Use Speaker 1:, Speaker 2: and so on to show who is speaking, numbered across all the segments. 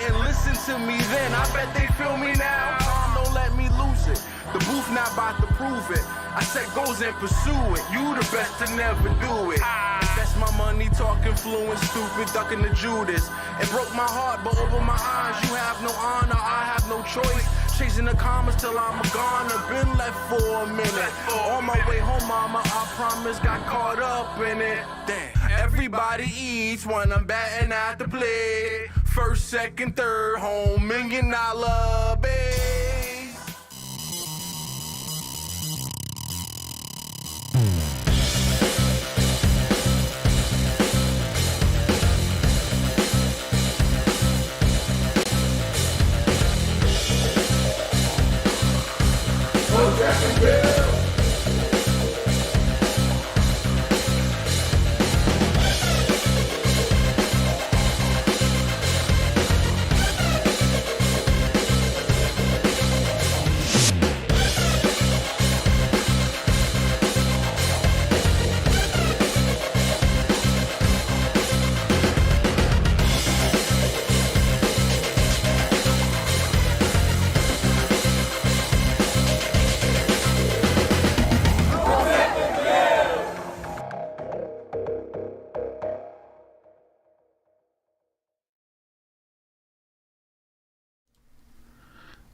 Speaker 1: didn't listen to me then, I bet they feel me now. Don't let me lose it. The booth not about to prove it. I set goals and pursue it. You the best to never do it. Invest my money talking fluent, stupid, ducking the Judas. It broke my heart, but over my eyes, you have no honor, I have no choice. Chasing the commas till I'm gone. I've been left for a minute. On my way home, mama, I promise, got caught up in it. Damn. Everybody eats when I'm batting at the plate. First, second, third, home, $1 million base.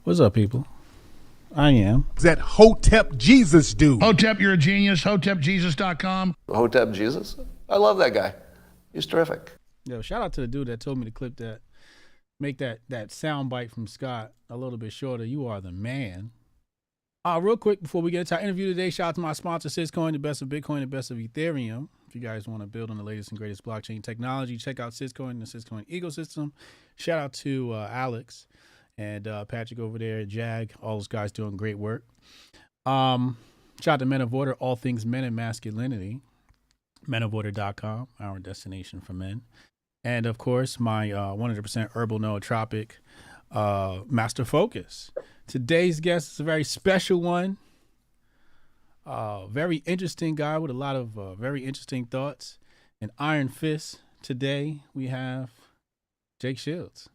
Speaker 2: What's up, people? I am.
Speaker 3: That Hotep Jesus dude.
Speaker 4: Hotep, you're a genius. HotepJesus.com.
Speaker 5: Hotep Jesus? I love that guy. He's terrific.
Speaker 2: Yo, shout out to the dude that told me to clip that, make that sound bite from Scott a little bit shorter. You are the man. Real quick, before we get into our interview today, shout out to my sponsor, Syscoin, the best of Bitcoin, the best of Ethereum. If you guys want to build on the latest and greatest blockchain technology, check out Syscoin and the Syscoin ecosystem. Shout out to Alex and Patrick over there at Jag. All those guys doing great work. Shout out to Men of Order, all things men and masculinity. menoforder.com, our destination for men. And, of course, my 100% herbal nootropic Master Focus. Today's guest is a very special one. Very interesting guy with a lot of very interesting thoughts. An iron fist. Today we have Jake Shields.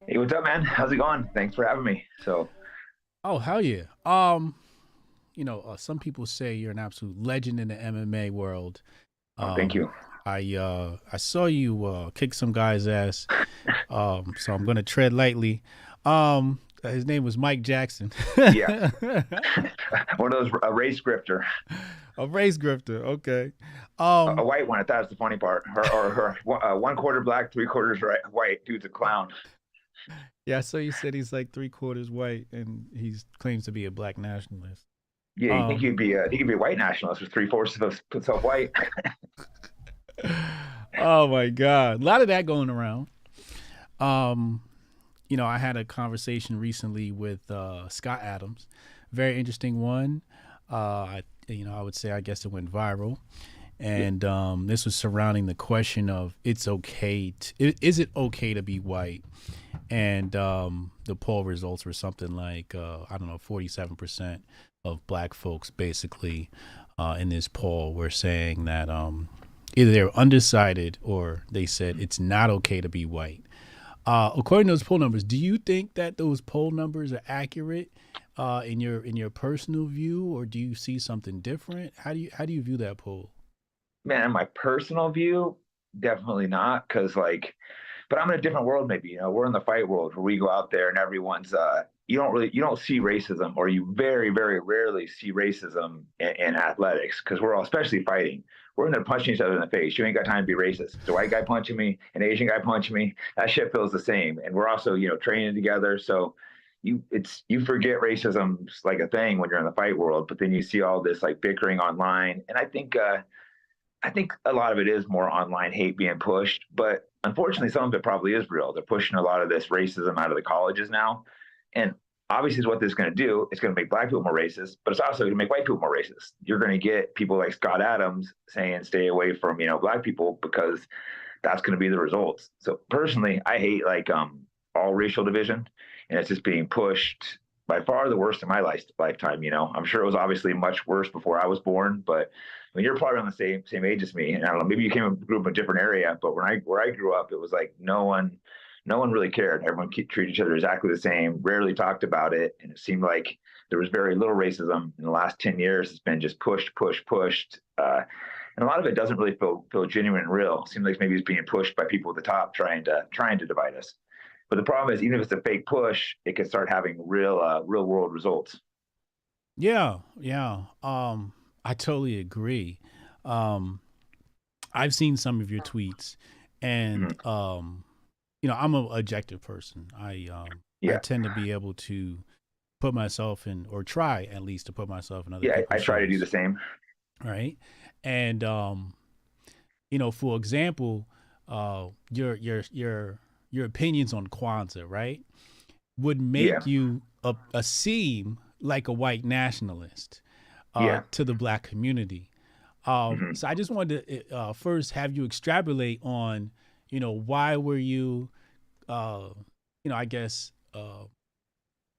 Speaker 6: Hey, what's up, man? How's it going? Thanks for having me.
Speaker 2: Oh, hell yeah. Some people say you're an absolute legend in the MMA world.
Speaker 6: Thank you.
Speaker 2: I saw you kick some guy's ass, so I'm going to tread lightly. His name was Mike Jackson.
Speaker 6: Yeah. One of those, a race grifter.
Speaker 2: A race grifter, okay.
Speaker 6: A white one, I thought was the funny part. Her 1/4 black, 3/4 white. Dude's a clown.
Speaker 2: Yeah, so you said he's like 3/4 white, and he claims to be a black nationalist.
Speaker 6: Yeah, you think he could be a white nationalist with 3/4 of himself white?
Speaker 2: Oh my God, a lot of that going around. I had a conversation recently with Scott Adams, very interesting one. I would say, I guess it went viral, and this was surrounding the question of is it okay to be white? And the poll results were something like 47% of black folks basically in this poll were saying that either they're undecided or they said it's not okay to be white. According to those poll numbers, do you think that those poll numbers are accurate in your personal view, or do you see something different? How do you view that poll?
Speaker 6: Man, in my personal view, definitely not, because but I'm in a different world. Maybe we're in the fight world where we go out there and everyone's you don't see racism, or you very, very rarely see racism in athletics, because we're all, especially fighting, we're in there punching each other in the face. You ain't got time to be racist. The white guy punching me, an Asian guy punching me, that shit feels the same. And we're also training together, so you forget racism's like a thing when you're in the fight world. But then you see all this bickering online, and I think a lot of it is more online hate being pushed, but unfortunately some of it probably is real. They're pushing a lot of this racism out of the colleges now, and obviously what this is going to do, it's going to make black people more racist, but it's also going to make white people more racist. You're going to get people like Scott Adams saying stay away from black people, because that's going to be the results. So personally, I hate all racial division, and it's just being pushed by far the worst in my lifetime. I'm sure it was obviously much worse before I was born, but you're probably around the same age as me, and I don't know, maybe you grew up in a different area, but where I grew up, it was like no one no one really cared. Everyone treated each other exactly the same, rarely talked about it. And it seemed like there was very little racism in the last 10 years. It's been just pushed. And a lot of it doesn't really feel genuine and real. It seems like maybe it's being pushed by people at the top trying to divide us. But the problem is, even if it's a fake push, it can start having real world results.
Speaker 2: Yeah, yeah. I totally agree. I've seen some of your tweets, and you know, I'm an objective person. I tend to be able to put myself in, or try at least to put myself in other people's
Speaker 6: I try to do
Speaker 2: shoes,
Speaker 6: the same.
Speaker 2: right? And you know, for example, your opinions on Kwanzaa, right, would make you seem like a white nationalist to the black community. So I just wanted to first have you extrapolate on, you know, why were you, you know, I guess,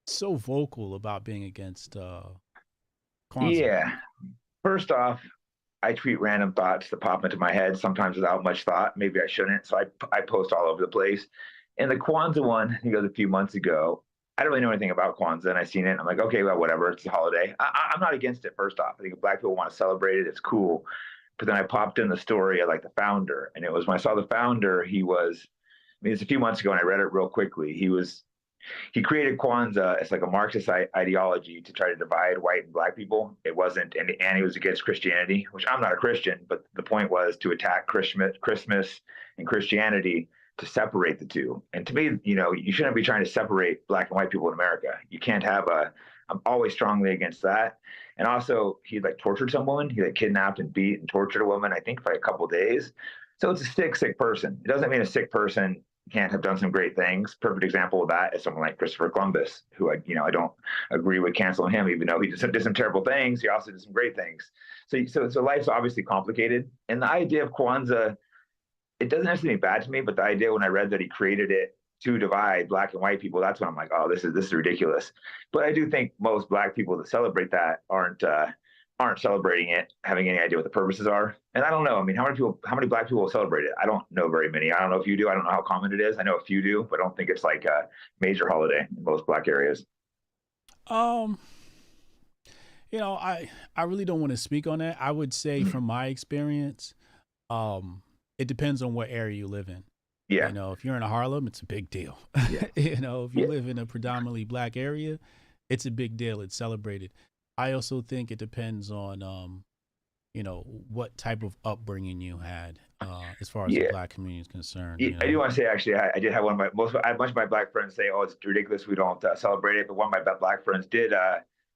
Speaker 2: so vocal about being against Kwanzaa?
Speaker 6: Yeah. First off, I tweet random thoughts that pop into my head, sometimes without much thought. Maybe I shouldn't. So I post all over the place. And the Kwanzaa one, I think it was a few months ago. I don't really know anything about Kwanzaa, and I seen it. And I'm like, okay, well, whatever. It's a holiday. I'm not against it, first off. I think if black people want to celebrate it, it's cool. But then I popped in the story of like the founder. And it was when I saw the founder, I mean, it's a few months ago, and I read it real quickly. He created Kwanzaa as like a Marxist ideology to try to divide white and black people. It wasn't, and he was against Christianity, which I'm not a Christian, but the point was to attack Christmas and Christianity to separate the two. And to me, you know, you shouldn't be trying to separate black and white people in America. You can't have I'm always strongly against that. And also, he like tortured some woman. He like kidnapped and beat and tortured a woman, I think, for a couple of days. So it's a sick person. It doesn't mean a sick person can't have done some great things. Perfect example of that is someone like Christopher Columbus, who I don't agree with canceling him, even though he did some terrible things. He also did some great things. So life's obviously complicated. And the idea of Kwanzaa, it doesn't necessarily mean bad to me, but the idea when I read that he created it to divide black and white people, that's when I'm like, oh, this is ridiculous. But I do think most black people that celebrate that aren't celebrating it, having any idea what the purposes are. And I don't know. I mean, how many black people will celebrate it? I don't know very many. I don't know if you do. I don't know how common it is. I know a few do, but I don't think it's like a major holiday in most black areas.
Speaker 2: You know, I really don't want to speak on that. I would say from my experience, it depends on what area you live in.
Speaker 6: Yeah.
Speaker 2: You know, if you're in Harlem, it's a big deal.
Speaker 6: Yeah.
Speaker 2: You know, if you live in a predominantly black area, it's a big deal. It's celebrated. I also think it depends on, you know, what type of upbringing you had as far as the black community is concerned. You know?
Speaker 6: I do want to say, actually, I did have I had a bunch of my black friends say, oh, it's ridiculous we don't celebrate it. But one of my black friends did,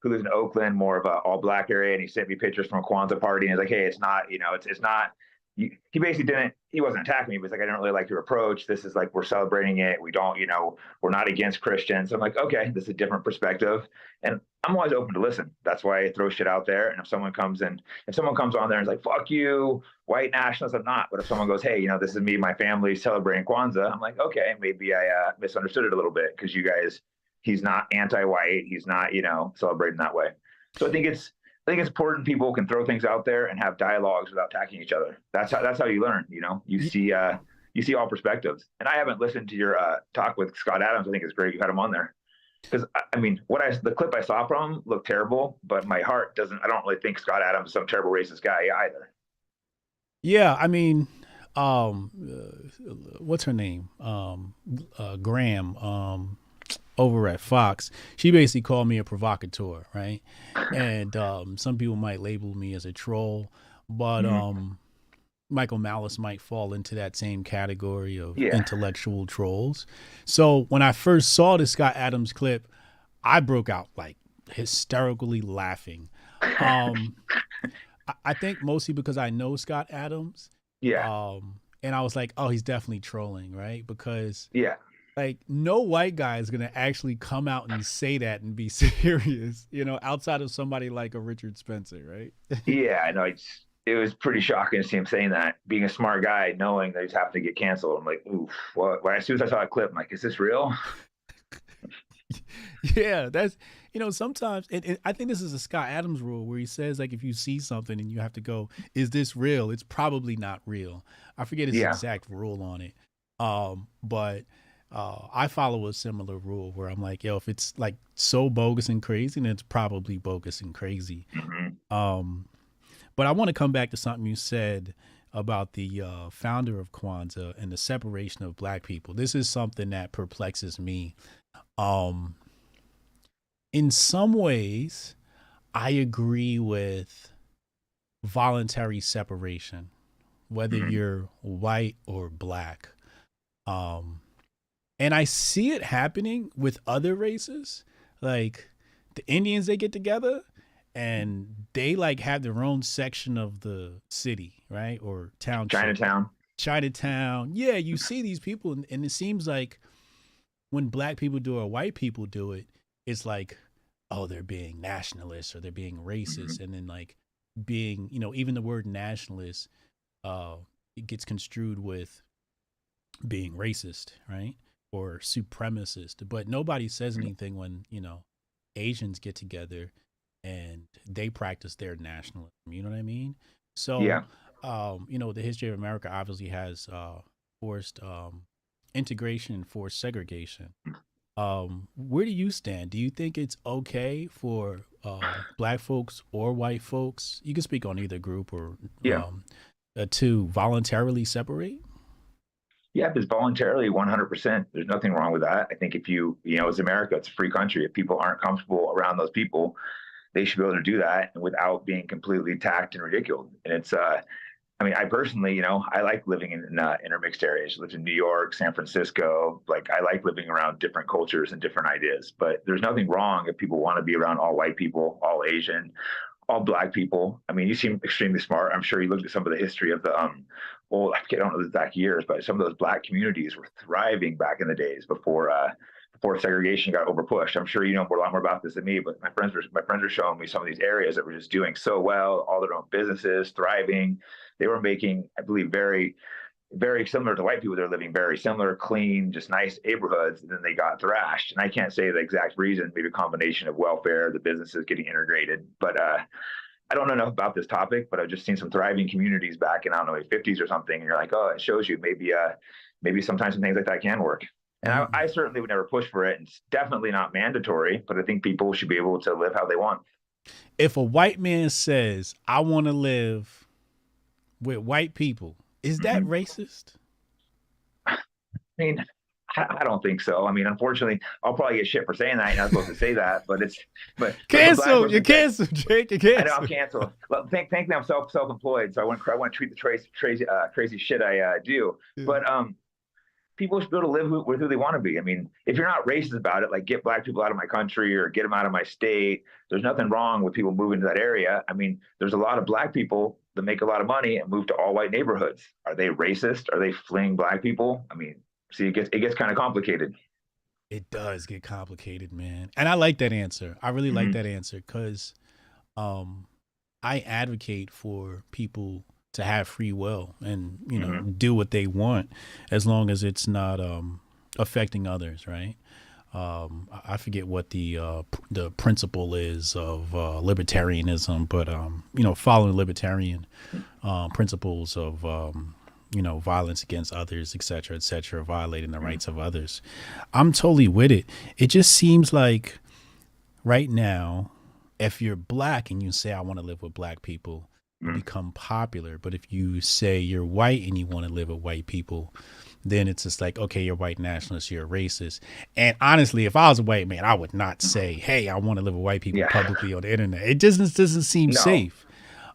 Speaker 6: who lives in Oakland, more of an all black area. And he sent me pictures from a Kwanzaa party. And he's like, hey, it's not, you know, it's not. He basically he wasn't attacking me, but he's like, I didn't really like your approach. This is like, we're celebrating it. We don't, you know, we're not against Christians. So I'm like, okay, this is a different perspective. And I'm always open to listen. That's why I throw shit out there. And if someone comes on there and is like, fuck you, white nationalists, I'm not. But if someone goes, hey, you know, this is me, my family celebrating Kwanzaa, I'm like, okay, maybe I misunderstood it a little bit because you guys, he's not anti-white. He's not, you know, celebrating that way. So I think it's important people can throw things out there and have dialogues without attacking each other. That's how you learn. You know, you see all perspectives. And I haven't listened to your talk with Scott Adams. I think it's great you had him on there because I mean, the clip I saw from him looked terrible, but my heart doesn't. I don't really think Scott Adams is some terrible racist guy either.
Speaker 2: Yeah, I mean, what's her name? Graham. Over at Fox, she basically called me a provocateur, right? And some people might label me as a troll, but Michael Malice might fall into that same category of intellectual trolls. So when I first saw the Scott Adams clip, I broke out like hysterically laughing. I think mostly because I know Scott Adams. Yeah. And I was like, oh, he's definitely trolling, right? Because like no white guy is going to actually come out and say that and be serious, you know, outside of somebody like a Richard Spencer, right?
Speaker 6: Yeah, I know. It was pretty shocking to see him saying that, being a smart guy, knowing that he's having to get canceled. I'm like, oof. Well, as soon as I saw that clip, I'm like, is this real?
Speaker 2: Yeah, that's, you know, sometimes, and I think this is a Scott Adams rule where he says, like, if you see something and you have to go, is this real? It's probably not real. I forget his exact rule on it. But I follow a similar rule where I'm like, yo, if it's like so bogus and crazy, then it's probably bogus and crazy. But I want to come back to something you said about the founder of Kwanzaa and the separation of black people. This is something that perplexes me. In some ways, I agree with voluntary separation, whether you're white or black. And I see it happening with other races, like the Indians. They get together and they like have their own section of the city, right? Or township. Chinatown. Yeah, you see these people, and it seems like when black people do it or white people do it, it's like, oh, they're being nationalists or they're being racist. And then like being, even the word nationalist, it gets construed with being racist, right? Or supremacist. But nobody says anything when, Asians get together and they practice their nationalism. You know what I mean? So,
Speaker 6: Yeah.
Speaker 2: The history of America obviously has forced integration and forced segregation. Where do you stand? Do you think it's okay for black folks or white folks? You can speak on either group or to voluntarily separate.
Speaker 6: Yeah, if it's voluntarily, 100%, there's nothing wrong with that. I think if it's America, it's a free country. If people aren't comfortable around those people, they should be able to do that without being completely attacked and ridiculed. And it's, I personally, I like living in intermixed areas. I lived in New York, San Francisco. Like, I like living around different cultures and different ideas. But there's nothing wrong if people want to be around all white people, all Asian, all black people. I mean, you seem extremely smart. I'm sure you looked at some of the history of the I don't know the exact years, but some of those black communities were thriving back in the days before segregation got overpushed. I'm sure you know a lot more about this than me, but my friends are showing me some of these areas that were just doing so well, all their own businesses, thriving. They were making, I believe, very, very similar to white people. They're living very similar, clean, just nice neighborhoods. And then they got thrashed. And I can't say the exact reason, maybe a combination of welfare, the businesses getting integrated. But I don't know enough about this topic, but I've just seen some thriving communities back in, I don't know, the 50s or something. And you're like, oh, it shows you maybe sometimes some things like that can work. And I certainly would never push for it. It's definitely not mandatory, but I think people should be able to live how they want.
Speaker 2: If a white man says, I want to live with white people, is that racist?
Speaker 6: I mean, I don't think so. I mean, unfortunately, I'll probably get shit for saying that. You're not supposed to say that, but
Speaker 2: cancel. You're canceled, Jake. You're canceled.
Speaker 6: I know I'm canceled. Well, thankfully, I'm self-employed, so I want to treat the crazy shit I do. Yeah. But people should be able to live with who they want to be. I mean, if you're not racist about it, like get black people out of my country or get them out of my state, there's nothing wrong with people moving to that area. I mean, there's a lot of black people that make a lot of money and move to all white neighborhoods. Are they racist? Are they fleeing black people? I mean, see, it gets kind of complicated.
Speaker 2: It does get complicated, man. And I like that answer. I really like that answer because I advocate for people to have free will and, do what they want as long as it's not affecting others, right? I forget what the principle is of libertarianism, but, following libertarian principles of, violence against others, et cetera, violating the rights of others. I'm totally with it. It just seems like right now, if you're black and you say, I want to live with black people, you become popular. But if you say you're white and you want to live with white people, then it's just like, okay, you're white nationalist, you're a racist. And honestly, if I was a white man, I would not say, hey, I want to live with white people publicly on the internet. It just doesn't seem safe.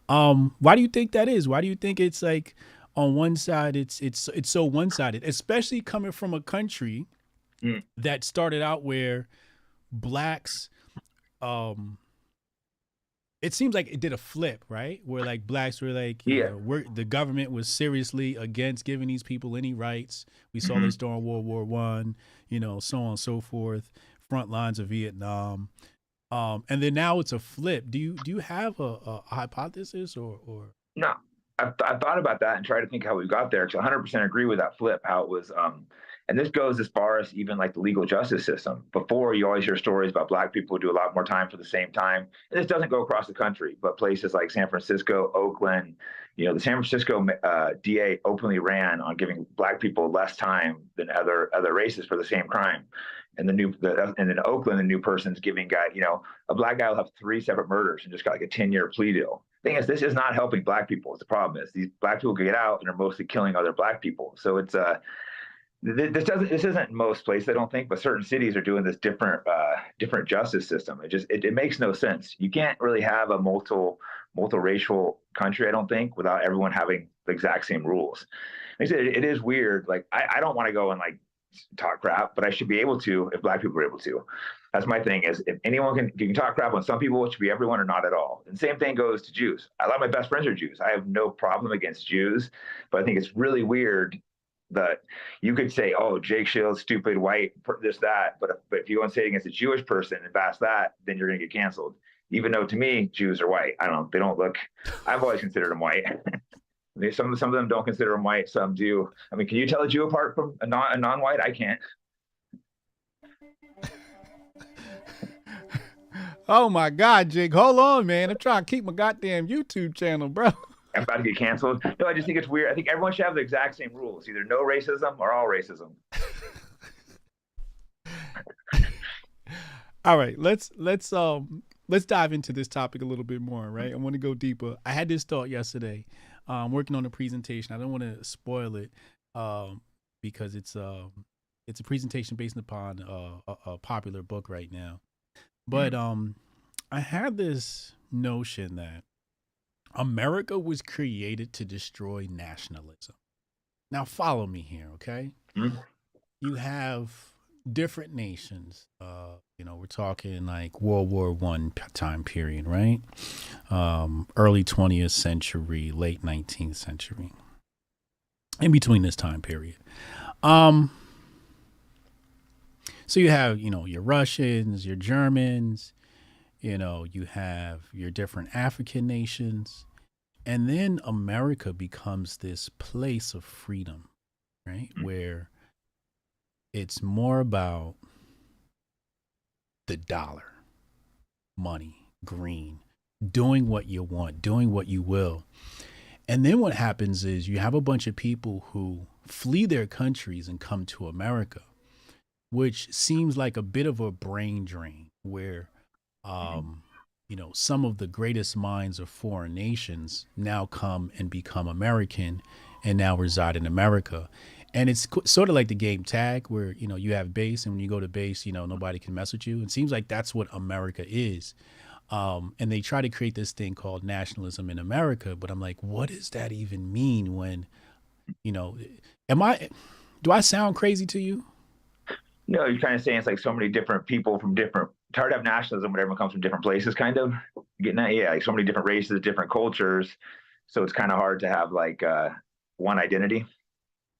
Speaker 2: Why do you think that is? Why do you think it's like on one side, it's so one-sided, especially coming from a country that started out where blacks, it seems like it did a flip, right? Where like blacks were like, the government was seriously against giving these people any rights. We saw this during World War I, so on and so forth, front lines of Vietnam. And then now it's a flip. Do you have a hypothesis or?
Speaker 6: No, I thought about that and tried to think how we got there. Because 100% agree with that flip, how it was, And this goes as far as even like the legal justice system. Before, you always hear stories about Black people who do a lot more time for the same time. And this doesn't go across the country, but places like San Francisco, Oakland, the San Francisco DA openly ran on giving Black people less time than other races for the same crime. And and in Oakland, the new person's giving a Black guy will have 3 separate murders and just got like a 10-year plea deal. Thing is, this is not helping Black people. The problem is these Black people get out and are mostly killing other Black people. So it's this isn't most places, I don't think, but certain cities are doing this different justice system. It makes no sense. You can't really have a multiracial country, I don't think, without everyone having the exact same rules. Like I said, it is weird. Like I don't want to go and like talk crap, but I should be able to if Black people are able to. That's my thing, is if anyone can talk crap on some people, it should be everyone or not at all. And same thing goes to Jews. A lot of my best friends are Jews. I have no problem against Jews, but I think it's really weird that you could say, oh, Jake Shield's stupid, white, this, that. But if you want to say it against a Jewish person and bash that, then you're going to get canceled. Even though to me, Jews are white. They don't look, I've always considered them white. Some of them don't consider them white, some do. I mean, can you tell a Jew apart from a non-white? I can't.
Speaker 2: Oh my God, Jake, hold on, man. I'm trying to keep my goddamn YouTube channel, bro.
Speaker 6: I'm about to get canceled. No, I just think it's weird. I think everyone should have the exact same rules, either no racism or all racism.
Speaker 2: All right, let's dive into this topic a little bit more, right? I want to go deeper. I had this thought yesterday. Working on a presentation. I don't want to spoil it because it's a presentation based upon a popular book right now. But I had this notion that America was created to destroy nationalism. Now follow me here, okay?
Speaker 6: Mm-hmm.
Speaker 2: You have different nations. We're talking like World War I time period, right? Early 20th century, late 19th century. In between this time period. So you have, your Russians, your Germans, you have your different African nations. And then America becomes this place of freedom, right? Where it's more about the dollar, money, green, doing what you want, doing what you will. And then what happens is you have a bunch of people who flee their countries and come to America, which seems like a bit of a brain drain where, some of the greatest minds of foreign nations now come and become American and now reside in America. And it's sort of like the game tag where, you have base, and when you go to base, nobody can mess with you. It seems like that's what America is. And they try to create this thing called nationalism in America. But I'm like, what does that even mean when, do I sound crazy to you?
Speaker 6: No, you're kind of saying it's like so many different people from different, it's hard to have nationalism when everyone comes from different places, kind of. Getting that? Yeah, like so many different races, different cultures. So it's kind of hard to have like one identity.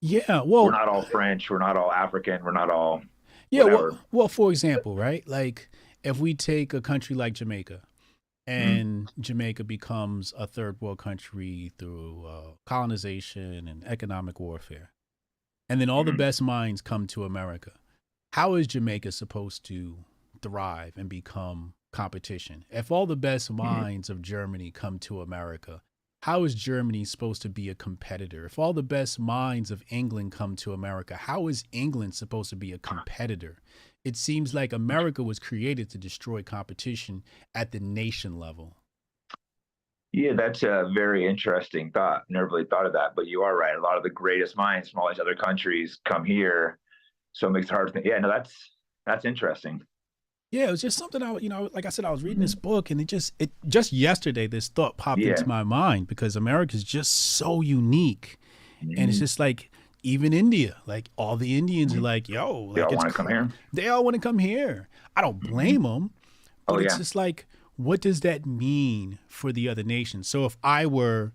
Speaker 2: Yeah, well,
Speaker 6: we're not all French, we're not all African, we're not all.
Speaker 2: Yeah, well, for example, right? Like if we take a country like Jamaica, and Jamaica becomes a third world country through colonization and economic warfare, and then all the best minds come to America. How is Jamaica supposed to thrive and become competition? If all the best minds of Germany come to America, how is Germany supposed to be a competitor? If all the best minds of England come to America, how is England supposed to be a competitor? It seems like America was created to destroy competition at the nation level.
Speaker 6: Yeah, that's a very interesting thought. Never really thought of that, but you are right. A lot of the greatest minds from all these other countries come here. So it makes it hard to think. Yeah, no, that's interesting.
Speaker 2: Yeah, it was just something like I said, I was reading this book, and it just yesterday, this thought popped into my mind because America is just so unique. And it's just like, even India, like all the Indians are like, yo, like
Speaker 6: they all want to come here.
Speaker 2: They all want to come here. I don't blame them, but it's just like, what does that mean for the other nations? So if I were,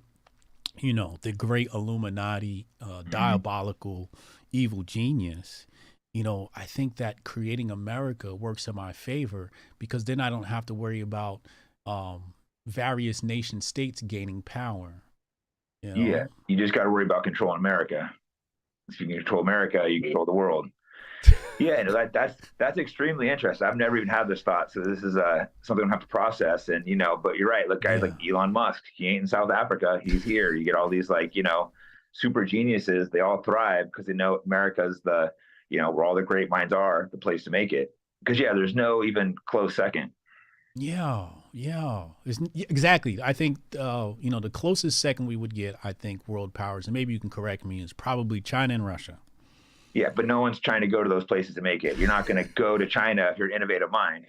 Speaker 2: the great Illuminati, diabolical, evil genius, I think that creating America works in my favor because then I don't have to worry about various nation states gaining power.
Speaker 6: Yeah, you just got to worry about controlling America. If you can control America, you control the world. Yeah, no, that's extremely interesting. I've never even had this thought, so this is something I have to process. And but you're right. Look, guys like Elon Musk, he ain't in South Africa. He's here. You get all these super geniuses. They all thrive because they know America's the where all the great minds are, the place to make it. Because there's no even close second.
Speaker 2: Yeah. Exactly. I think the closest second we would get, I think, world powers, and maybe you can correct me, is probably China and Russia.
Speaker 6: Yeah, but no one's trying to go to those places to make it. You're not going to go to China if you're an innovative mind.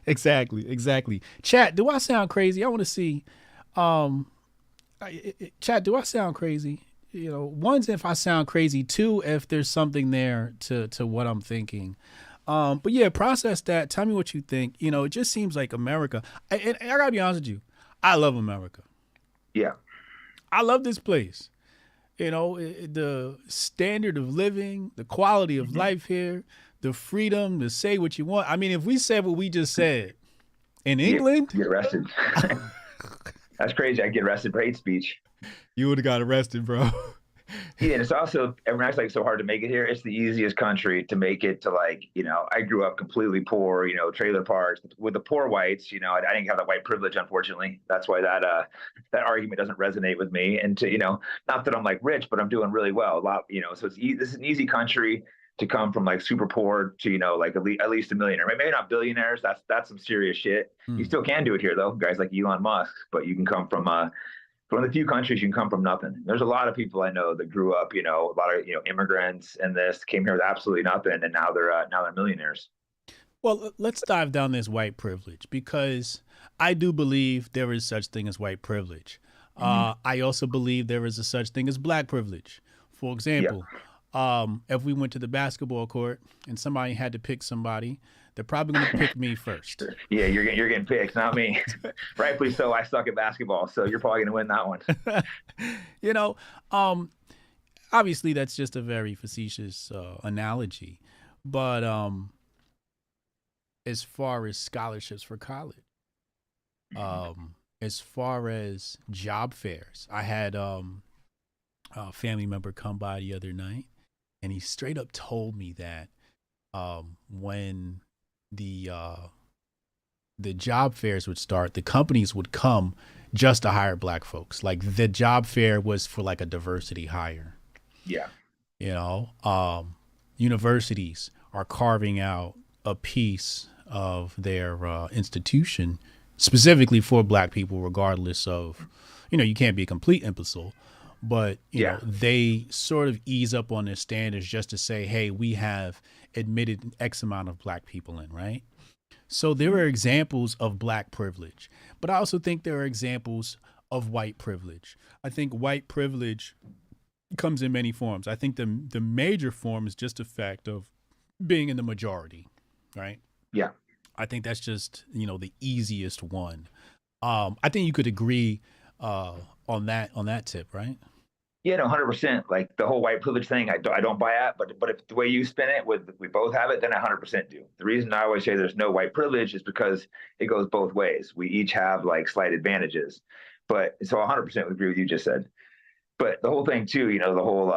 Speaker 2: Exactly. Chat, do I sound crazy? I want to see. Chat, do I sound crazy? One's if I sound crazy. Two, if there's something there to what I'm thinking. But yeah, process that. Tell me what you think. It just seems like America. And I gotta be honest with you, I love America.
Speaker 6: Yeah,
Speaker 2: I love this place. The standard of living, the quality of life here, the freedom to say what you want. I mean, if we said what we just said in England,
Speaker 6: get arrested. That's crazy. I get arrested for hate speech.
Speaker 2: You would have got arrested, bro.
Speaker 6: Yeah, and it's also, everyone's like so hard to make it here. It's the easiest country to make it to, I grew up completely poor, trailer parks with the poor whites. I didn't have that white privilege, unfortunately. That's why that argument doesn't resonate with me. And to, not that I'm rich, but I'm doing really well. A lot, so this is an easy country to come from super poor to, at least a millionaire. Maybe not billionaires. That's some serious shit. You still can do it here though, guys like Elon Musk, but you can come from one of the few countries you can come from nothing. There's a lot of people I know that grew up, a lot of immigrants and came here with absolutely nothing, and now they're millionaires.
Speaker 2: Well, let's dive down this white privilege, because I do believe there is such thing as white privilege. I also believe there is a such thing as black privilege. For example, if we went to the basketball court and somebody had to pick somebody, they're probably going to pick me first.
Speaker 6: Yeah, you're getting picked, not me. Rightfully so. I suck at basketball, so you're probably going to win that one.
Speaker 2: Obviously that's just a very facetious analogy, but as far as scholarships for college, as far as job fairs, I had a family member come by the other night, and he straight up told me that when the job fairs would start, the companies would come just to hire black folks. Like the job fair was for a diversity hire.
Speaker 6: Yeah.
Speaker 2: Universities are carving out a piece of their institution specifically for black people, regardless of, you can't be a complete imbecile, but they sort of ease up on their standards just to say, hey, we have admitted X amount of black people in, right? So there are examples of black privilege, but I also think there are examples of white privilege. I think white privilege comes in many forms. I think the major form is just the fact of being in the majority, right?
Speaker 6: Yeah.
Speaker 2: I think that's just, the easiest one. I think you could agree on that tip, right?
Speaker 6: Yeah, no, 100%. Like the whole white privilege thing, I don't buy it. But if the way you spin it, we both have it, then I 100% do. The reason I always say there's no white privilege is because it goes both ways. We each have slight advantages. But so 100% would agree with you just said. But the whole thing too, the whole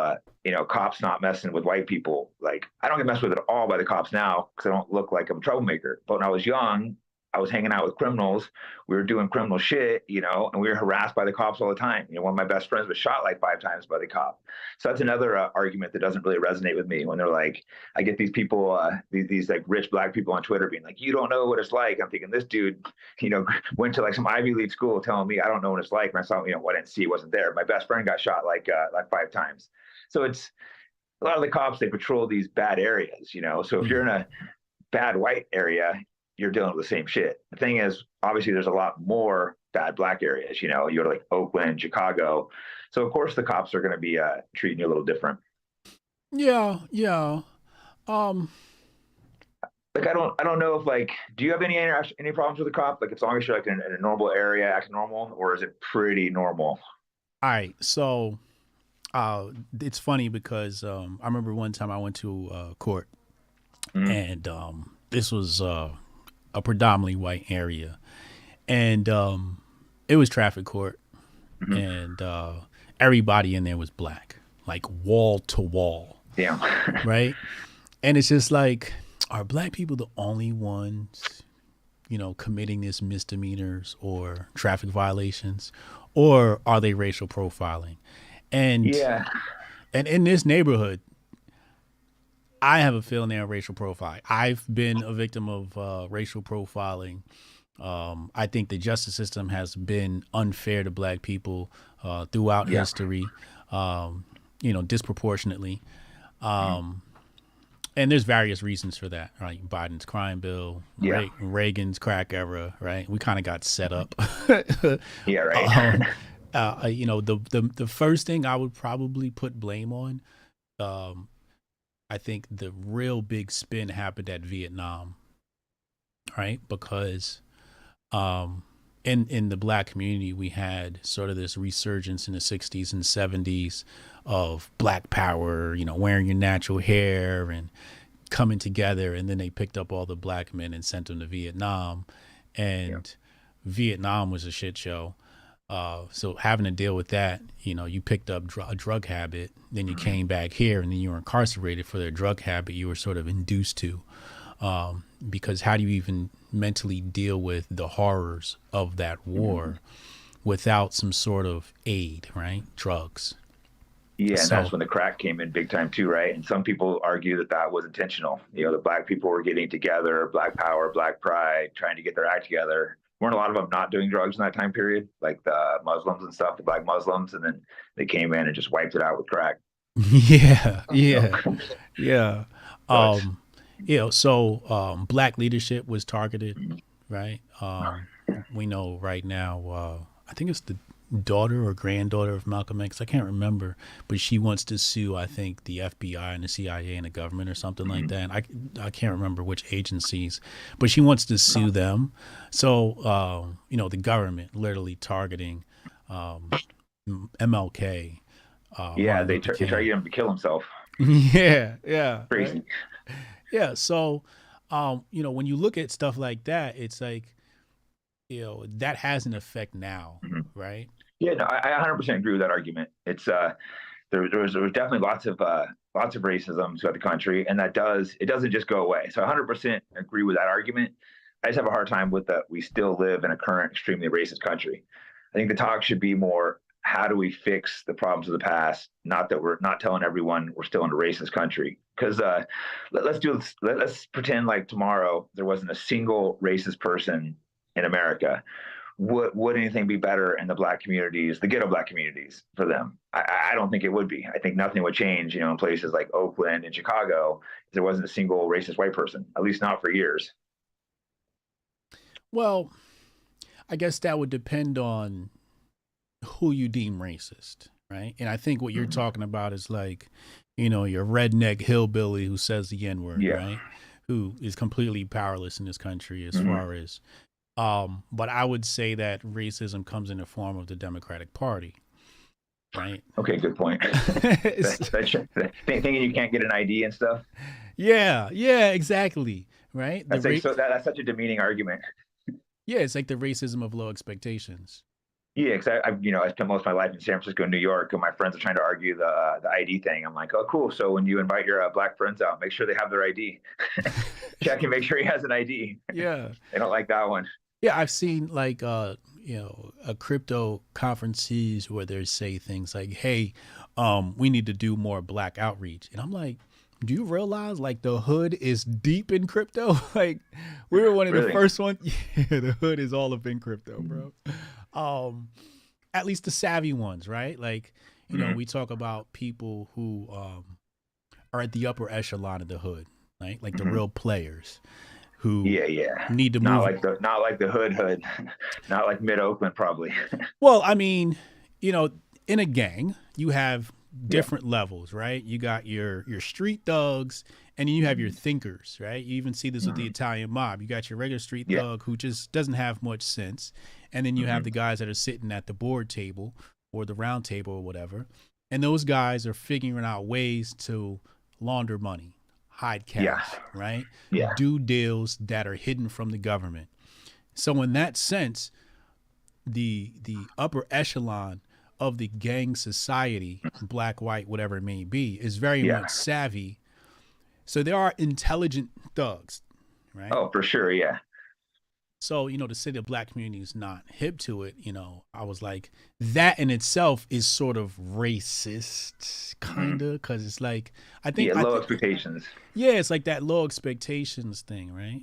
Speaker 6: cops not messing with white people. I don't get messed with at all by the cops now because I don't look like I'm a troublemaker. But when I was young, I was hanging out with criminals. We were doing criminal shit, and we were harassed by the cops all the time. One of my best friends was shot 5 times by the cop. So that's another argument that doesn't really resonate with me when they're I get these people, these rich black people on Twitter being you don't know what it's like. I'm thinking this dude, went to some Ivy League school telling me I don't know what it's like. And I saw, what I didn't see wasn't there. My best friend got shot 5 times. So it's a lot of the cops, they patrol these bad areas, So if you're in a bad white area, you're dealing with the same shit. The thing is, obviously, there's a lot more bad black areas. You go to Oakland, Chicago. So of course the cops are going to be treating you a little different.
Speaker 2: Yeah.
Speaker 6: I don't know if do you have any problems with the cop? As long as you're in a normal area, acting normal, or is it pretty normal?
Speaker 2: All right. So it's funny because I remember one time I went to court, and this was a predominantly white area, and it was traffic court, and everybody in there was black. like wall to wall.
Speaker 6: Damn.
Speaker 2: Right. And it's just like, are black people the only ones, committing these misdemeanors or traffic violations, or are they racial profiling? And in this neighborhood, I have a feeling they're racial profiling. I've been a victim of racial profiling. I think the justice system has been unfair to black people throughout history, disproportionately. And there's various reasons for that, right? Biden's crime bill, Reagan's crack era, right? We kind of got set up.
Speaker 6: Yeah, right.
Speaker 2: The first thing I would probably put blame on, I think the real big spin happened at Vietnam, right? Because in the black community, we had sort of this resurgence in the 60s and 70s of black power, wearing your natural hair and coming together. And then they picked up all the black men and sent them to Vietnam. And Vietnam was a shit show. So having to deal with that, you picked up a drug habit, then you came back here and then you were incarcerated for their drug habit you were sort of induced to. Because how do you even mentally deal with the horrors of that war without some sort of aid, right? Drugs.
Speaker 6: Yeah, and that's when the crack came in big time too, right? And some people argue that that was intentional. The black people were getting together, black power, black pride, trying to get their act together. Weren't a lot of them not doing drugs in that time period, like the Muslims and stuff, the black Muslims, and then they came in and just wiped it out with crack.
Speaker 2: So black leadership was targeted, right? We know right now, I think it's the daughter or granddaughter of Malcolm X. I can't remember, but she wants to sue, I think, the FBI and the CIA and the government or something like that. I can't remember which agencies, but she wants to sue them. So, the government literally targeting MLK.
Speaker 6: They try to get him to kill himself.
Speaker 2: Yeah.
Speaker 6: Crazy.
Speaker 2: Right? Yeah. So, when you look at stuff like that, it's like, that has an effect now, right?
Speaker 6: Yeah, no, I 100% agree with that argument. It's there was definitely lots of racism throughout the country, and it doesn't just go away. So I 100% agree with that argument. I just have a hard time with that. We still live in a current extremely racist country. I think the talk should be more, how do we fix the problems of the past? Not that we're not telling everyone we're still in a racist country. Because let's pretend like tomorrow there wasn't a single racist person in America. Would anything be better in the black communities, the ghetto black communities, for them? I don't think it would be. I think nothing would change, in places like Oakland and Chicago, if there wasn't a single racist white person, at least not for years.
Speaker 2: Well, I guess that would depend on who you deem racist, right? And I think what you're talking about is like, your redneck hillbilly who says the N-word, right? Who is completely powerless in this country as far as, but I would say that racism comes in the form of the Democratic Party, right?
Speaker 6: Okay, good point. Thinking you can't get an ID and stuff. Yeah,
Speaker 2: exactly, right?
Speaker 6: That's such a demeaning argument.
Speaker 2: Yeah, it's like the racism of low expectations.
Speaker 6: Yeah, because I spent most of my life in San Francisco, New York, and my friends are trying to argue the ID thing. I'm like, oh, cool. So when you invite your black friends out, make sure they have their ID. Check and make sure he has an ID.
Speaker 2: Yeah,
Speaker 6: they don't like that one.
Speaker 2: Yeah, I've seen like a crypto conferences where they say things like, "Hey, we need to do more black outreach," and I'm like, do you realize like the hood is deep in crypto? Like we were one of the first ones. Yeah, the hood is all up in crypto, bro. At least the savvy ones, right? Like, we talk about people who are at the upper echelon of the hood, right? Like the real players who need to move.
Speaker 6: Not like the hood, not like mid Oakland, probably.
Speaker 2: Well, I mean, in a gang, you have different levels, right? You got your street thugs, and then you have your thinkers, right? You even see this with the Italian mob. You got your regular street thug who just doesn't have much sense, and then you have the guys that are sitting at the board table or the round table or whatever, and those guys are figuring out ways to launder money, hide cash, right? Do deals that are hidden from the government. So in that sense, the upper echelon of the gang society, black, white, whatever it may be, is very
Speaker 6: Yeah.
Speaker 2: much savvy. So there are intelligent thugs, right?
Speaker 6: Oh, for sure. Yeah.
Speaker 2: So, to say the black community is not hip to it, I was like, that in itself is sort of racist, kind of, because it's like, I think.
Speaker 6: Yeah, low expectations.
Speaker 2: Yeah, it's like that low expectations thing, right?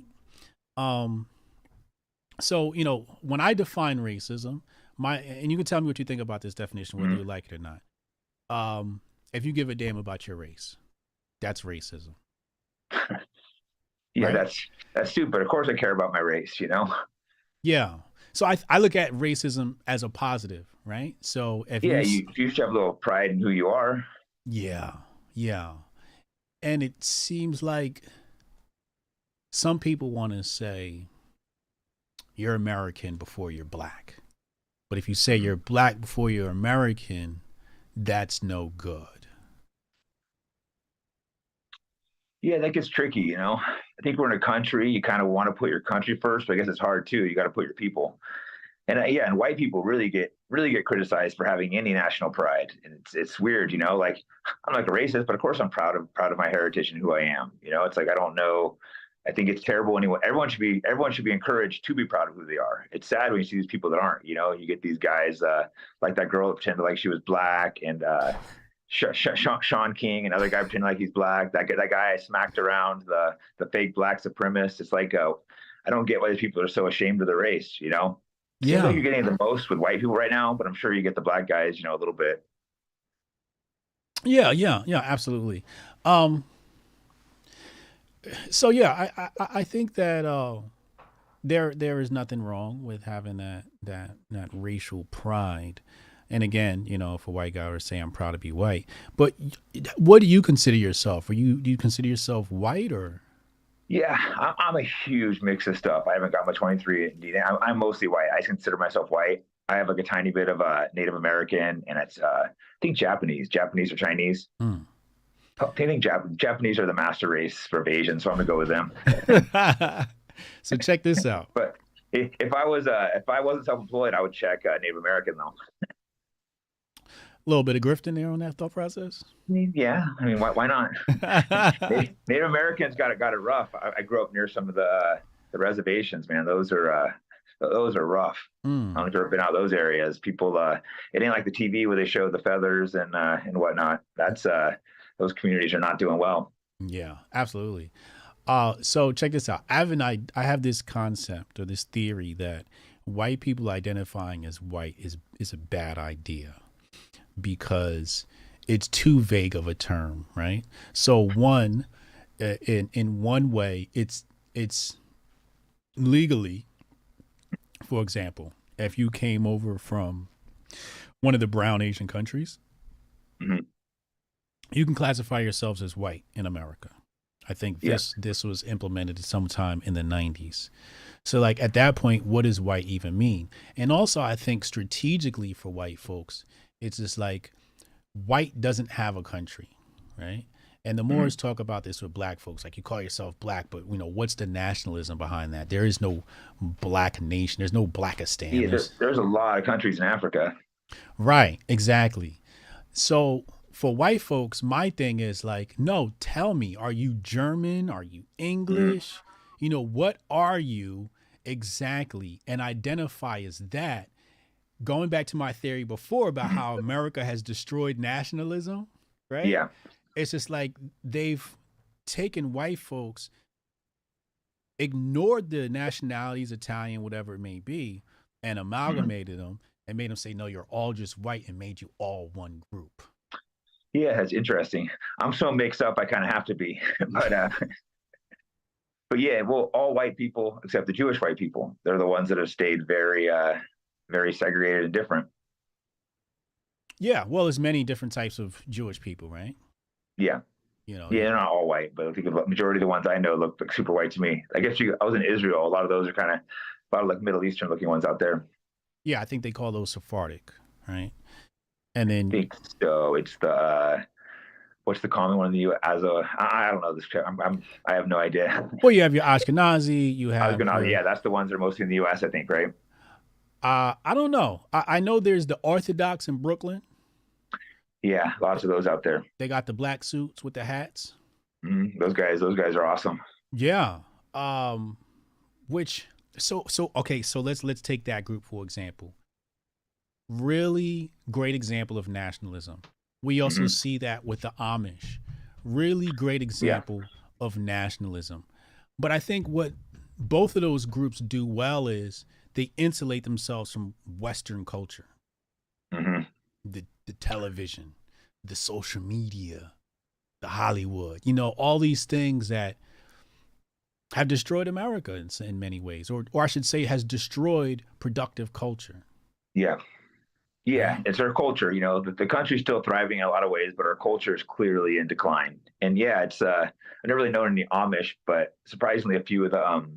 Speaker 2: So, when I define racism, and you can tell me what you think about this definition, whether you like it or not. If you give a damn about your race, that's racism.
Speaker 6: Yeah,
Speaker 2: right?
Speaker 6: that's stupid. Of course I care about my race,
Speaker 2: Yeah. So I look at racism as a positive, right? So if
Speaker 6: you should have a little pride in who you are.
Speaker 2: Yeah. And it seems like some people want to say you're American before you're black. But if you say you're black before you're American, that's no good.
Speaker 6: Yeah, that gets tricky, I think we're in a country, you kind of want to put your country first, but I guess it's hard too. You got to put your people. And and white people really get criticized for having any national pride. And it's weird, like I'm like a racist, but of course I'm proud of my heritage and who I am. It's like I don't know. I think it's terrible anyway. Everyone should be encouraged to be proud of who they are. It's sad when you see these people that aren't, you get these guys like that girl that pretended like she was black, and Sean King, another guy pretending like he's black. That guy I smacked around, the fake black supremacist. It's like I don't get why these people are so ashamed of their race.
Speaker 2: Yeah,
Speaker 6: seems like you're getting the most with white people right now, but I'm sure you get the black guys, a little bit.
Speaker 2: Yeah, absolutely. So yeah, I think that there is nothing wrong with having that racial pride. And again, if a white guy were to say I'm proud to be white, but what do you consider yourself? Do you consider yourself white or?
Speaker 6: Yeah, I'm a huge mix of stuff. I haven't got my 23 DNA. I'm mostly white. I consider myself white. I have like a tiny bit of Native American, and it's I think Japanese or Chinese. I think Japanese are the master race for evasion, so I'm gonna go with them.
Speaker 2: So check this out.
Speaker 6: But if I wasn't self-employed, I would check Native American though.
Speaker 2: A little bit of grift in there on that thought process.
Speaker 6: Yeah, I mean, why not? Native Americans got it rough. I grew up near some of the reservations, man. Those are rough. I don't know if you've ever been out those areas. People, it ain't like the TV where they show the feathers and whatnot. That's those communities are not doing well.
Speaker 2: Yeah, absolutely. So check this out. I have this concept or this theory that white people identifying as white is a bad idea because it's too vague of a term, right? So one, in one way, it's legally, for example, if you came over from one of the brown Asian countries, you can classify yourselves as white in America. I think this was implemented sometime in the 90s. So like at that point, what does white even mean? And also I think strategically for white folks, it's just like white doesn't have a country, right? And the Moors talk about this with black folks, like you call yourself black, but what's the nationalism behind that? There is no black nation. There's no Blackistan.
Speaker 6: Yeah, there's a lot of countries in Africa.
Speaker 2: Right, exactly. So for white folks, my thing is like, no, tell me, are you German? Are you English? What are you exactly? And identify as that. Going back to my theory before about how America has destroyed nationalism, right?
Speaker 6: Yeah.
Speaker 2: It's just like they've taken white folks, ignored the nationalities, Italian, whatever it may be, and amalgamated them and made them say, no, you're all just white, and made you all one group.
Speaker 6: Yeah, that's interesting. I'm so mixed up, I kind of have to be. But yeah, well, all white people, except the Jewish white people, they're the ones that have stayed very, very segregated and different.
Speaker 2: Yeah, well, there's many different types of Jewish people, right?
Speaker 6: Yeah. Yeah, they're not all white, but I think the majority of the ones I know look like super white to me. I guess I was in Israel. A lot of those are kind of a lot of like Middle Eastern looking ones out there.
Speaker 2: Yeah, I think they call those Sephardic, right? And then
Speaker 6: I think so. It's the what's the common one in the U.S.? I don't know this. I have no idea.
Speaker 2: Well, you have your Ashkenazi. You have
Speaker 6: Ashkenazi. Yeah, that's the ones that are mostly in the U.S. I think, right?
Speaker 2: I don't know. I know there's the Orthodox in Brooklyn.
Speaker 6: Yeah, lots of those out there.
Speaker 2: They got the black suits with the hats.
Speaker 6: Those guys are awesome.
Speaker 2: Yeah. Which okay, so let's take that group for example. Really great example of nationalism. We also see that with the Amish. Really great example of nationalism. But I think what both of those groups do well is they insulate themselves from Western culture. The television, the social media, the Hollywood, all these things that have destroyed America in many ways, or I should say has destroyed productive culture.
Speaker 6: Yeah. It's our culture, the country's still thriving in a lot of ways, but our culture is clearly in decline. And it's, I've never really known any Amish, but surprisingly, a few of the,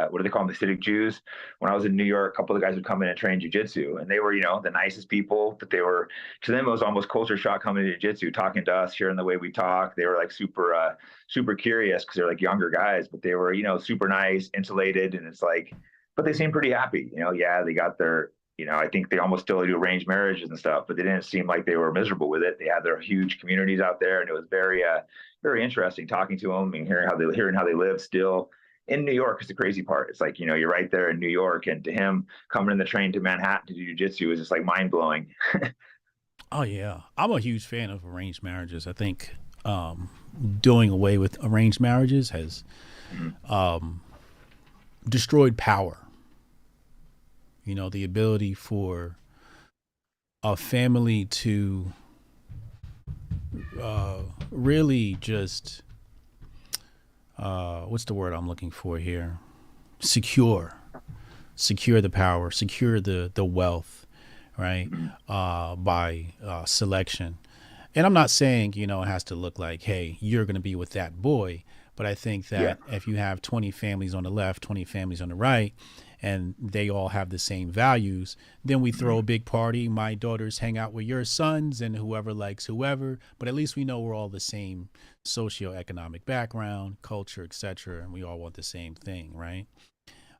Speaker 6: what do they call them? The Hasidic Jews. When I was in New York, a couple of the guys would come in and train jujitsu, and they were, the nicest people, but to them, it was almost culture shock coming to jujitsu, talking to us, sharing the way we talk. They were like super curious because they're like younger guys, but they were, super nice, insulated. And it's like, but they seem pretty happy, they got their, I think they almost still do arranged marriages and stuff, but they didn't seem like they were miserable with it. They had their huge communities out there, and it was very, very interesting talking to them and hearing how they live still. In New York is the crazy part. It's like, you're right there in New York, and to him coming in the train to Manhattan to do jujitsu is just like mind blowing.
Speaker 2: Oh yeah. I'm a huge fan of arranged marriages. I think doing away with arranged marriages has destroyed power. The ability for a family to really just what's the word I'm looking for here? Secure the power, secure the wealth, right? By selection. And I'm not saying, it has to look like, hey, you're going to be with that boy. But I think that if you have 20 families on the left, 20 families on the right, and they all have the same values, then we throw a big party. My daughters hang out with your sons, and whoever likes whoever. But at least we know we're all the same socioeconomic background, culture, etc., and we all want the same thing, right?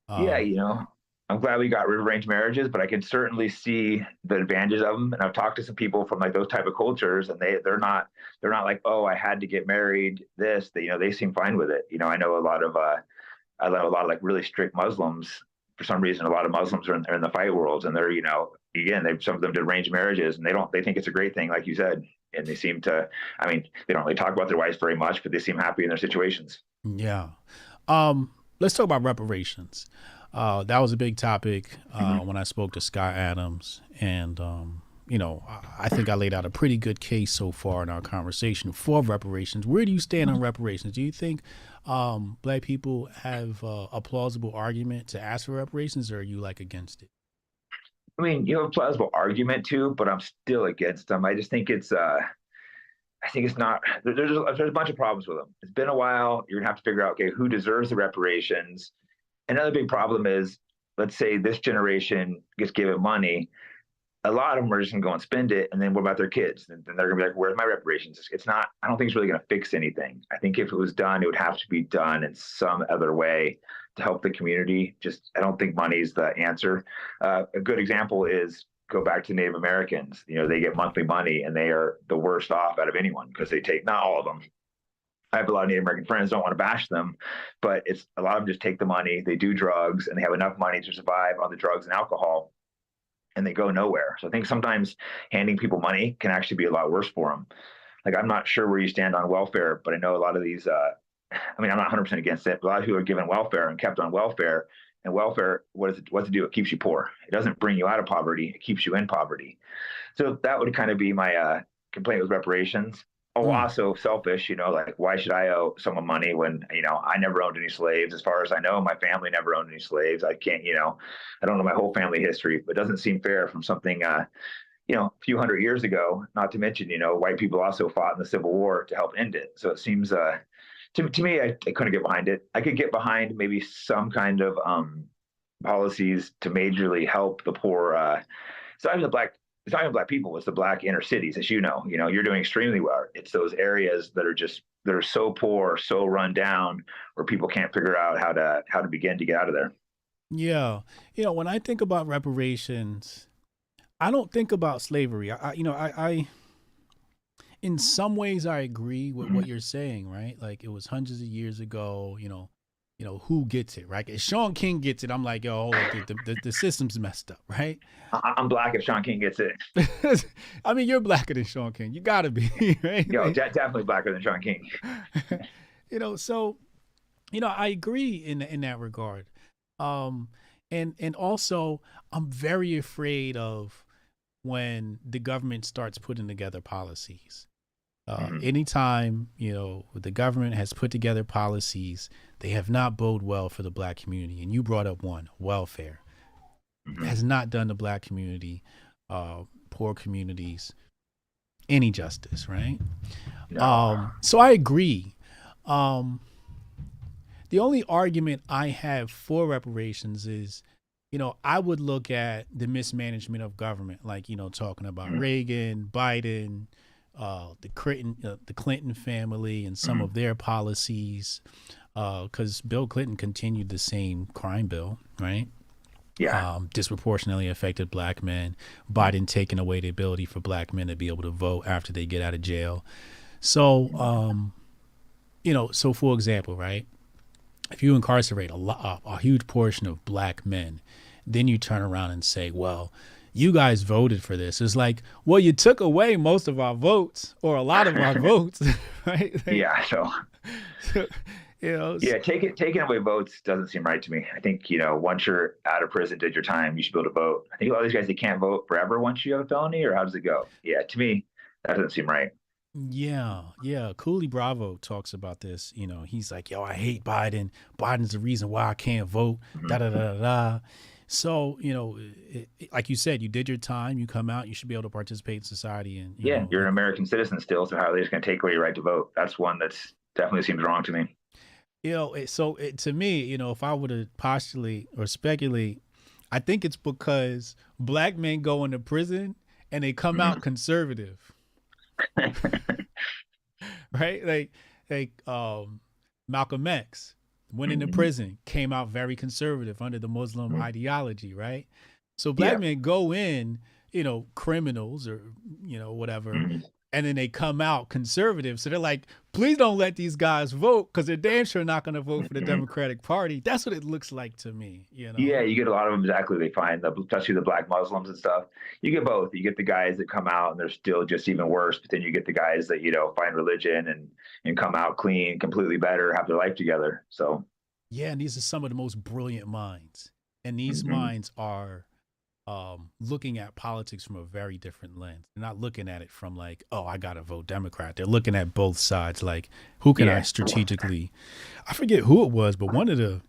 Speaker 6: I'm glad we got rid of arranged marriages, but I can certainly see the advantages of them. And I've talked to some people from like those type of cultures, and they're not like, oh, I had to get married. They seem fine with it. I know a lot of like really strict Muslims. For some reason, a lot of Muslims are in the fight worlds, and they're, again, some of them did arranged marriages, and they think it's a great thing, like you said. And they seem to, they don't really talk about their wives very much, but they seem happy in their situations.
Speaker 2: Yeah. Let's talk about reparations. That was a big topic when I spoke to Scott Adams, and I think I laid out a pretty good case so far in our conversation for reparations. Where do you stand on reparations? Do you think Black people have a plausible argument to ask for reparations, or are you like against it?
Speaker 6: You have a plausible argument too, but I'm still against them. I just think it's not. There's a bunch of problems with them. It's been a while. You're gonna have to figure out, okay, who deserves the reparations. Another big problem is, let's say this generation gets given money. A lot of them are just gonna go and spend it, and then what about their kids? And then they're gonna be like, "Where's my reparations?" It's not. I don't think it's really gonna fix anything. I think if it was done, it would have to be done in some other way to help the community. I don't think money is the answer. A good example is go back to Native Americans. They get monthly money, and they are the worst off out of anyone because they take, not all of them. I have a lot of Native American friends, don't want to bash them, but it's a lot of them just take the money, they do drugs, and they have enough money to survive on the drugs and alcohol, and they go nowhere. So I think sometimes handing people money can actually be a lot worse for them. Like, I'm not sure where you stand on welfare, but I know a lot of these, I'm not 100% against it, but a lot of people are given welfare and kept on welfare. And welfare, what's it do? It keeps you poor. It doesn't bring you out of poverty. It keeps you in poverty. So that would kind of be my complaint with reparations. Also selfish, like, why should I owe someone money when, I never owned any slaves? As far as I know, my family never owned any slaves. I can't, I don't know my whole family history, but it doesn't seem fair from something, a few hundred years ago, not to mention, white people also fought in the Civil War to help end it. So it seems, to me, I couldn't get behind it. I could get behind maybe some kind of policies to majorly help the poor. It's not even Black people, it's the Black inner cities, as you're doing extremely well. It's those areas that are so poor, so run down, where people can't figure out how to begin to get out of there.
Speaker 2: Yeah. When I think about reparations, I don't think about slavery. In some ways, I agree with what you're saying, right? Like it was hundreds of years ago. Who gets it, right? If Sean King gets it, I'm like, yo, hold up, the system's messed up, right?
Speaker 6: I'm black if Sean King gets it.
Speaker 2: I mean, you're blacker than Sean King. You gotta be, right?
Speaker 6: Yo, definitely blacker than Sean King.
Speaker 2: So I agree in that regard. And also I'm very afraid of when the government starts putting together policies. Anytime, the government has put together policies, they have not bode well for the black community. And you brought up one, welfare. Has not done the black community, poor communities, any justice, right?
Speaker 6: No.
Speaker 2: So I agree. The only argument I have for reparations is, I would look at the mismanagement of government, like, talking about Reagan, Biden, the Clinton family and some of their policies, because Bill Clinton continued the same crime bill, right?
Speaker 6: Yeah.
Speaker 2: Disproportionately affected black men. Biden taking away the ability for black men to be able to vote after they get out of jail. So, so for example, right? If you incarcerate a huge portion of black men, then you turn around and say, well, you guys voted for this. It's like, well, you took away most of our votes or a lot of our votes, right? Like,
Speaker 6: yeah. So, yeah, taking away votes doesn't seem right to me. I think, once you're out of prison, did your time, you should be able to vote. I think all these guys, they can't vote forever once you have a felony, or how does it go? Yeah, to me, that doesn't seem right.
Speaker 2: Yeah. Cooley Bravo talks about this. He's like, yo, I hate Biden. Biden's the reason why I can't vote. Da da da da. So, like you said, you did your time, you come out, you should be able to participate in society. And
Speaker 6: you're an American citizen still. So how are they just going to take away your right to vote? That's one that's definitely seems wrong to me.
Speaker 2: To me, if I were to postulate or speculate, I think it's because black men go into prison and they come out conservative. Right? Like Malcolm X went into prison, came out very conservative under the Muslim ideology, right? So black men go in, criminals or, whatever, and then they come out conservative. So they're like, please don't let these guys vote because they're damn sure not going to vote for the Democratic Party. That's what it looks like to me,
Speaker 6: Yeah, you get a lot of them, exactly. They find, especially the black Muslims and stuff. You get both. You get the guys that come out and they're still just even worse, but then you get the guys that, find religion and come out clean, completely better, have their life together. So.
Speaker 2: Yeah, and these are some of the most brilliant minds. And these minds are looking at politics from a very different lens. They're not looking at it from like, oh, I got to vote Democrat. They're looking at both sides. Like, who can I strategically, I forget who it was, but I want to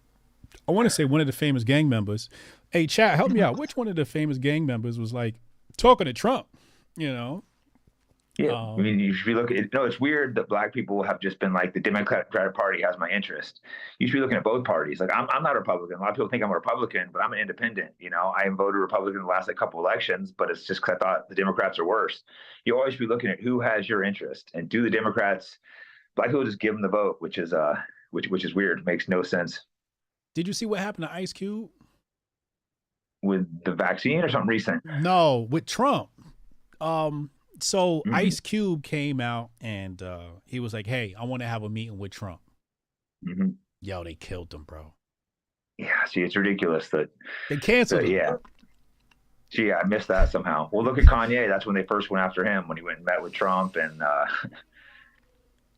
Speaker 2: say one of the famous gang members. Hey, chat, help me out. Which one of the famous gang members was like talking to Trump,
Speaker 6: Yeah, I mean, you should be looking. It's weird that black people have just been like, the Democratic Party has my interest. You should be looking at both parties. Like, I'm not a Republican. A lot of people think I'm a Republican, but I'm an independent. I voted Republican in the last couple elections, but it's just because I thought the Democrats are worse. You always be looking at who has your interest, and do the Democrats, black people just give them the vote, which is weird. Makes no sense.
Speaker 2: Did you see what happened to Ice Cube
Speaker 6: with the vaccine or something recent?
Speaker 2: No, with Trump. So Ice Cube came out and he was like, hey, I want to have a meeting with Trump. Yo, they killed him, bro.
Speaker 6: Yeah, see, it's ridiculous that
Speaker 2: they canceled him.
Speaker 6: Yeah. Gee, I missed that somehow. Well, look at Kanye. That's when they first went after him, when he went and met with Trump, and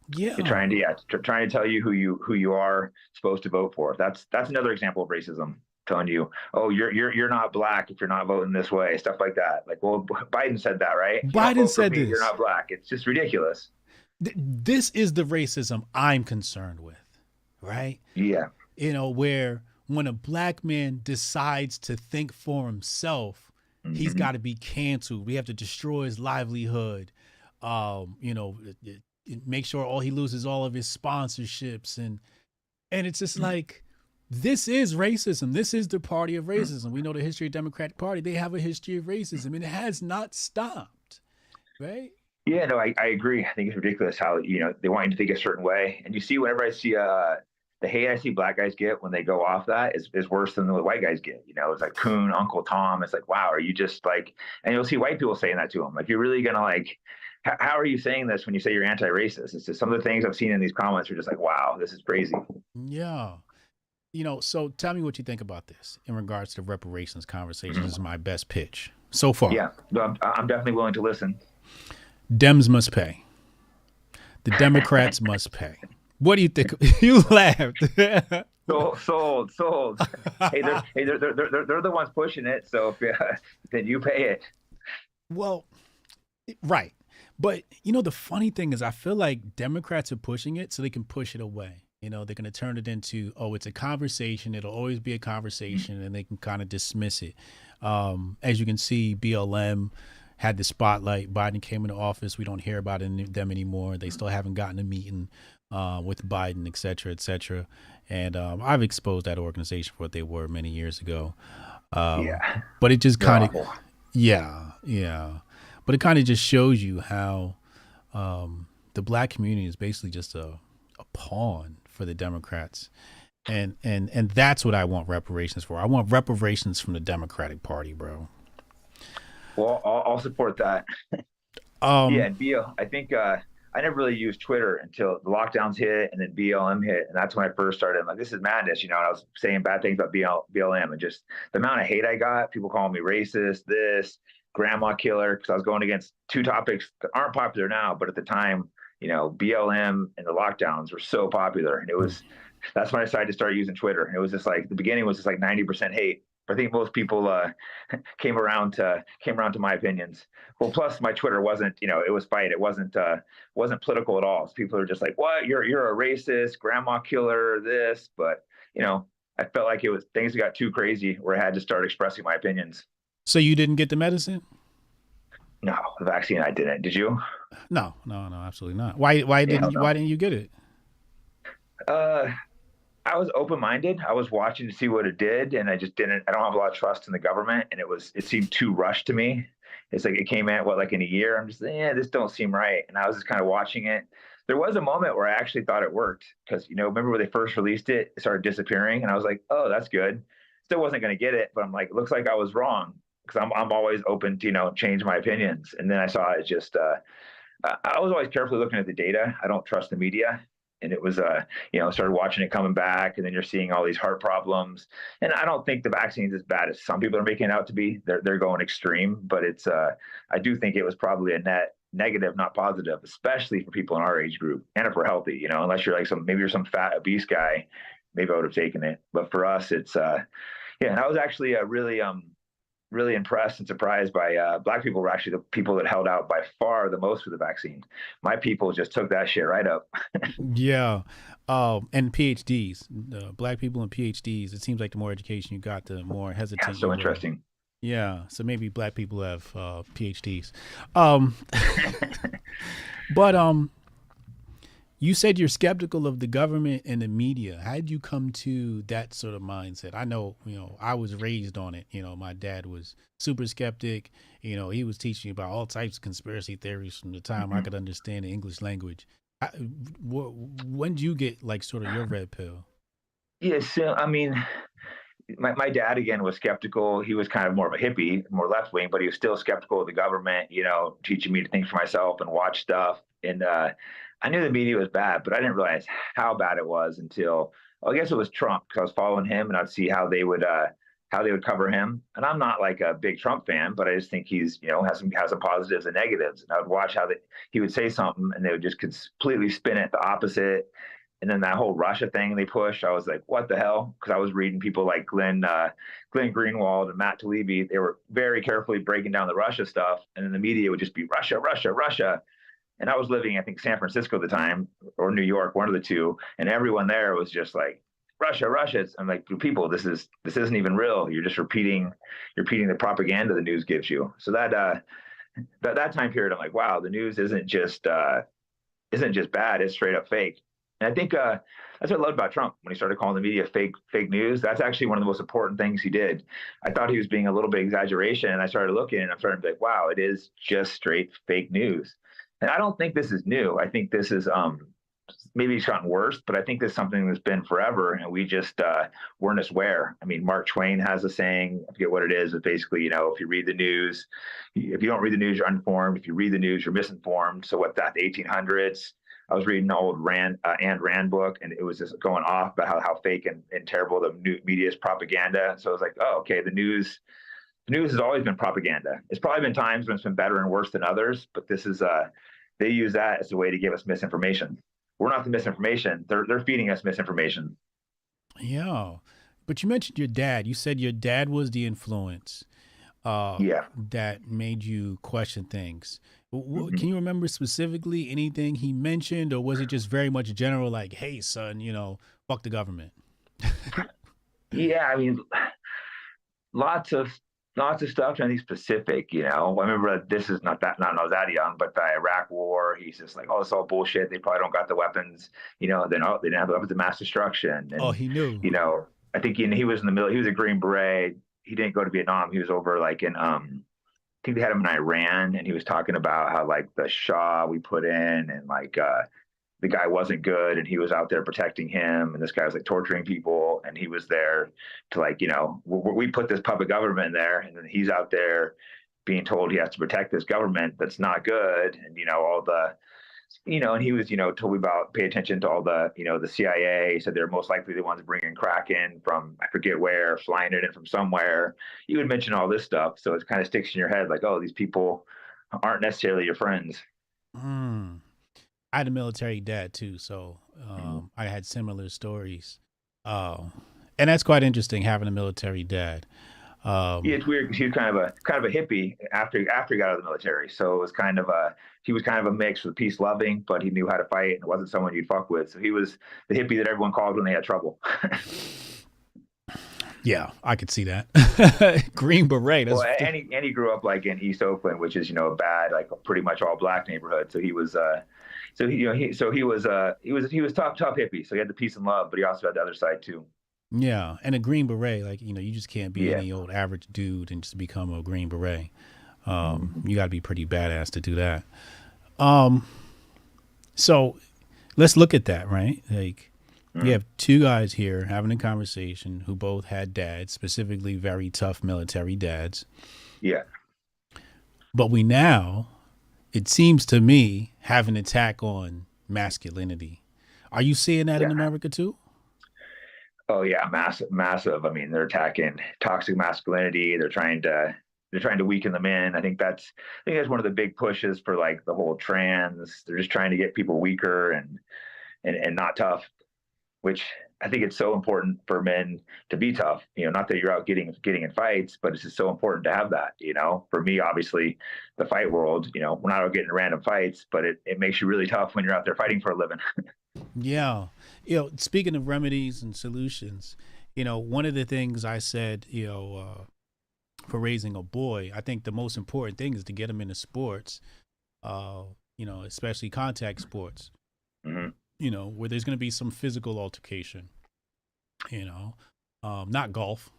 Speaker 6: they're trying to tell you who you are supposed to vote for. That's another example of racism. Telling you, oh, you're not black if you're not voting this way, stuff like that. Like, well, Biden said that, right?
Speaker 2: Biden said this.
Speaker 6: You're not black. It's just ridiculous.
Speaker 2: This is the racism I'm concerned with, right?
Speaker 6: Yeah.
Speaker 2: Where when a black man decides to think for himself, he's got to be canceled. We have to destroy his livelihood. Make sure he loses all of his sponsorships, and it's just like, this is racism. This is the party of racism. We know the history of the Democratic Party. They have a history of racism, and it has not stopped, right?
Speaker 6: Yeah, no, I agree. I think it's ridiculous how, they want you to think a certain way. And you see, whenever I see the hate I see black guys get when they go off that is worse than the white guys get. You know, it's like Coon, Uncle Tom. It's like, wow, are you just like, and you'll see white people saying that to them. Like, you're really gonna like, how are you saying this when you say you're anti-racist? It's just some of the things I've seen in these comments are just like, wow, this is crazy.
Speaker 2: Yeah. You know, so tell me what you think about this in regards to reparations conversation. This is my best pitch so far.
Speaker 6: Yeah, I'm definitely willing to listen.
Speaker 2: Dems must pay. The Democrats must pay. What do you think? You laughed.
Speaker 6: Sold. Hey, they're the ones pushing it. So then you pay it.
Speaker 2: Well, right. But, you know, the funny thing is I feel like Democrats are pushing it so they can push it away. You know, they're going to turn it into, oh, it's a conversation. It'll always be a conversation, and they can kind of dismiss it. As you can see, BLM had the spotlight. Biden came into office. We don't hear about them anymore. They still haven't gotten a meeting with Biden, et cetera, et cetera. And I've exposed that organization for what they were many years ago. But it just kind of, yeah. But it kind of just shows you how the black community is basically just a pawn for the Democrats. And that's what I want reparations for. I want reparations from the Democratic Party, bro.
Speaker 6: Well, I'll support that. And I think I never really used Twitter until the lockdowns hit and then BLM hit. And that's when I first started. I'm like, this is madness. You know, and I was saying bad things about BLM and just the amount of hate I got, people calling me racist, this, grandma killer, because I was going against two topics that aren't popular now, but at the time, you know, BLM and the lockdowns were so popular. And that's when I decided to start using Twitter. And it was just like, the beginning was just like 90% hate. I think most people came around to my opinions. Well, plus my Twitter wasn't, you know, it was fight. It wasn't political at all. So people are just like, what? You're a racist, grandma killer, this. But, you know, I felt like things got too crazy where I had to start expressing my opinions.
Speaker 2: So you didn't get the medicine?
Speaker 6: No, the vaccine I didn't. Did you?
Speaker 2: No, absolutely not. Why didn't you get it?
Speaker 6: I was open-minded. I was watching to see what it did, and I don't have a lot of trust in the government, and it seemed too rushed to me. It's like it came out, like in a year? I'm just, this don't seem right. And I was just kind of watching it. There was a moment where I actually thought it worked because, you know, remember when they first released it, it started disappearing, and I was like, oh, that's good. Still wasn't going to get it, but I'm like, it looks like I was wrong because I'm always open to, you know, change my opinions. And then I saw it just, I was always carefully looking at the data. I don't trust the media. And it was, you know, started watching it coming back, and then you're seeing all these heart problems. And I don't think the vaccine is as bad as some people are making it out to be. They're going extreme, but I do think it was probably a net negative, not positive, especially for people in our age group. And if we're healthy, you know, unless you're like maybe you're some fat, obese guy, maybe I would have taken it. But for us, it's, and I was actually really impressed and surprised by black people were actually the people that held out by far the most for the vaccine. My people just took that shit right up.
Speaker 2: Yeah. And PhDs, black people and PhDs, it seems like the more education you got, the more hesitant.
Speaker 6: Yeah, so interesting.
Speaker 2: Yeah. So maybe black people have PhDs. But you said you're skeptical of the government and the media. How did you come to that sort of mindset? I know, you know, I was raised on it. You know, my dad was super skeptic. You know, he was teaching about all types of conspiracy theories from the time I could understand the English language. When did you get like sort of your red pill?
Speaker 6: Yeah, so I mean, my dad again was skeptical. He was kind of more of a hippie, more left wing, but he was still skeptical of the government. You know, teaching me to think for myself and watch stuff. And I knew the media was bad, but I didn't realize how bad it was until, I guess it was Trump, because I was following him and I'd see how they would cover him. And I'm not like a big Trump fan, but I just think he's, you know, has some positives and negatives. And I would watch how he would say something and they would just completely spin it the opposite. And then that whole Russia thing they pushed, I was like, what the hell? Because I was reading people like Glenn Greenwald and Matt Taibbi. They were very carefully breaking down the Russia stuff. And then the media would just be Russia, Russia, Russia. And I was living, I think, San Francisco at the time, or New York, one of the two, and everyone there was just like, Russia, Russia. I'm like, people, this isn't even real. You're just repeating the propaganda the news gives you. So that time period, I'm like, wow, the news isn't just bad; it's straight up fake. And I think that's what I loved about Trump when he started calling the media fake news. That's actually one of the most important things he did. I thought he was being a little bit exaggeration, and I started looking, and I'm starting to be like, wow, it is just straight fake news. And I don't think this is new. I think this is maybe it's gotten worse, but I think there's something that's been forever, and we just weren't as aware. I mean, Mark Twain has a saying, I forget what it is, but basically, if you read the news, if you don't read the news, you're uninformed. If you read the news, you're misinformed. So what that, the 1800s, I was reading an old Ayn Rand book, and it was just going off about how fake and terrible the new media is propaganda. So I was like, oh, okay, the news has always been propaganda. It's probably been times when it's been better and worse than others, but this is they use that as a way to give us misinformation. We're not the misinformation. They're feeding us misinformation.
Speaker 2: Yeah. But you mentioned your dad. You said your dad was the influence that made you question things. Can you remember specifically anything he mentioned, or was it just very much general, like, hey, son, fuck the government?
Speaker 6: Yeah, I mean, lots of stuff, trying to be specific, I remember this is not when I was that young, but the Iraq War, he's just like, oh, it's all bullshit. They probably don't got the weapons, they didn't have the weapons of mass destruction. And,
Speaker 2: he knew.
Speaker 6: I think he was in the middle. He was a Green Beret. He didn't go to Vietnam. He was over like in, I think they had him in Iran, and he was talking about how like the Shah we put in, and like, the guy wasn't good, and he was out there protecting him, and this guy was like torturing people, and he was there to like, we put this puppet government in there, and then he's out there being told he has to protect this government that's not good, and all the, and he was, told me about pay attention to all the, the CIA. He said they're most likely the ones bringing crack in from I forget where, flying it in from somewhere. He would mention all this stuff, so it kind of sticks in your head, like, oh, these people aren't necessarily your friends.
Speaker 2: I had a military dad too, so I had similar stories, and that's quite interesting having a military dad.
Speaker 6: Yeah, it's weird because he was kind of a hippie after he got out of the military. So it was he was kind of a mix with peace loving, but he knew how to fight and wasn't someone you'd fuck with. So he was the hippie that everyone called when they had trouble.
Speaker 2: Yeah, I could see that. Green Beret.
Speaker 6: And he grew up like in East Oakland, which is a bad, like pretty much all black neighborhood. So he was he was tough hippie. So he had the peace and love, but he also had the other side too.
Speaker 2: Yeah, and a Green Beret, like you just can't be any old average dude and just become a Green Beret. You got to be pretty badass to do that. So let's look at that, right? Like you have two guys here having a conversation who both had dads, specifically very tough military dads.
Speaker 6: Yeah.
Speaker 2: But we now, it seems to me, have an attack on masculinity. Are you seeing that in America too?
Speaker 6: Oh yeah, massive. I mean, they're attacking toxic masculinity. They're trying to weaken the men. I think that's one of the big pushes for like the whole trans. They're just trying to get people weaker and not tough, which I think it's so important for men to be tough. Not that you're out getting in fights, but it's just so important to have that. For me, obviously, the fight world. We're not out getting in random fights, but it makes you really tough when you're out there fighting for a living.
Speaker 2: Yeah. Speaking of remedies and solutions, one of the things I said, for raising a boy, I think the most important thing is to get him into sports, especially contact sports, where there's going to be some physical altercation, not golf,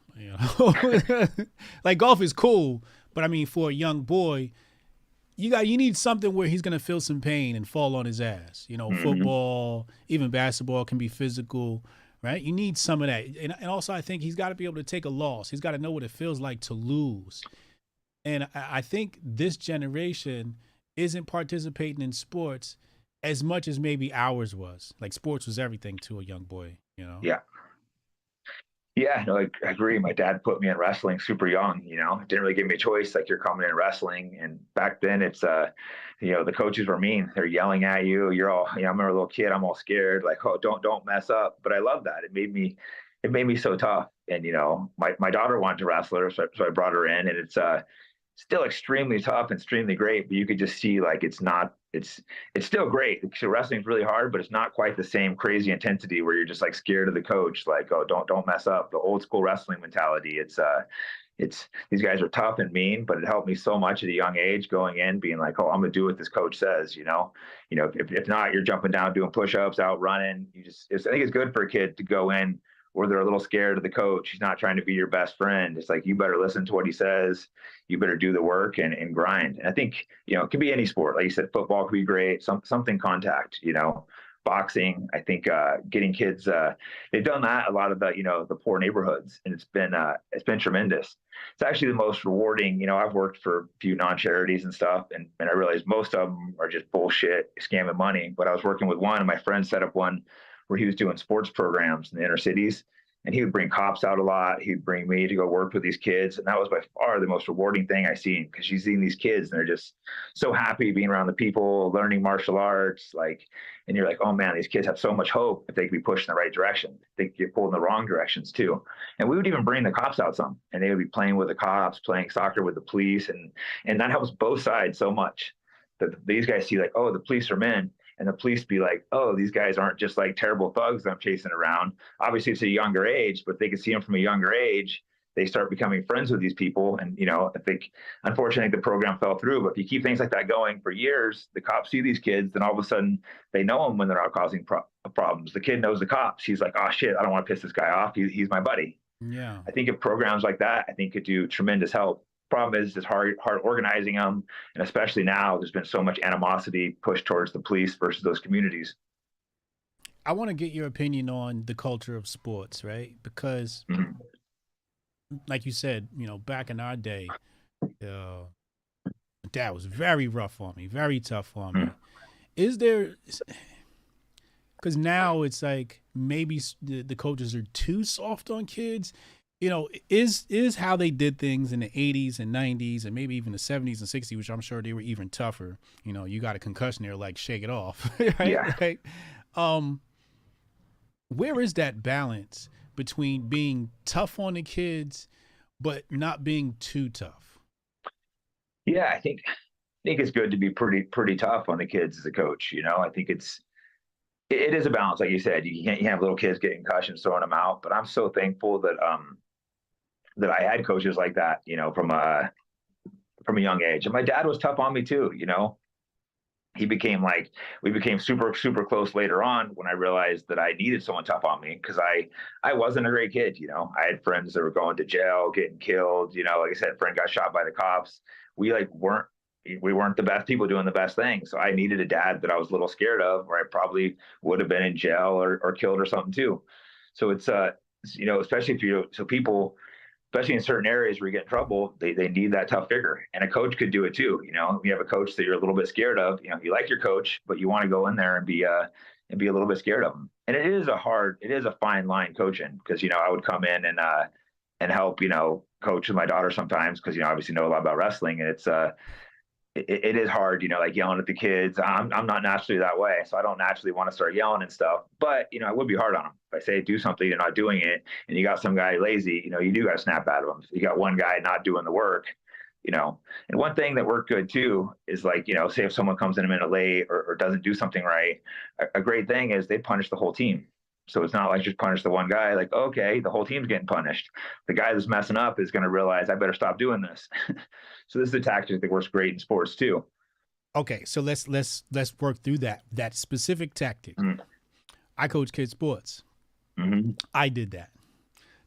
Speaker 2: like golf is cool. But I mean, for a young boy, you need something where he's going to feel some pain and fall on his ass. Football, even basketball can be physical, right? You need some of that. And also I think he's got to be able to take a loss. He's got to know what it feels like to lose. And I think this generation isn't participating in sports as much as maybe ours was. Like sports was everything to a young boy,
Speaker 6: Yeah. Yeah, no, I agree. My dad put me in wrestling super young, didn't really give me a choice. Like, you're coming in wrestling. And back then it's, the coaches were mean. They're yelling at you. You're all, I remember a little kid, I'm all scared, like, oh, don't mess up. But I love that. It made me so tough. And, my daughter wanted to wrestle, so I brought her in, and it's still extremely tough and extremely great, but you could just see like it's still great. So wrestling is really hard, but it's not quite the same crazy intensity where you're just like scared of the coach, like, oh, don't mess up. The old school wrestling mentality. It's these guys are tough and mean, but it helped me so much at a young age going in, being like, oh, I'm gonna do what this coach says. If not, you're jumping down, doing push-ups, out running. I think it's good for a kid to go in where they're a little scared of the coach. He's not trying to be your best friend. It's like, you better listen to what he says. You better do the work and grind. And I think, it could be any sport. Like you said, football could be great. Something contact, boxing. I think getting kids, they've done that a lot of the, the poor neighborhoods, and it's been tremendous. It's actually the most rewarding. I've worked for a few non-charities and stuff, and I realized most of them are just bullshit, scamming money. But I was working with one, and my friend set up one where he was doing sports programs in the inner cities. And he would bring cops out a lot. He'd bring me to go work with these kids. And that was by far the most rewarding thing I seen, because you see these kids and they're just so happy being around the people, learning martial arts. And you're like, oh man, these kids have so much hope if they can be pushed in the right direction. They could get pulled in the wrong directions too. And we would even bring the cops out some, and they would be playing with the cops, playing soccer with the police. And that helps both sides so much, that these guys see like, oh, the police are men. And the police be like, oh, these guys aren't just like terrible thugs I'm chasing around. Obviously, it's a younger age, but they can see them from a younger age. They start becoming friends with these people. And, I think, unfortunately, the program fell through. But if you keep things like that going for years, the cops see these kids, then all of a sudden they know them when they're out causing problems. The kid knows the cops. He's like, oh, shit, I don't want to piss this guy off. He's my buddy.
Speaker 2: Yeah.
Speaker 6: I think if programs like that, I think could do tremendous help. Problem is, it's hard organizing them, and especially now there's been so much animosity pushed towards the police versus those communities.
Speaker 2: I want to get your opinion on the culture of sports, right? Because like you said, back in our day, that was very rough on me, very tough on me. Is there, because now it's like maybe the coaches are too soft on kids? Is how they did things in the 80s and 90s and maybe even the 70s and 60s, which I'm sure they were even tougher. You got a concussion there, like shake it off. Right?
Speaker 6: Yeah.
Speaker 2: Right? Where is that balance between being tough on the kids but not being too tough?
Speaker 6: Yeah, I think it's good to be pretty tough on the kids as a coach. I think it is a balance, like you said. You can't have little kids getting concussions, throwing them out. But I'm so thankful that that I had coaches like that, from a young age. And my dad was tough on me too. We became super, super close later on when I realized that I needed someone tough on me, because I wasn't a great kid. I had friends that were going to jail, getting killed. Like I said, a friend got shot by the cops. We weren't the best people doing the best things. So I needed a dad that I was a little scared of, or I probably would have been in jail or killed or something too. So it's especially people, especially in certain areas where you get in trouble, they need that tough figure. And a coach could do it too. You have a coach that you're a little bit scared of. You like your coach, but you want to go in there and be a little bit scared of them. And it is a fine line coaching, because I would come in and help coach with my daughter sometimes, because obviously know a lot about wrestling, and it is hard, like yelling at the kids. I'm not naturally that way, so I don't naturally want to start yelling and stuff. But I would be hard on them. If I say do something, you're not doing it, and you got some guy lazy, you do got to snap at him. You got one guy not doing the work, And one thing that worked good too is say if someone comes in a minute late or doesn't do something right, a great thing is they punish the whole team. So it's not like just punish the one guy, like, okay, the whole team's getting punished. The guy that's messing up is going to realize I better stop doing this. So this is a tactic that works great in sports too.
Speaker 2: Okay, so let's work through that specific tactic. I coach kids sports. I did that.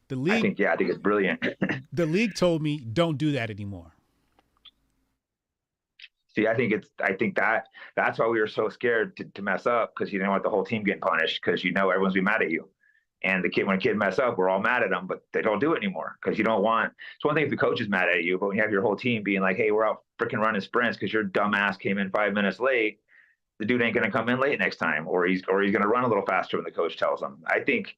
Speaker 2: The league,
Speaker 6: I think it's brilliant.
Speaker 2: The league told me don't do that anymore.
Speaker 6: See, I think that's why we were so scared to mess up, because you didn't want the whole team getting punished, because everyone's be mad at you. And when a kid mess up, we're all mad at them, but they don't do it anymore, because you don't want. It's one thing if the coach is mad at you, but when you have your whole team being like, hey, we're out freaking running sprints because your dumbass came in 5 minutes late, the dude ain't going to come in late next time, or he's going to run a little faster when the coach tells him. I think,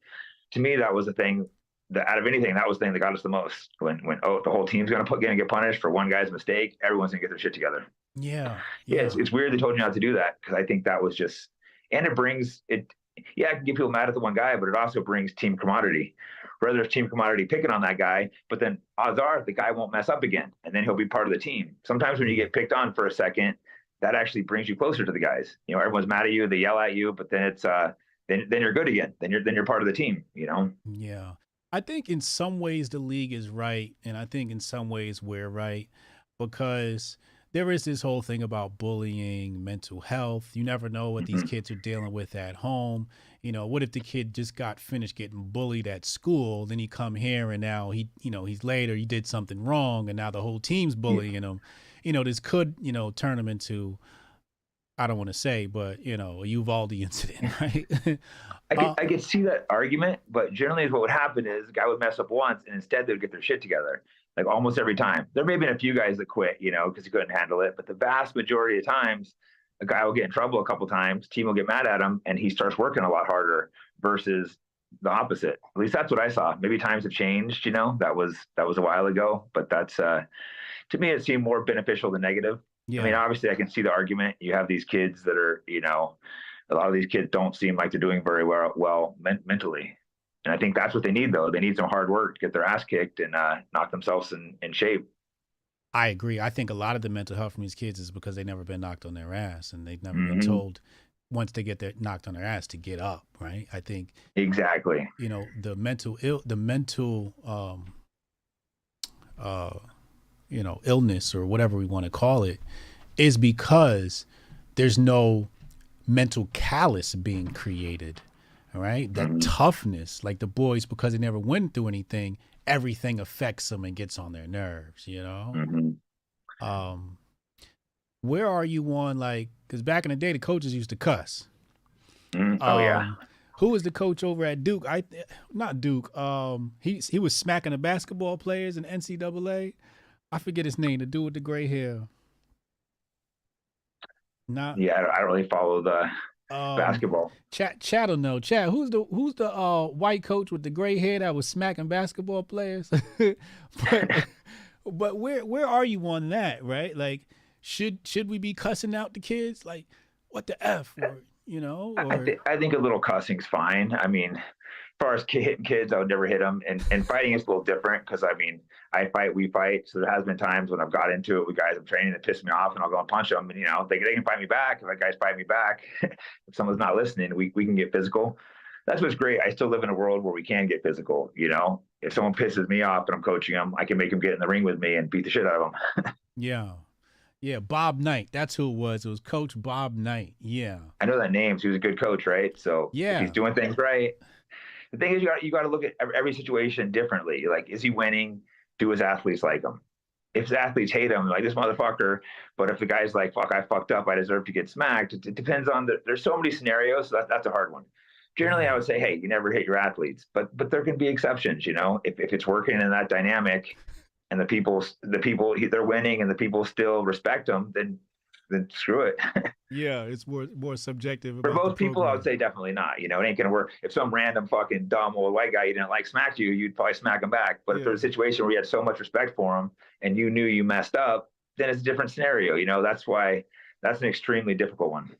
Speaker 6: to me, that was the thing that out of anything, that was the thing that got us the most. When the whole team's going to get punished for one guy's mistake, everyone's going to get their shit together.
Speaker 2: Yeah.
Speaker 6: It's weird they told you not to do that, because I think that was just, and it brings it. Yeah, I can get people mad at the one guy, but it also brings team camaraderie. Whether it's team camaraderie picking on that guy, but then odds are the guy won't mess up again, and then he'll be part of the team. Sometimes when you get picked on for a second, that actually brings you closer to the guys. Everyone's mad at you, they yell at you, but then it's then you're good again. Then you're part of the team.
Speaker 2: Yeah, I think in some ways the league is right, and I think in some ways we're right, because there is this whole thing about bullying, mental health. You never know what these kids are dealing with at home. What if the kid just got finished getting bullied at school, then he come here and now he's late, or he did something wrong, and now the whole team's bullying him. This could, turn him into I don't want to say, but you know, a Uvalde incident, right?
Speaker 6: I could see that argument, but generally what would happen is the guy would mess up once and instead they'd get their shit together. Like almost every time. There may have been a few guys that quit, you know, because he couldn't handle it. But the vast majority of times, a guy will get in trouble a couple times, team will get mad at him, and he starts working a lot harder versus the opposite. At least that's what I saw. Maybe times have changed, you know. That was a while ago, but that's to me it seemed more beneficial than negative.
Speaker 2: Yeah.
Speaker 6: I mean, obviously I can see the argument. You have these kids that are, you know, a lot of these kids don't seem like they're doing very well mentally. And I think that's what they need, though. They need some hard work to get their ass kicked and knock themselves in shape.
Speaker 2: I agree. I think a lot of the mental health from these kids is because they've never been knocked on their ass, and they've never been told once they get knocked on their ass to get up. Right. I think
Speaker 6: exactly.
Speaker 2: You know, the mental you know, illness or whatever we want to call it is because there's no mental callus being created. All right. That toughness, like the boys, because they never went through anything, everything affects them and gets on their nerves, you know? Where are you on, like, because back in the day, the coaches used to cuss.
Speaker 6: Oh, yeah.
Speaker 2: Who was the coach over at Duke? Not Duke. He was smacking the basketball players in NCAA. I forget his name, the dude with the gray hair.
Speaker 6: Yeah, I don't really follow the basketball.
Speaker 2: Chad will know. Chad, who's the white coach with the gray hair that was smacking basketball players? but where are you on that, right? Like, should we be cussing out the kids? Like, what the F? Or, you know? Or...
Speaker 6: I think a little cussing's fine. I mean, as far as hitting kids, I would never hit them. And fighting is a little different because, I mean, I fight, we fight. So there has been times when I've got into it with guys I'm training that piss me off and I'll go and punch them. And, you know, they can fight me back. If that guy's fight me back, if someone's not listening, we can get physical. That's what's great. I still live in a world where we can get physical, you know. If someone pisses me off and I'm coaching them, I can make them get in the ring with me and beat the shit out of them.
Speaker 2: Yeah, Bob Knight. That's who it was. It was Coach Bob Knight. Yeah.
Speaker 6: I know that name. He was a good coach, right? So
Speaker 2: yeah,
Speaker 6: if he's doing things right. The thing is, you got to look at every situation differently. Like, is he winning? Do his athletes like him? If his athletes hate him, like this motherfucker. But if the guy's like, fuck, I fucked up, I deserve to get smacked. It depends on there's so many scenarios. So that's a hard one. Generally, I would say, hey, you never hit your athletes, but there can be exceptions. You know, if it's working in that dynamic, and the people they're winning, and the people still respect them, then screw it.
Speaker 2: Yeah, it's more subjective.
Speaker 6: For most people, I would say definitely not. You know, it ain't gonna work. If some random fucking dumb old white guy you didn't like smacked you, you'd probably smack him back. But if there's a situation where you had so much respect for him and you knew you messed up, then it's a different scenario. You know, that's an extremely difficult one.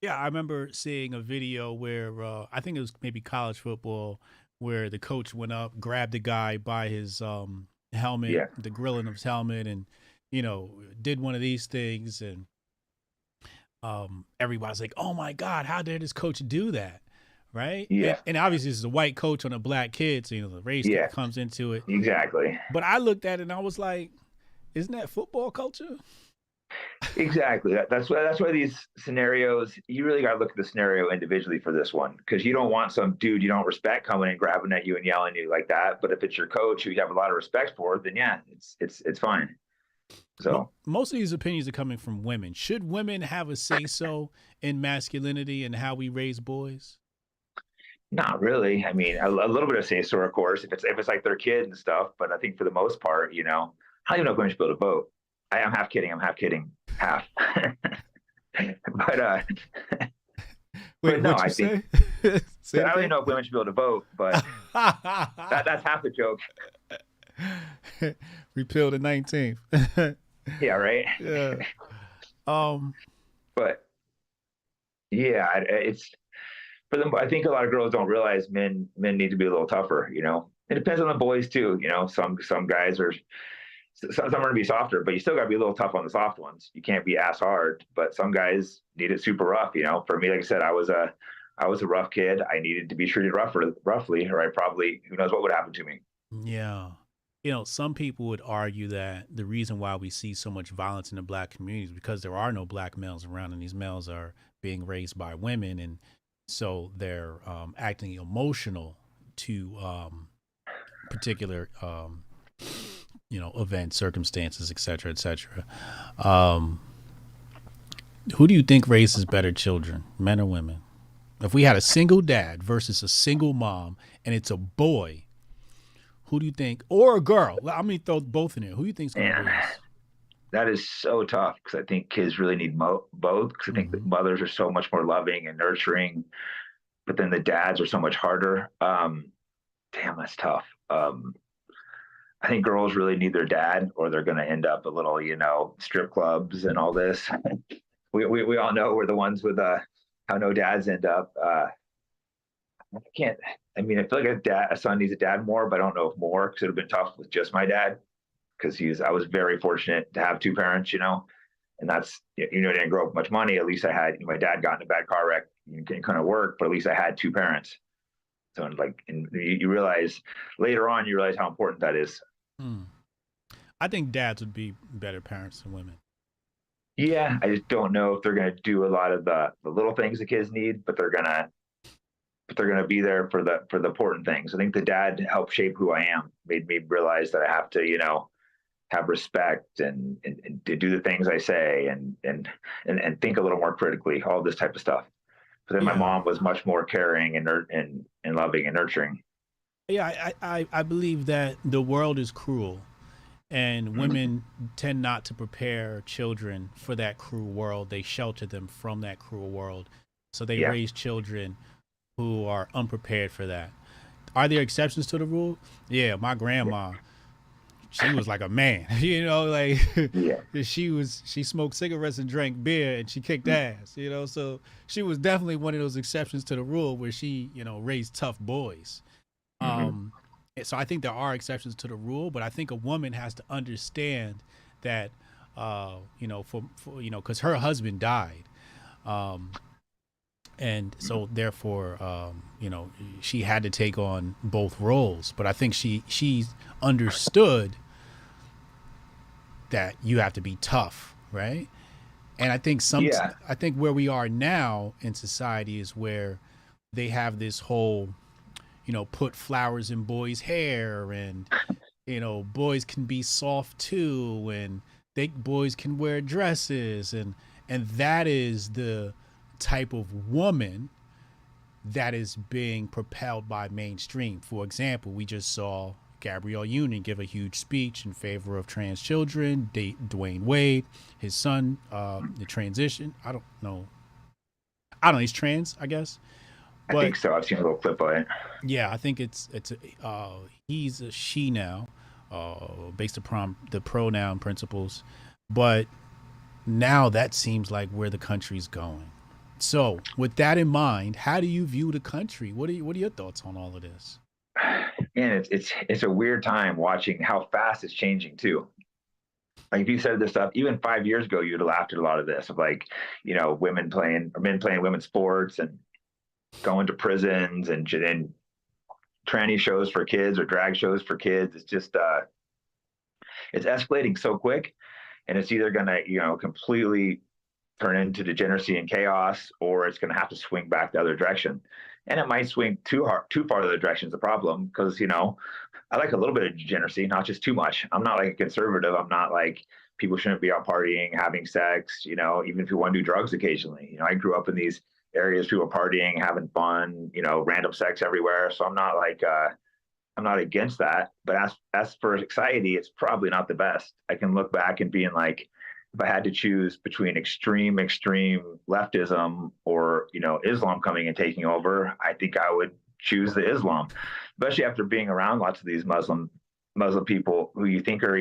Speaker 2: Yeah, I remember seeing a video where I think it was maybe college football, where the coach went up, grabbed the guy by his helmet, the grilling of his helmet, and you know, did one of these things, and everybody's like, "Oh my God, how dare this coach do that?" Right?
Speaker 6: Yeah.
Speaker 2: And obviously, this is a white coach on a black kid, so you know the race comes into it.
Speaker 6: Exactly.
Speaker 2: But I looked at it and I was like, "Isn't that football culture?"
Speaker 6: Exactly. That's why these scenarios, you really got to look at the scenario individually for this one, because you don't want some dude you don't respect coming and grabbing at you and yelling at you like that. But if it's your coach who you have a lot of respect for, then yeah, it's fine. So
Speaker 2: most of these opinions are coming from women. Should women have a say so in masculinity and how we raise boys?
Speaker 6: Not really. I mean, a little bit of say so, of course, if it's like their kid and stuff. But I think for the most part, you know, how do you know if women should be able to vote? I'm half kidding. Half. But
Speaker 2: wait,
Speaker 6: no, I
Speaker 2: think
Speaker 6: I don't even know if women should be able to vote, but that's half the joke.
Speaker 2: Repeal the 19th.
Speaker 6: Yeah, right.
Speaker 2: Yeah.
Speaker 6: But yeah, it's for them. I think a lot of girls don't realize men need to be a little tougher. You know, it depends on the boys too. You know, some guys are. Some are going to be softer, but you still got to be a little tough on the soft ones. You can't be ass hard, but some guys need it super rough. You know, for me, like I said, I was a rough kid. I needed to be treated roughly, or I probably, who knows what would happen to me.
Speaker 2: Yeah. You know, some people would argue that the reason why we see so much violence in the black community is because there are no black males around, and these males are being raised by women. And so they're acting emotional to particular you know, events, circumstances, et cetera, et cetera. Who do you think raises better children, men or women? If we had a single dad versus a single mom, and it's a boy, who do you think, or a girl? I'm gonna throw both in there. Who do you think's gonna
Speaker 6: Man,
Speaker 2: raise?
Speaker 6: that is so tough because I think kids really need both. Because I think that
Speaker 2: Hmm.
Speaker 6: mothers are so much more loving and nurturing, but then the dads are so much harder. Damn, that's tough. I think girls really need their dad, or they're going to end up a little, strip clubs and all this. We all know we're the ones with how no dads end up. I can't. I mean, I feel like a son needs a dad more, but I don't know if more because it would have been tough with just my dad because I was very fortunate to have two parents, and that's, I didn't grow up with much money. At least I had, my dad got in a bad car wreck, couldn't work, but at least I had two parents. So and you realize later on, you realize how important that is.
Speaker 2: Hmm. I think dads would be better parents than women.
Speaker 6: Yeah, I just don't know if they're going to do a lot of the little things the kids need, but they're gonna be there for the important things. I think the dad helped shape who I am, made me realize that I have to, have respect and to do the things I say and think a little more critically, all this type of stuff. But then my
Speaker 2: Yeah.
Speaker 6: mom was much more caring and loving and nurturing.
Speaker 2: Yeah, I believe that the world is cruel, and women tend not to prepare children for that cruel world. They shelter them from that cruel world. So they
Speaker 6: Yeah.
Speaker 2: raise children who are unprepared for that. Are there exceptions to the rule? Yeah, my grandma, she was like a man, like
Speaker 6: Yeah.
Speaker 2: she smoked cigarettes and drank beer and she kicked ass, so she was definitely one of those exceptions to the rule where she, raised tough boys.
Speaker 6: Mm-hmm.
Speaker 2: Um, so I think there are exceptions to the rule, but I think a woman has to understand that, for because her husband died, and so therefore, she had to take on both roles. But I think she's understood that you have to be tough, right? And I think
Speaker 6: Yeah.
Speaker 2: I think where we are now in society is where they have this whole, put flowers in boys' hair, and boys can be soft too, and boys can wear dresses, and that is the type of woman that is being propelled by mainstream. For example, we just saw Gabrielle Union give a huge speech in favor of trans children. Dwayne Wade, his son, the transition. I don't know. He's trans, I guess.
Speaker 6: I
Speaker 2: But
Speaker 6: think so. I've seen a little clip of it.
Speaker 2: yeah, I think he's a she now, based upon the pronoun principles. But now that seems like where the country's going. So, with that in mind, how do you view the country? What are your thoughts on all of this?
Speaker 6: And it's a weird time watching how fast it's changing too. Like if you said this stuff even 5 years ago, you'd have laughed at a lot of this of like, women playing or men playing women's sports and going to prisons and tranny shows for kids or drag shows for kids. It's just it's escalating so quick, and it's either gonna completely turn into degeneracy and chaos, or it's gonna have to swing back the other direction. And it might swing too far the other direction is the problem because I like a little bit of degeneracy, not just too much. I'm not like a conservative. I'm not like people shouldn't be out partying, having sex, even if you want to do drugs occasionally. I grew up in these areas, people partying, having fun, random sex everywhere. So I'm not like, I'm not against that. But as for society, it's probably not the best. I can look back and being like, if I had to choose between extreme leftism or, Islam coming and taking over, I think I would choose the Islam, especially after being around lots of these Muslim people who you think are,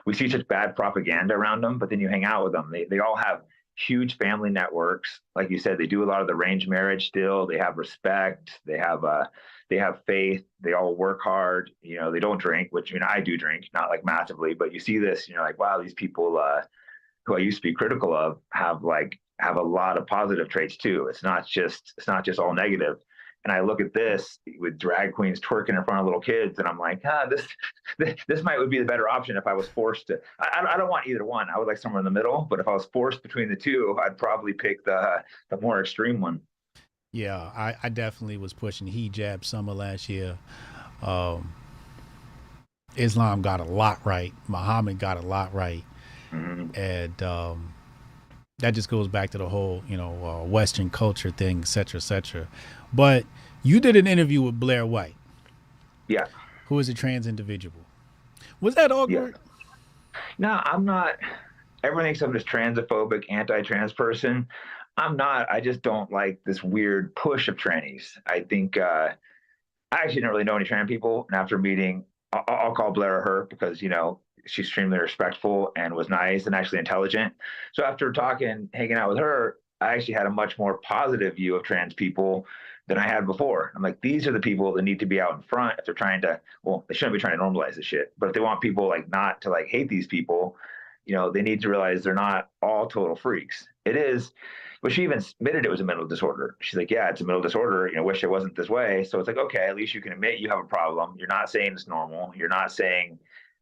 Speaker 6: we see such bad propaganda around them, but then you hang out with them. They all have huge family networks. Like you said, they do a lot of the arranged marriage still. They have respect. They have faith. They all work hard. They don't drink, which, I do drink, not like massively, but you see this, like, wow, these people, who I used to be critical of have a lot of positive traits too. It's not just all negative. And I look at this with drag queens twerking in front of little kids, and I'm like, this might would be the better option if I was forced to. I don't want either one. I would like somewhere in the middle. But if I was forced between the two, I'd probably pick the more extreme one.
Speaker 2: Yeah, I definitely was pushing hijab summer last year. Um, Islam got a lot right. Muhammad got a lot right.
Speaker 6: Mm-hmm.
Speaker 2: And that just goes back to the whole, Western culture thing, et cetera, et cetera. But you did an interview with Blair White,
Speaker 6: Yeah.
Speaker 2: who is a trans individual. Was that
Speaker 6: Yeah.
Speaker 2: awkward?
Speaker 6: No, I'm not. Everyone thinks I'm this transphobic, anti-trans person. I'm not. I just don't like this weird push of trannies. I think I actually didn't really know any trans people, and after meeting, I'll call Blair her because she's extremely respectful and was nice and actually intelligent. So after talking, hanging out with her, I actually had a much more positive view of trans people than I had before. I'm like, these are the people that need to be out in front if they're trying to. Well, they shouldn't be trying to normalize this shit, but if they want people like not to like hate these people, they need to realize they're not all total freaks. It is. But she even admitted it was a mental disorder. She's like, yeah, it's a mental disorder. Wish it wasn't this way. So it's like, okay, at least you can admit you have a problem. You're not saying it's normal. You're not saying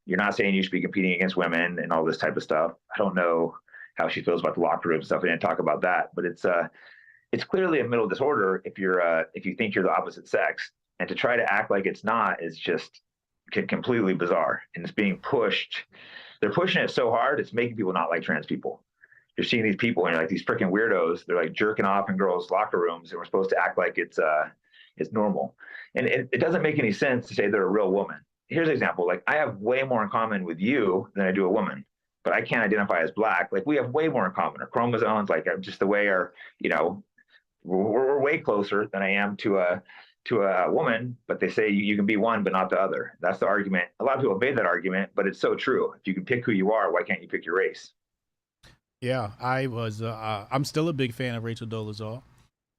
Speaker 6: you should be competing against women and all this type of stuff. I don't know how she feels about the locker room stuff. We didn't talk about that, but it's clearly a mental disorder if you think you're the opposite sex, and to try to act like it's not is just completely bizarre. And it's being pushed. They're pushing it so hard, it's making people not like trans people. You're seeing these people and you're like, these freaking weirdos. They're like jerking off in girls' locker rooms, and we're supposed to act like it's normal. And it doesn't make any sense to say they're a real woman. Here's an example. Like, I have way more in common with you than I do a woman, but I can't identify as Black. Like, we have way more in common. Our chromosomes, like just the way we're way closer than I am to a woman, but they say you can be one but not the other. That's the argument. A lot of people have made that argument, but it's so true. If you can pick who you are, why can't you pick your race?
Speaker 2: Yeah, I'm still a big fan of Rachel Dolezal,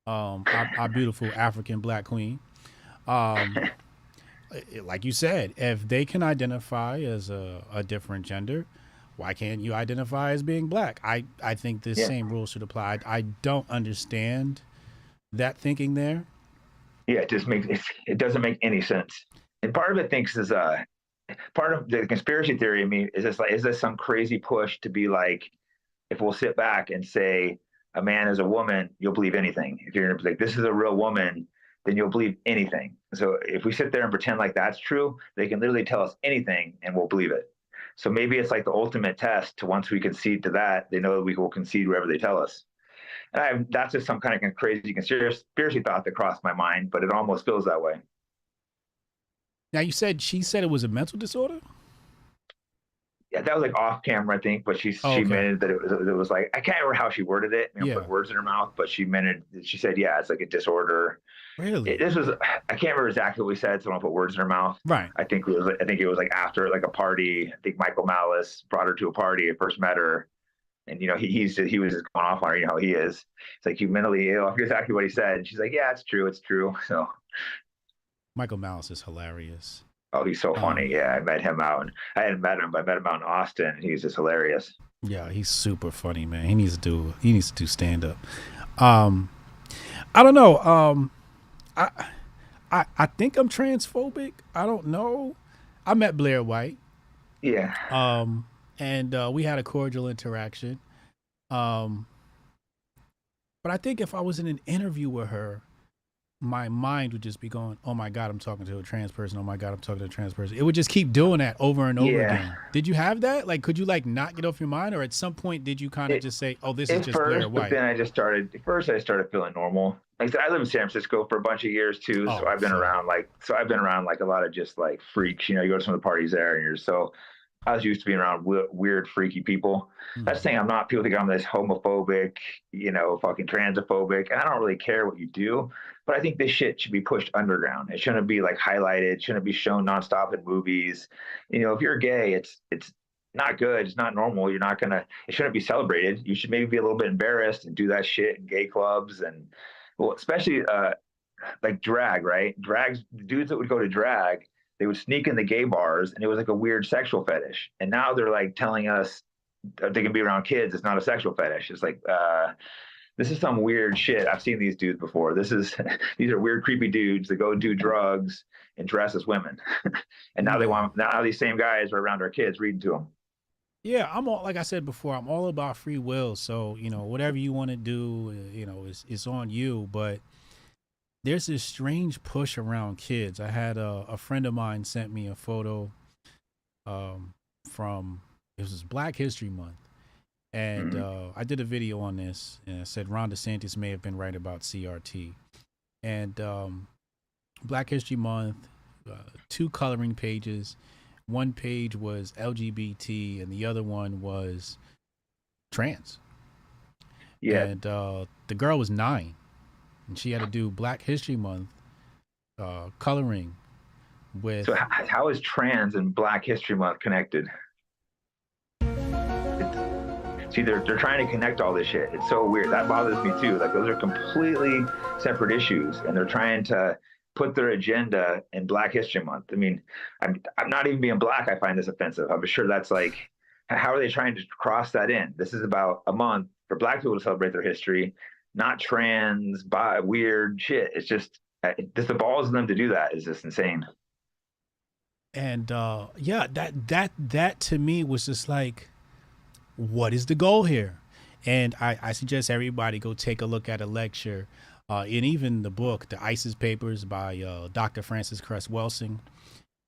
Speaker 2: our beautiful African Black queen. Like you said, if they can identify as a different gender, why can't you identify as being Black? I think the same rule should apply. I don't understand that thinking there.
Speaker 6: Yeah, it doesn't make any sense. And part of it thinks is part of the conspiracy theory. I mean, is this some crazy push to be like, if we'll sit back and say a man is a woman, you'll believe anything. If you're like, this is a real woman, then you'll believe anything. So if we sit there and pretend like that's true, they can literally tell us anything and we'll believe it. So maybe it's like the ultimate test to, once we concede to that, they know that we will concede wherever they tell us. And that's just some kind of crazy conspiracy thought that crossed my mind, but it almost feels that way.
Speaker 2: Now, she said it was a mental disorder?
Speaker 6: Yeah, that was like off camera, I think, but she meant that it was like, I can't remember how she worded it. Put words in her mouth, but she said, yeah, it's like a disorder.
Speaker 2: Really?
Speaker 6: I can't remember exactly what we said, so I don't put words in her mouth.
Speaker 2: Right.
Speaker 6: I think it was like after like a party. I think Michael Malice brought her to a party. I first met her, and he was just going off on her. You know how he is. It's like, you mentally ill. I forget exactly what he said. And she's like, yeah, it's true. So
Speaker 2: Michael Malice is hilarious.
Speaker 6: Oh, he's so funny. Yeah, I met him out, and I hadn't met him, but I met him out in Austin, and he's just hilarious.
Speaker 2: Yeah, he's super funny, man. He needs to do stand up. I don't know. I think I'm transphobic. I don't know. I met Blair White.
Speaker 6: Yeah.
Speaker 2: And we had a cordial interaction. But I think if I was in an interview with her, my mind would just be going, oh my God, I'm talking to a trans person. Oh my God, I'm talking to a trans person. It would just keep doing that over and over again. Did you have that? Like, could you like not get off your mind? Or at some point, did you kind of just say, oh, this is just Blair White?
Speaker 6: But then I started feeling normal. Like I said, I lived in San Francisco for a bunch of years too. So I've been around like a lot of just like freaks, you go to some of the parties there and I was used to being around weird, freaky people. That's the thing. I'm not, people think I'm this homophobic, fucking transphobic. And I don't really care what you do, but I think this shit should be pushed underground. It shouldn't be like highlighted. It shouldn't be shown nonstop in movies. If you're gay, it's not good. It's not normal. It shouldn't be celebrated. You should maybe be a little bit embarrassed and do that shit in gay clubs. And well, especially like drag, right? The dudes that would go to drag, they would sneak in the gay bars, and it was like a weird sexual fetish. And now they're like telling us that they can be around kids. It's not a sexual fetish. It's like, this is some weird shit. I've seen these dudes before. These are weird, creepy dudes that go do drugs and dress as women. And now these same guys are around our kids reading to them.
Speaker 2: Yeah, like I said before, I'm all about free will. So, whatever you want to do, it's on you. But there's this strange push around kids. I had a friend of mine sent me a photo from, it was Black History Month. And I did a video on this, and I said Ron DeSantis may have been right about CRT. And Black History Month, 2 coloring pages. One page was LGBT, and the other one was trans.
Speaker 6: Yeah.
Speaker 2: And the girl was 9, and she had to do Black History Month coloring with.
Speaker 6: So how is trans and Black History Month connected? See, they're trying to connect all this shit. It's so weird. That bothers me too. Like, those are completely separate issues, and they're trying to put their agenda in Black History Month. I mean, I'm not even being black. I find this offensive. I'm sure that's like, how are they trying to cross that in? This is about a month for Black people to celebrate their history, not trans, weird shit. It's just the balls of them to do that is just insane.
Speaker 2: And yeah, that to me was just like, what is the goal here? And I suggest everybody go take a look at a lecture, and even the book, the ISIS Papers by Dr. Frances Cress Welsing,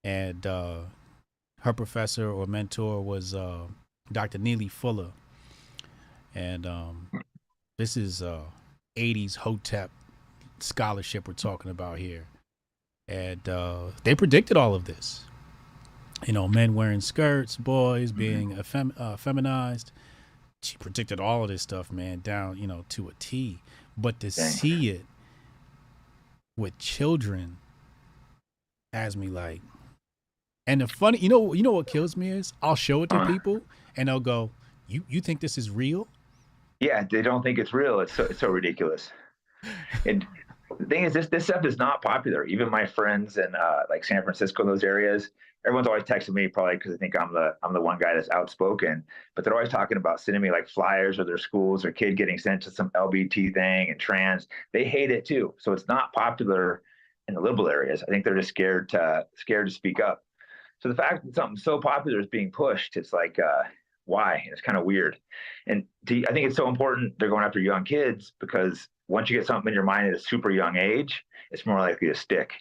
Speaker 2: and her professor or mentor was Dr. Neely Fuller. And this is 80s Hotep scholarship we're talking about here. And they predicted all of this. You know, men wearing skirts, boys being feminized. She predicted all of this stuff, man, down, you know, to a T. But to see it with children has me like, and the funny, you know what kills me is I'll show it to people and they'll go, you think this is real?
Speaker 6: Yeah, they don't think it's real. It's so ridiculous. And the thing is, this stuff is not popular. Even my friends in like San Francisco, those areas, everyone's always texting me, probably because they think I'm the one guy that's outspoken. But they're always talking about sending me like flyers of their schools or kid getting sent to some LBT thing and trans. They hate it too. So it's not popular in the liberal areas. I think they're just scared to speak up. So the fact that something so popular is being pushed, it's like, why? It's kind of weird. And I think it's so important they're going after young kids, because once you get something in your mind at a super young age, it's more likely to stick.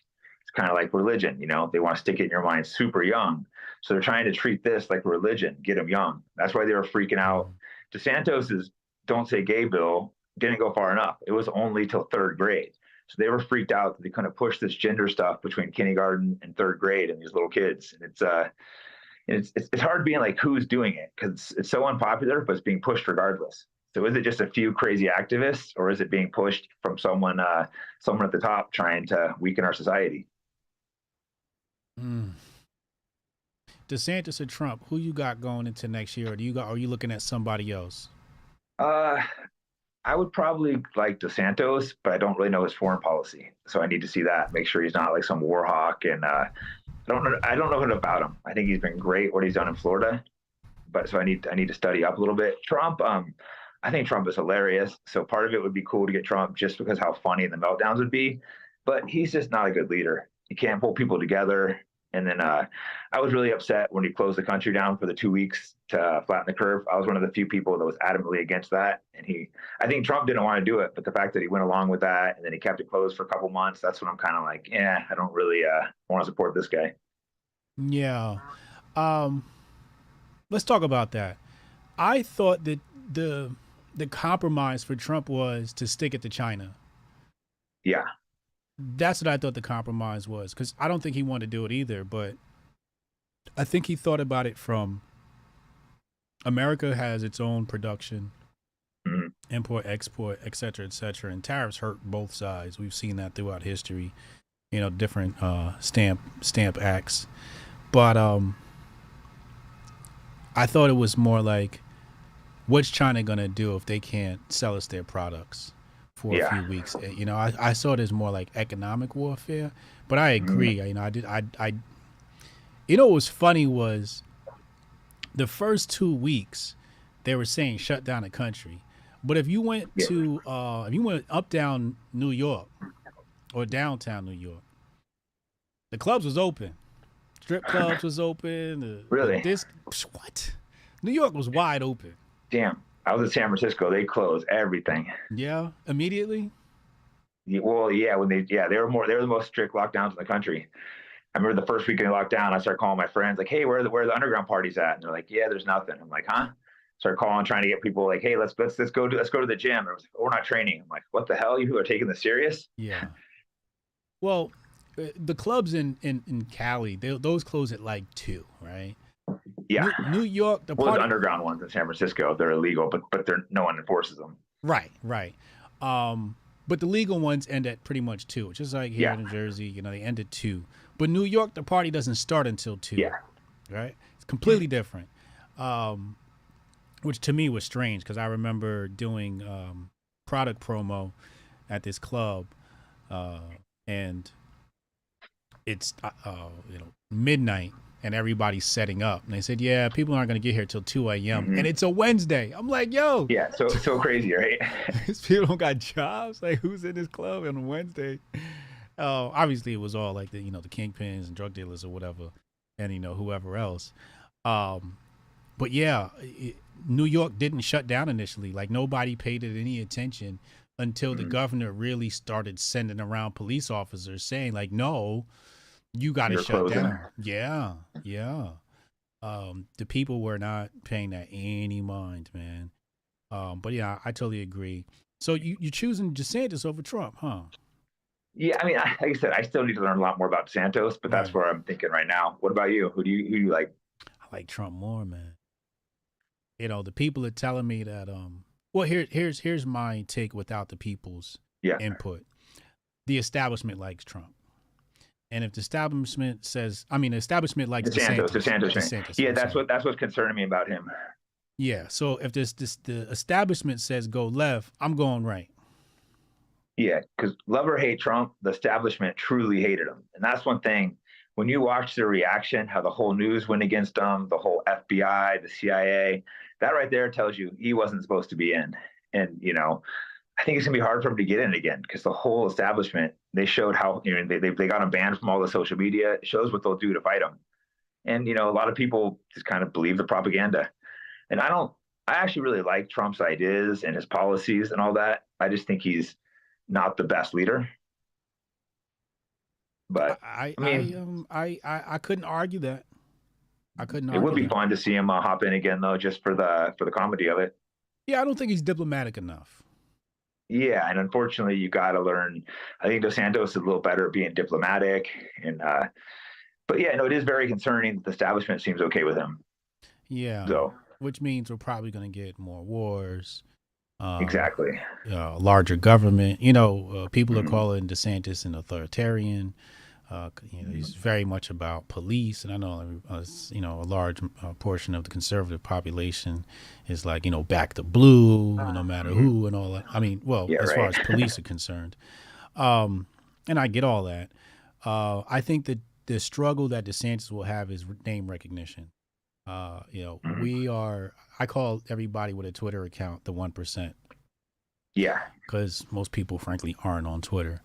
Speaker 6: It's kind of like religion, you know, they want to stick it in your mind super young. So they're trying to treat this like religion, get them young. That's why they were freaking out. DeSantos's Don't Say Gay bill didn't go far enough. It was only till 3rd grade. So they were freaked out that they couldn't push this gender stuff between kindergarten and 3rd grade and these little kids. And it's hard being like, who's doing it? Because it's so unpopular, but it's being pushed regardless. So is it just a few crazy activists, or is it being pushed from someone at the top trying to weaken our society?
Speaker 2: DeSantis or Trump, who you got going into next year? Or are you looking at somebody else?
Speaker 6: I would probably like DeSantis, but I don't really know his foreign policy, so I need to see that. Make sure he's not like some war hawk. And I don't know anything about him. I think he's been great what he's done in Florida, but so I need to study up a little bit. Trump, I think Trump is hilarious. So part of it would be cool to get Trump just because how funny the meltdowns would be, but he's just not a good leader. He can't pull people together. And then I was really upset when he closed the country down for the 2 weeks to flatten the curve. I was one of the few people that was adamantly against that. And I think Trump didn't want to do it, but the fact that he went along with that and then he kept it closed for a couple months, that's when I'm kind of like, I don't really want to support this guy.
Speaker 2: Yeah. Let's talk about that. I thought that the compromise for Trump was to stick it to China.
Speaker 6: Yeah.
Speaker 2: That's what I thought the compromise was, because I don't think he wanted to do it either, but I think he thought about it from America has its own production, import, export, et cetera, and tariffs hurt both sides. We've seen that throughout history, you know, different stamp acts. But I thought it was more like, what's China going to do if they can't sell us their products for a few weeks? You know, I saw it as more like economic warfare, but I agree. You know, you know, what was funny was the first 2 weeks they were saying shut down the country. But if you went to, if you went uptown New York or downtown New York, the clubs was open. Strip clubs was open.
Speaker 6: Really?
Speaker 2: What? New York was wide open.
Speaker 6: Damn. I was in San Francisco. They closed everything.
Speaker 2: Yeah, immediately.
Speaker 6: Well, yeah, they were the most strict lockdowns in the country. I remember the first weekend of lockdown, I started calling my friends like, "Hey, where are the underground parties at?" And they're like, "Yeah, there's nothing." I'm like, "Huh?" start calling, trying to get people like, hey, let's go to the gym. Or we're not training. I'm like, what the hell? You are taking this serious?
Speaker 2: Yeah. Well, the clubs in Cali, those close at like 2, right?
Speaker 6: Yeah.
Speaker 2: New York, the
Speaker 6: Well,
Speaker 2: party.
Speaker 6: there's underground ones in San Francisco. They're illegal, but no one enforces them.
Speaker 2: Right. But the legal ones end at pretty much 2, just like here in New Jersey. They end at 2. But New York, the party doesn't start until 2.
Speaker 6: Yeah.
Speaker 2: Right. It's completely different. Which to me was strange because I remember doing product promo at this club, and it's midnight and everybody's setting up, and they said, yeah, people aren't going to get here till 2 a.m. and it's a Wednesday. I'm like, yo,
Speaker 6: yeah, so crazy, right?
Speaker 2: These people don't got jobs. Like, who's in this club on a Wednesday? Obviously it was all like the the kingpins and drug dealers or whatever, and whoever else. But yeah, New York didn't shut down initially. Like, nobody paid it any attention until the governor really started sending around police officers saying, like, no, you got to shut down. Yeah. The people were not paying that any mind, man. But yeah, I totally agree. So you're choosing DeSantis over Trump, huh?
Speaker 6: Yeah, I mean, like I said, I still need to learn a lot more about DeSantis, but that's where I'm thinking right now. What about you? Who do you like?
Speaker 2: I like Trump more, man. The people are telling me that well, here's my take without the people's input. The establishment likes Trump. And if the establishment says, the establishment likes DeSantis.
Speaker 6: Yeah, that's what's concerning me about him.
Speaker 2: Yeah, so if the establishment says go left, I'm going right.
Speaker 6: Yeah, because love or hate Trump, the establishment truly hated him. And that's one thing. When you watch the reaction, how the whole news went against him, the whole FBI, the CIA, that right there tells you he wasn't supposed to be in. And, I think it's going to be hard for him to get in again because the whole establishment, they showed how, they got him banned from all the social media. It shows what they'll do to fight him. And, a lot of people just kind of believe the propaganda. And I actually really like Trump's ideas and his policies and all that. I just think he's not the best leader. But
Speaker 2: I couldn't argue that.
Speaker 6: It would be fun to see him hop in again, though, just for the comedy of it.
Speaker 2: Yeah, I don't think he's diplomatic enough.
Speaker 6: Yeah, and unfortunately, you got to learn. I think DeSantis is a little better at being diplomatic, but yeah, no, it is very concerning that the establishment seems okay with him.
Speaker 2: Yeah,
Speaker 6: so
Speaker 2: which means we're probably going to get more wars.
Speaker 6: Exactly.
Speaker 2: Larger government. People are calling DeSantis an authoritarian. He's very much about police, and I know a large portion of the conservative population is like back the blue, no matter who, and all that. As far as police are concerned, and I get all that. I think that the struggle that DeSantis will have is name recognition. I call everybody with a Twitter account the 1%.
Speaker 6: Yeah,
Speaker 2: because most people, frankly, aren't on Twitter.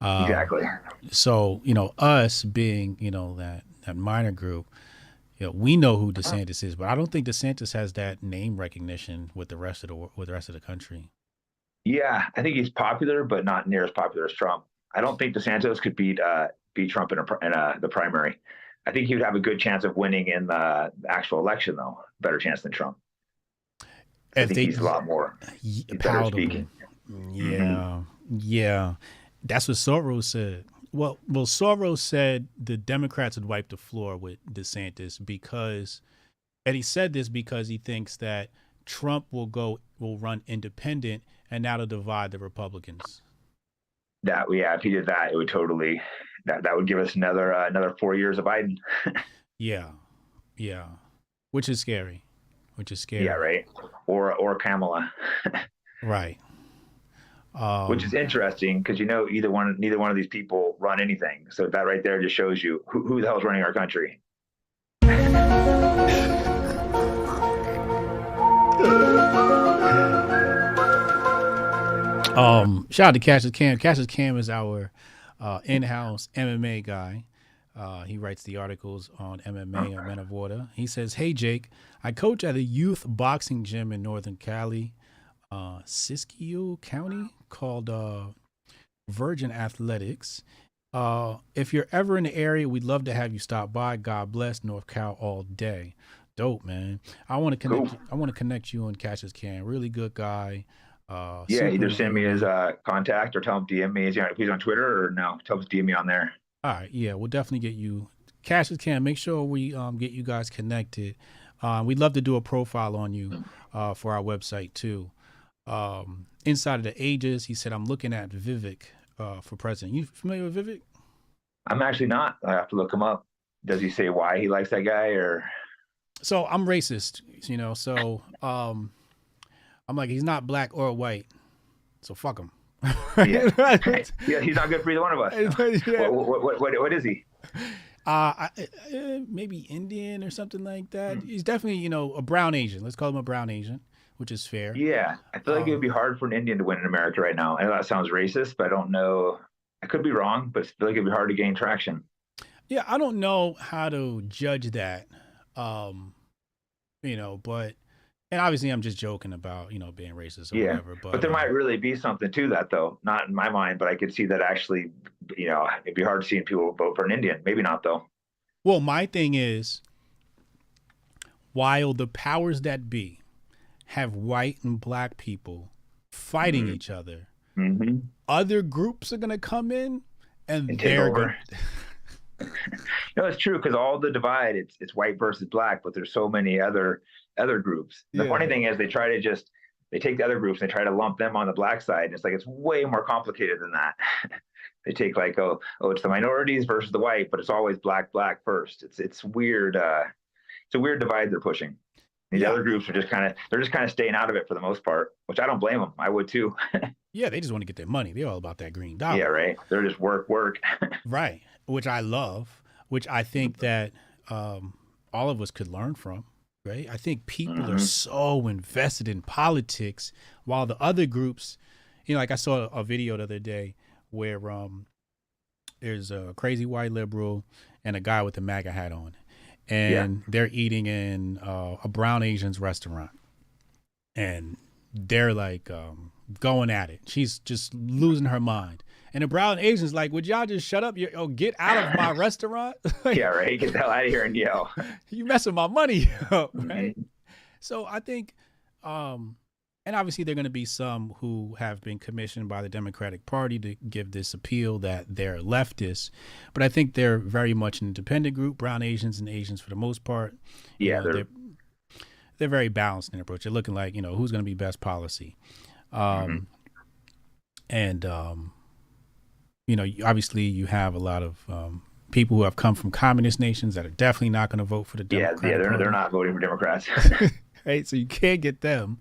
Speaker 6: Exactly.
Speaker 2: So, us being, that minor group, we know who DeSantis is, but I don't think DeSantis has that name recognition with the rest of the country.
Speaker 6: Yeah, I think he's popular, but not near as popular as Trump. I don't think DeSantis could beat Trump in the primary. I think he would have a good chance of winning in the actual election, though. Better chance than Trump. I think he's a lot more palatable.
Speaker 2: Yeah. That's what Soros said. Well, Soros said the Democrats would wipe the floor with DeSantis and he said this because he thinks that Trump will run independent, and that'll divide the Republicans.
Speaker 6: If he did that, it would totally that would give us another 4 years of Biden.
Speaker 2: Yeah, which is scary.
Speaker 6: Yeah, right. Or Kamala.
Speaker 2: Right.
Speaker 6: Which is interesting because neither one of these people run anything. So that right there just shows you who the hell is running our country.
Speaker 2: Shout out to Cassius Cam. Cassius Cam is our in-house MMA guy. He writes the articles on MMA on Men of Water. He says, "Hey Jake, I coach at a youth boxing gym in Northern Cali, Siskiyou County, called Virgin Athletics. If you're ever in the area, we'd love to have you stop by. God bless North Cal all day. Dope, man. I want to connect.
Speaker 6: Cool.
Speaker 2: I want to connect you and Cassius Can. Really good guy.
Speaker 6: Yeah,
Speaker 2: Super
Speaker 6: either send me his
Speaker 2: human.
Speaker 6: contact or tell him DM me. If he's on Twitter or no, tell him to DM me on there.
Speaker 2: All right, yeah, we'll definitely get you. Cassius Can. Make sure we get you guys connected. We'd love to do a profile on you for our website too. Inside of the Ages, he said, I'm looking at Vivek for president. You familiar with Vivek?
Speaker 6: I'm actually not. I have to look him up. Does he say why he likes that guy or?
Speaker 2: So I'm racist, so I'm like, he's not black or white, so fuck him.
Speaker 6: Yeah. Yeah, he's not good for either one of us.
Speaker 2: Yeah.
Speaker 6: What is he?
Speaker 2: Maybe Indian or something like that. He's definitely, a brown Asian. Let's call him a brown Asian, which is fair.
Speaker 6: Yeah, I feel like it would be hard for an Indian to win in America right now. I know that sounds racist, but I don't know. I could be wrong, but I feel like it'd be hard to gain traction.
Speaker 2: Yeah, I don't know how to judge that. But and obviously I'm just joking about, being racist or
Speaker 6: Yeah,
Speaker 2: whatever.
Speaker 6: but there might really be something to that, though. Not in my mind, but I could see that actually, it'd be hard seeing people vote for an Indian. Maybe not, though.
Speaker 2: Well, my thing is, while the powers that be have white and black people fighting each other, other groups are going to come in and
Speaker 6: take
Speaker 2: they're
Speaker 6: over.
Speaker 2: going
Speaker 6: No, it's true because all the divide, it's white versus black, but there's so many other groups. The funny thing is they take the other groups and they try to lump them on the black side. And it's like it's way more complicated than that. They take like it's the minorities versus the white, but it's always black first. It's weird. It's a weird divide they're pushing. These other groups are just kind of staying out of it for the most part, which I don't blame them. I would too.
Speaker 2: Yeah, they just want to get their money. They're all about that green dollar.
Speaker 6: Yeah, right. They're just work.
Speaker 2: Right, which I love, which I think that all of us could learn from, right? I think people are so invested in politics while the other groups, like I saw a video the other day where there's a crazy white liberal and a guy with a MAGA hat on, and they're eating in a brown Asian's restaurant, and they're like going at it. She's just losing her mind. And the brown Asian's like, would y'all just shut up? Get out of my restaurant.
Speaker 6: Yeah, right. Get the hell out of here and yell.
Speaker 2: You messing my money up, right? So I think, and obviously there are going to be some who have been commissioned by the Democratic Party to give this appeal that they're leftists, but I think they're very much an independent group, brown Asians and Asians for the most part.
Speaker 6: Yeah,
Speaker 2: they're very balanced in their approach. They're looking like, who's going to be best policy. Obviously you have a lot of people who have come from communist nations that are definitely not going to vote for the Democratic Party.
Speaker 6: They're not voting for Democrats.
Speaker 2: Right, so you can't get them.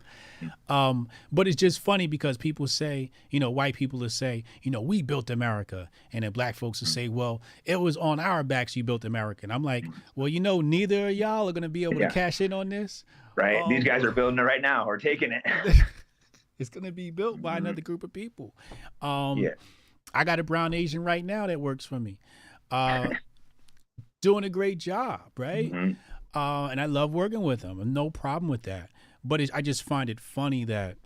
Speaker 2: But it's just funny because people say, white people will say, we built America, and then black folks will say, well, it was on our backs you built America. And I'm like, well, neither of y'all are going to be able to cash in on this.
Speaker 6: Right, these guys are building it right now or taking it.
Speaker 2: It's going to be built by another group of people. I got a brown Asian right now that works for me, doing a great job, right? And I love working with him. No problem with that. But I just find it funny that,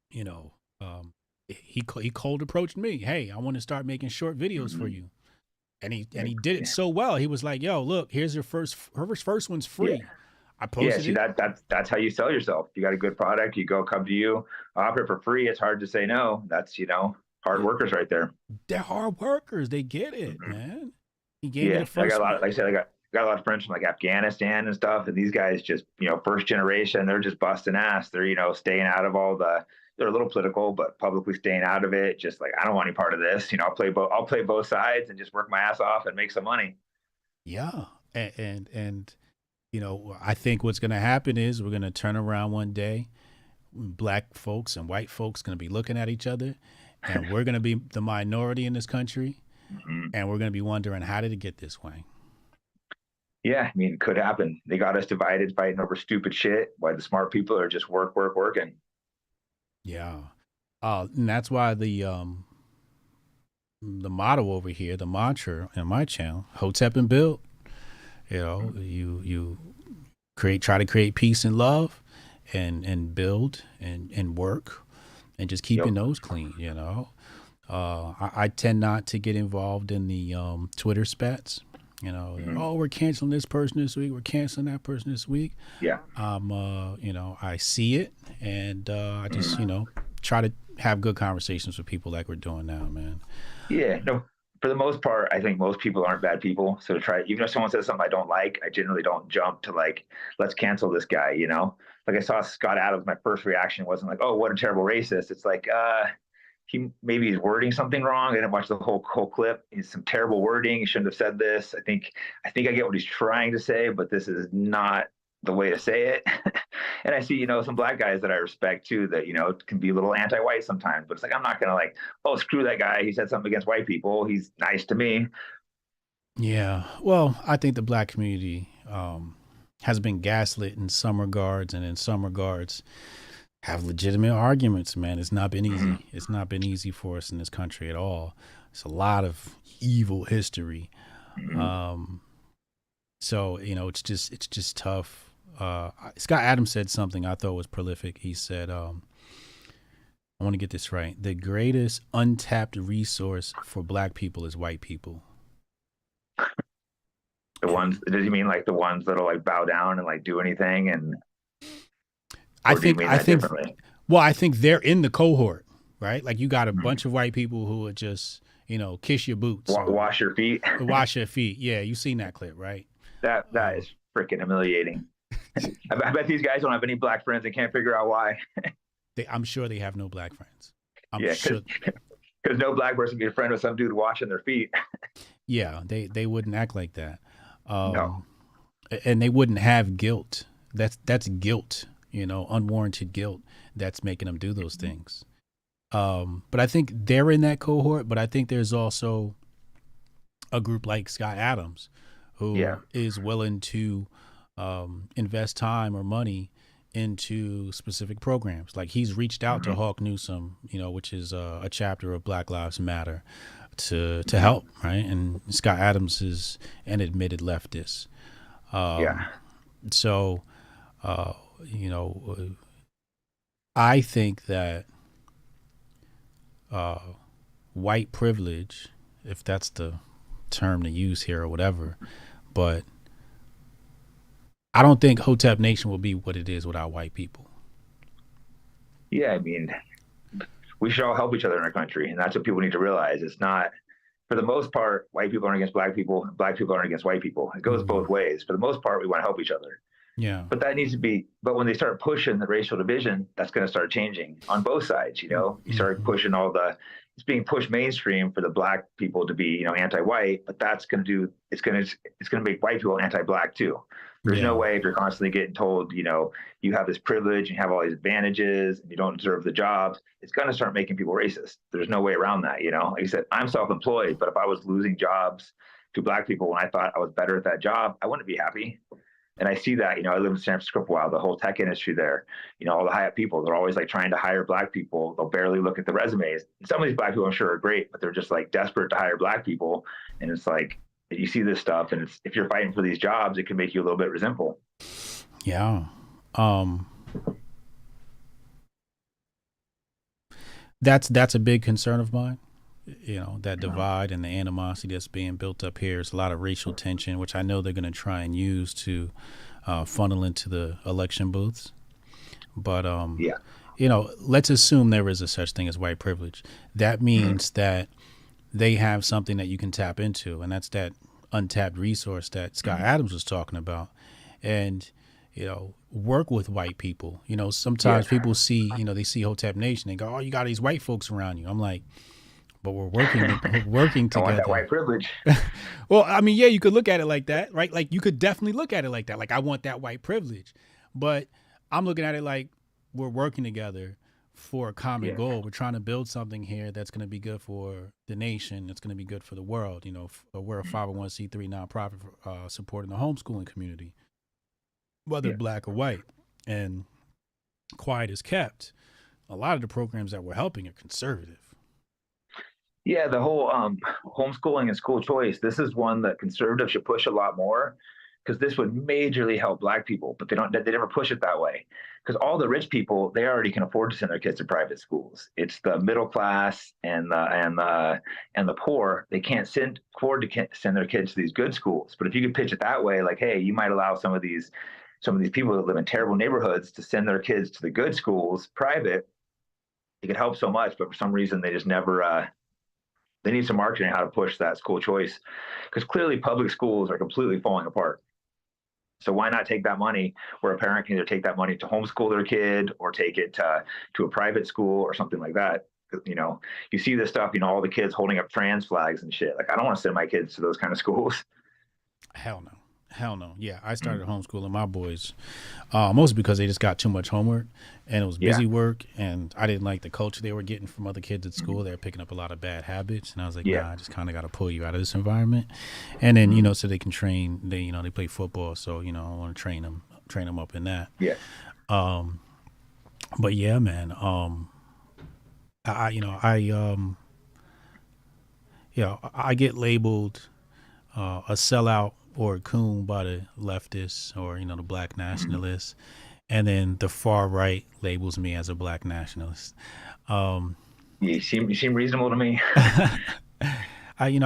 Speaker 2: he cold approached me. Hey, I want to start making short videos for you, and he did it so well. He was like, "Yo, look, here's your first one's free."
Speaker 6: Yeah.
Speaker 2: I posted it.
Speaker 6: That's how you sell yourself. You got a good product, come to you, offer it for free. It's hard to say no. That's hard workers right there.
Speaker 2: They're hard workers. They get it, man. He gave me the first.
Speaker 6: I got a lot. Like I said, I got a lot of friends from like Afghanistan and stuff, and these guys just first generation. They're just busting ass. They're staying out of all the. They're a little political, but publicly staying out of it. Just like I don't want any part of this. I'll play both sides and just work my ass off and make some money.
Speaker 2: Yeah, and I think what's going to happen is we're going to turn around one day, black folks and white folks going to be looking at each other, and we're going to be the minority in this country, and we're going to be wondering, how did it get this way?
Speaker 6: Yeah, it could happen. They got us divided, fighting over stupid shit, while the smart people are just working. Yeah.
Speaker 2: And that's why the motto over here, the mantra in my channel, Hotep and build. You try to create peace and love, and build and work, and just keep your nose clean. I tend not to get involved in the Twitter spats. You know, oh, we're canceling this person this week. We're canceling that person this week.
Speaker 6: Yeah.
Speaker 2: You know, I see it, and I just, you know, try to have good conversations with people like we're doing now, man.
Speaker 6: Yeah. No, for the most part, I think most people aren't bad people. So to try, even if someone says something I don't like, I generally don't jump to like, let's cancel this guy, you know? Like I saw Scott Adams, my first reaction wasn't like, oh, what a terrible racist. It's like, he maybe he's wording something wrong. I didn't watch the whole clip. It's some terrible wording. He shouldn't have said this. I think I get what he's trying to say, but this is not the way to say it. And I see, you know, some black guys that I respect too, that, you know, can be a little anti-white sometimes, but it's like, I'm not going to like, oh, screw that guy. He said something against white people. He's nice to me.
Speaker 2: Yeah. Well, I think the black community has been gaslit in some regards, and in some regards have legitimate arguments, man. It's not been easy. It's not been easy for us in this country at all. It's a lot of evil history. So, you know, it's just tough. Scott Adams said something I thought was prolific. He said, I want to get this right. The greatest untapped resource for black people is white people.
Speaker 6: The ones, does he mean like the ones that'll like bow down and like do anything? And
Speaker 2: I think well, I think they're in the cohort, right? Like you got a bunch of white people who are just, you know, kiss your boots,
Speaker 6: wash your feet,
Speaker 2: wash your feet. Yeah, you seen that clip, right?
Speaker 6: That is freaking humiliating. I bet these guys don't have any black friends and can't figure out why.
Speaker 2: I'm sure they have no black friends.
Speaker 6: I'm sure. Because no black person can be a friend with some dude washing their feet.
Speaker 2: Yeah, they wouldn't act like that.
Speaker 6: No.
Speaker 2: And they wouldn't have guilt. That's guilt, you know, unwarranted guilt that's making them do those things. But I think they're in that cohort, but I think there's also a group like Scott Adams who is willing to invest time or money into specific programs. Like he's reached out to Hawk Newsom, you know, which is a chapter of Black Lives Matter, to help, right? And Scott Adams is an admitted leftist. So, you know, I think that white privilege, if that's the term to use here or whatever, but I don't think Hotep Nation will be what it is without white people.
Speaker 6: Yeah, I mean, we should all help each other in our country, and that's what people need to realize. It's not, for the most part, white people aren't against black people, black people aren't against white people. It goes both ways. For the most part, we want to help each other.
Speaker 2: Yeah.
Speaker 6: But that needs to be, but when they start pushing the racial division, that's going to start changing on both sides, you know? You start pushing it's being pushed mainstream for the black people to be, you know, anti-white, but that's going to do, it's going to make white people anti-black too. There's no way, if you're constantly getting told, you know, you have this privilege, you have all these advantages, and you don't deserve the jobs, it's going to start making people racist. There's no way around that, you know? Like I said, I'm self-employed, but if I was losing jobs to black people when I thought I was better at that job, I wouldn't be happy. And I see that, you know, I lived in San Francisco for a while, the whole tech industry there, you know, all the high-up people, they're always like trying to hire black people. They'll barely look at the resumes. Some of these black people I'm sure are great, but they're just like desperate to hire black people. And it's like, you see this stuff, and it's, if you're fighting for these jobs, it can make you a little bit resentful.
Speaker 2: Yeah. That's a big concern of mine. You know, that divide and the animosity that's being built up here. Is a lot of racial tension, which I know they're going to try and use to funnel into the election booths. But, you know, let's assume there is a such thing as white privilege. That means that they have something that you can tap into, and that's that untapped resource that Scott Adams was talking about. And, you know, work with white people. You know, sometimes people see, you know, they see Hotep Nation and go, oh, you got these white folks around you. I'm like, but we're working together. I want
Speaker 6: that white privilege.
Speaker 2: Well, I mean, yeah, you could look at it like that, right? Like you could definitely look at it like that. Like I want that white privilege, but I'm looking at it like we're working together for a common goal. We're trying to build something here that's going to be good for the nation. That's going to be good for the world. You know, we're a 501c3 nonprofit supporting the homeschooling community, whether black or white. And quiet is kept. A lot of the programs that we're helping are conservative.
Speaker 6: Yeah, the whole homeschooling and school choice, this is one that conservatives should push a lot more, because this would majorly help black people, but they never push it that way. Because all the rich people, they already can afford to send their kids to private schools. It's the middle class and the poor, they can't afford to send their kids to these good schools. But if you could pitch it that way, like, hey, you might allow some of these people that live in terrible neighborhoods to send their kids to the good schools, private, it could help so much. But for some reason, they just never. They need some marketing how to push that school choice, because clearly public schools are completely falling apart. So why not take that money where a parent can either take that money to homeschool their kid or take it to a private school or something like that? You know, you see this stuff, you know, all the kids holding up trans flags and shit. Like, I don't want to send my kids to those kind of schools.
Speaker 2: Hell no. Hell no. Yeah, I started homeschooling my boys, mostly because they just got too much homework and it was busy work, and I didn't like the culture they were getting from other kids at school. They were picking up a lot of bad habits, and I was like, nah, I just kind of got to pull you out of this environment. And then, you know, so they can train. They play football, so you know, I want to train them up in that.
Speaker 6: Yeah.
Speaker 2: But yeah, man. I get labeled a sellout or a coon by the leftists or, you know, the black nationalists, and then the far right labels me as a black nationalist.
Speaker 6: You seem reasonable to me.
Speaker 2: And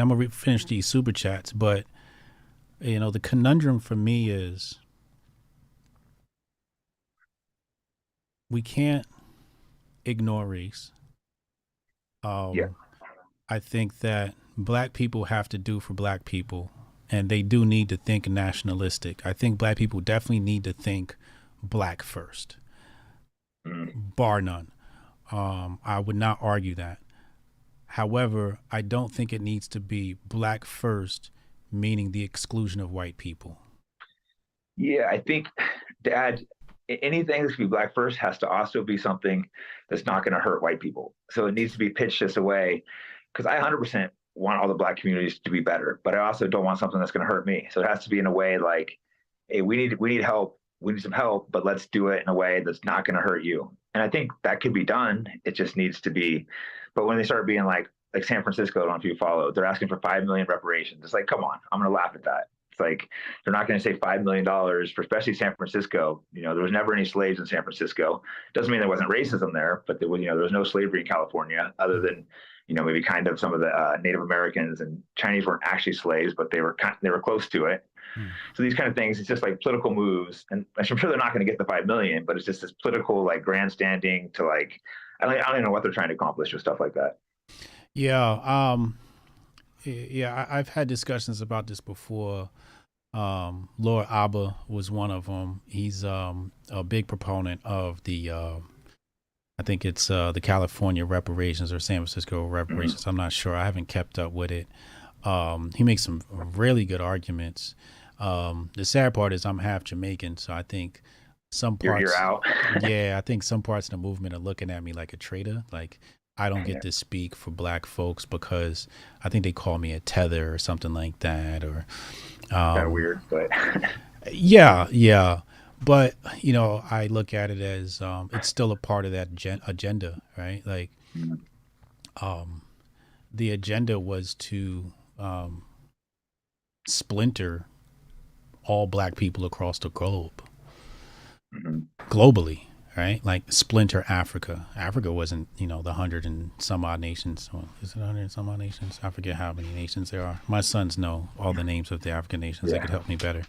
Speaker 2: I'm gonna finish these super chats, but you know, the conundrum for me is we can't ignore race. I think that black people have to do for black people, and they do need to think nationalistic. I think black people definitely need to think black first, bar none. I would not argue that. However, I don't think it needs to be black first, meaning the exclusion of white people.
Speaker 6: Yeah, I think, Dad, anything that's going to be black first has to also be something that's not going to hurt white people. So it needs to be pitched this way, because I 100% want all the black communities to be better, but I also don't want something that's going to hurt me. So it has to be in a way like, hey, we need help. We need some help, but let's do it in a way that's not going to hurt you. And I think that could be done. It just needs to be. But when they start being like San Francisco, I don't know if you follow, they're asking for $5 million reparations. It's like, come on, I'm going to laugh at that. It's like, they're not going to say $5 million for especially San Francisco. You know, there was never any slaves in San Francisco. Doesn't mean there wasn't racism there, but there was, you know, there was no slavery in California other than, you know, maybe kind of some of the Native Americans and Chinese weren't actually slaves, but they were close to it. So these kind of things, it's just like political moves, and I'm sure they're not going to get the 5 million, but it's just this political like grandstanding to like, I don't even know what they're trying to accomplish with stuff like that.
Speaker 2: Yeah. I've had discussions about this before. Lord Abba was one of them. He's a big proponent of the, I think it's the California reparations or San Francisco reparations. I'm not sure. I haven't kept up with it. He makes some really good arguments. The sad part is I'm half Jamaican, so I think some parts
Speaker 6: you're out.
Speaker 2: Yeah, I think some parts of the movement are looking at me like a traitor. Like, I don't get to speak for black folks because I think they call me a tether or something like that. Or
Speaker 6: kind of weird, but
Speaker 2: yeah. But you know, I look at it as it's still a part of that agenda, right? Like, the agenda was to splinter all black people across the globe, globally, right? Like, splinter Africa. Africa wasn't, you know, the 100 and some odd nations. Well, is it 100 and some odd nations? I forget how many nations there are. My sons know all the names of the African nations. They could help me better.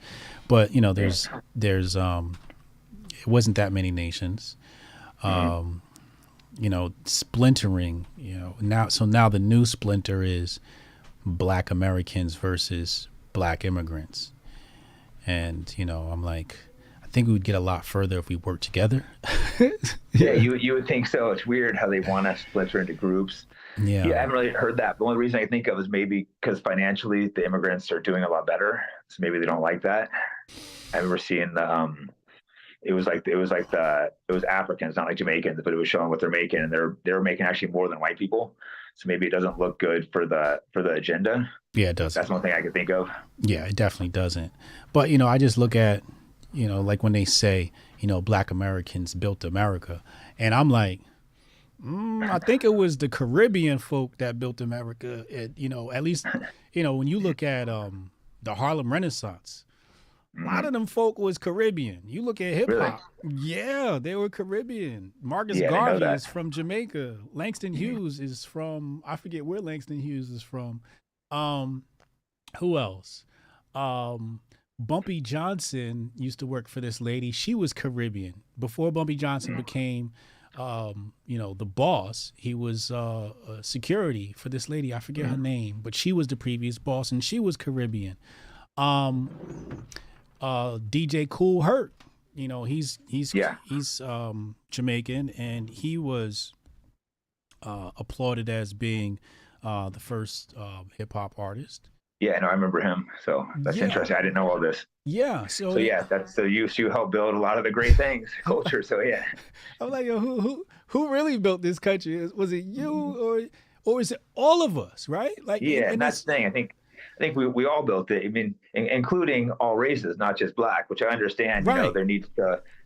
Speaker 2: But, you know, there's it wasn't that many nations. You know, splintering, you know, now the new splinter is black Americans versus black immigrants. And, you know, I'm like, I think we would get a lot further if we worked together.
Speaker 6: Yeah, you would think so. It's weird how they want to splinter into groups. Yeah, I haven't really heard that. The only reason I think of is maybe because financially the immigrants are doing a lot better, so maybe they don't like that. I remember seeing the it was Africans, not like Jamaicans, but it was showing what they're making, and they were making actually more than white people. So maybe it doesn't look good for the agenda. Yeah, it doesn't. That's one thing I could think of.
Speaker 2: Yeah, it definitely doesn't. But, you know, I just look at, you know, like when they say, you know, black Americans built America, and I'm like, I think it was the Caribbean folk that built America. At least, when you look at the Harlem Renaissance, a lot of them folk was Caribbean. You look at hip
Speaker 6: Really?
Speaker 2: hop, yeah, they were Caribbean. Marcus
Speaker 6: Yeah, I didn't know
Speaker 2: Garvey
Speaker 6: that.
Speaker 2: is from Jamaica. Langston Hughes is from, I forget where Langston Hughes is from. Who else? Bumpy Johnson used to work for this lady. She was Caribbean. Before Bumpy Johnson became, the boss, he was security for this lady. I forget her name, but she was the previous boss, and she was Caribbean. DJ Cool Herc, he's Jamaican, and he was applauded as being the first hip hop artist.
Speaker 6: Yeah, no, I remember him. So that's interesting. I didn't know all this.
Speaker 2: Yeah.
Speaker 6: So yeah, you helped build a lot of the great things, culture. So yeah.
Speaker 2: I'm like, yo, who really built this country? Was it you or is it all of us? Right? Like,
Speaker 6: yeah, and that's the thing. I think we all built it. I mean, including all races, not just black, which I understand.
Speaker 2: Right.
Speaker 6: There needs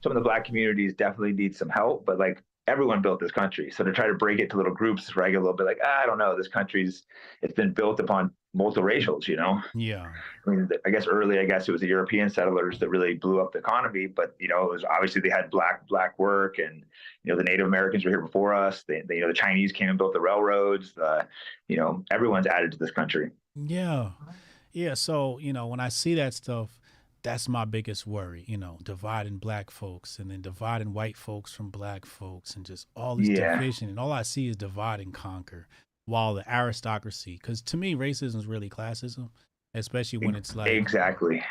Speaker 6: some of the black communities definitely need some help, but like everyone built this country. So to try to break it to little groups, where I get a little bit like, I don't know, this it's been built upon multiracials,
Speaker 2: Yeah.
Speaker 6: I mean, I guess it was the European settlers that really blew up the economy, but it was obviously they had black work, and the Native Americans were here before us. The Chinese came and built the railroads. Everyone's added to this country.
Speaker 2: Yeah. Yeah. So, when I see that stuff, that's my biggest worry, dividing black folks and then dividing white folks from black folks and just all this division. And all I see is divide and conquer, while the aristocracy, because to me, racism is really classism, especially when it's like.
Speaker 6: Exactly.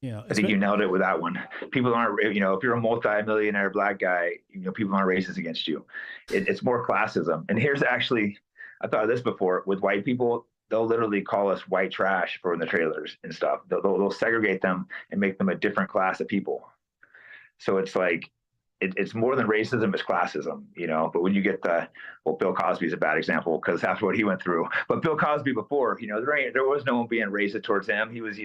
Speaker 6: I think you nailed it with that one. People aren't, if you're a multi-millionaire black guy, people aren't racist against you. It's more classism. And here's actually, I thought of this before, with white people, they'll literally call us white trash for in the trailers and stuff. They'll segregate them and make them a different class of people. So it's like, it's more than racism, it's classism, but when you get Bill Cosby's a bad example because after what he went through, but Bill Cosby before, there was no one being racist towards him. He was,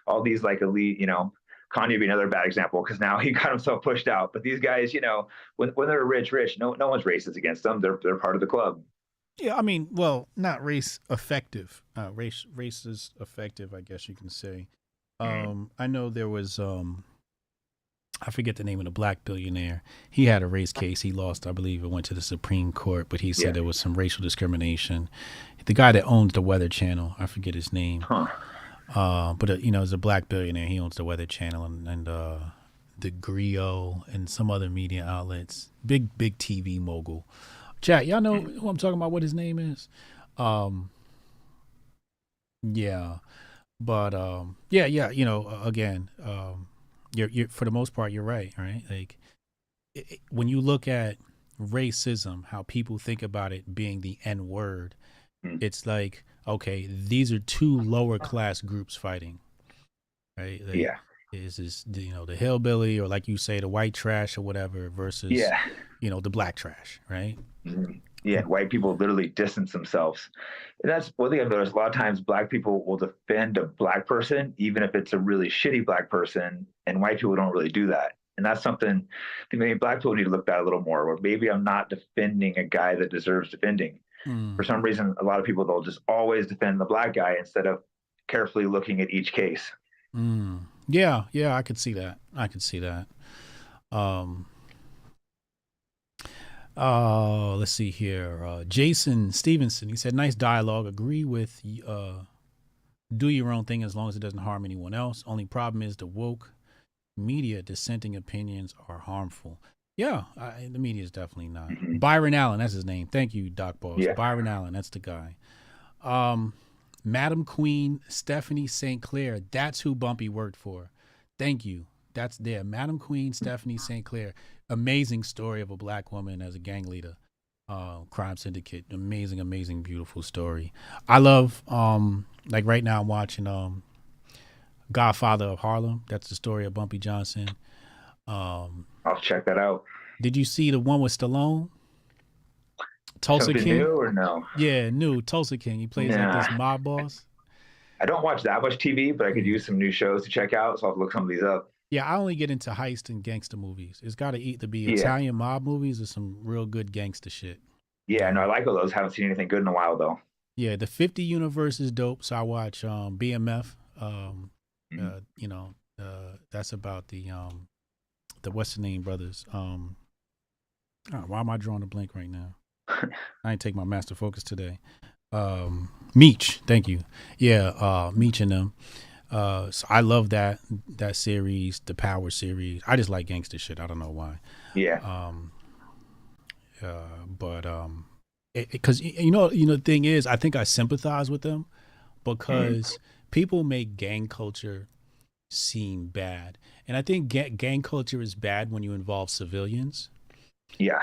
Speaker 6: all these like elite, Kanye would be another bad example because now he got himself pushed out. But these guys, when they're rich, no one's racist against them. They're part of the club.
Speaker 2: Yeah, I mean, well, not race effective. Race is effective, I guess you can say. I know there was I forget the name of the black billionaire. He had a race case. He lost, I believe it went to the Supreme Court, but he said there was some racial discrimination. The guy that owns the Weather Channel, I forget his name. But is a black billionaire. He owns the Weather Channel and the Griot and some other media outlets. Big TV mogul. Chat, y'all know who I'm talking about, what his name is? Yeah. But again, you're for the most part, you're right? Like when you look at racism, how people think about it being the N word, it's like, okay, these are two lower class groups fighting, right? Like, is this the hillbilly, or like you say, the white trash or whatever, versus the black trash, right?
Speaker 6: Yeah, white people literally distance themselves. And that's one thing I've noticed. A lot of times black people will defend a black person, even if it's a really shitty black person, and white people don't really do that. And that's something I think maybe black people need to look at a little more, or maybe I'm not defending a guy that deserves defending. For some reason, a lot of people, they'll just always defend the black guy instead of carefully looking at each case.
Speaker 2: Yeah, I could see that. Let's see here. Jason Stevenson, he said, nice dialogue. Agree with do your own thing as long as it doesn't harm anyone else. Only problem is the woke media dissenting opinions are harmful. Yeah, the media is definitely not. Byron Allen, that's his name. Thank you, Doc Boss. Yeah. Byron Allen, that's the guy. Madam Queen Stephanie St. Clair, that's who Bumpy worked for. Thank you. That's there. Madam Queen Stephanie St. Clair. Amazing story of a black woman as a gang leader. Crime syndicate. Amazing, beautiful story. I love, like right now I'm watching Godfather of Harlem. That's the story of Bumpy Johnson.
Speaker 6: I'll check that out.
Speaker 2: Did you see the one with Stallone? Tulsa
Speaker 6: Something
Speaker 2: King?
Speaker 6: New or no?
Speaker 2: Yeah, new. Tulsa King. He plays like this mob boss.
Speaker 6: I don't watch that much TV, but I could use some new shows to check out, so I'll look some of these up.
Speaker 2: Yeah, I only get into heist and gangster movies. It's got to either be Italian mob movies or some real good gangster shit.
Speaker 6: Yeah, no, I like all those. Haven't seen anything good in a while though.
Speaker 2: Yeah, the 50 universe is dope. So I watch BMF.
Speaker 6: Mhm.
Speaker 2: That's about the what's the name brothers. Why am I drawing a blank right now? I ain't take my master focus today. Meech, thank you. Yeah, Meech and them. So I love that series, the Power series. I just like gangster shit. I don't know why.
Speaker 6: Yeah.
Speaker 2: But because the thing is, I think I sympathize with them because people make gang culture seem bad, and I think gang culture is bad when you involve civilians.
Speaker 6: Yeah.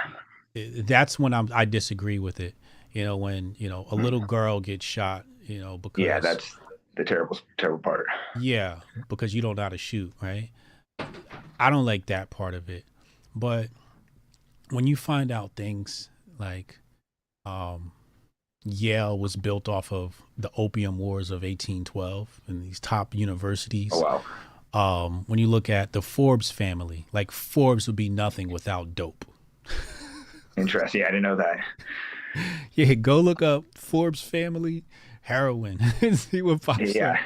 Speaker 2: That's when I disagree with it. When a little girl gets shot, because
Speaker 6: Yeah, that's the terrible part.
Speaker 2: Yeah, because you don't know how to shoot, right? I don't like that part of it. But when you find out things like Yale was built off of the Opium Wars of 1812 and these top universities.
Speaker 6: Oh wow.
Speaker 2: When you look at the Forbes family, like Forbes would be nothing without dope.
Speaker 6: Interesting. Yeah, I didn't know that.
Speaker 2: Yeah, go look up Forbes family heroin and see what pops
Speaker 6: Yeah.
Speaker 2: up.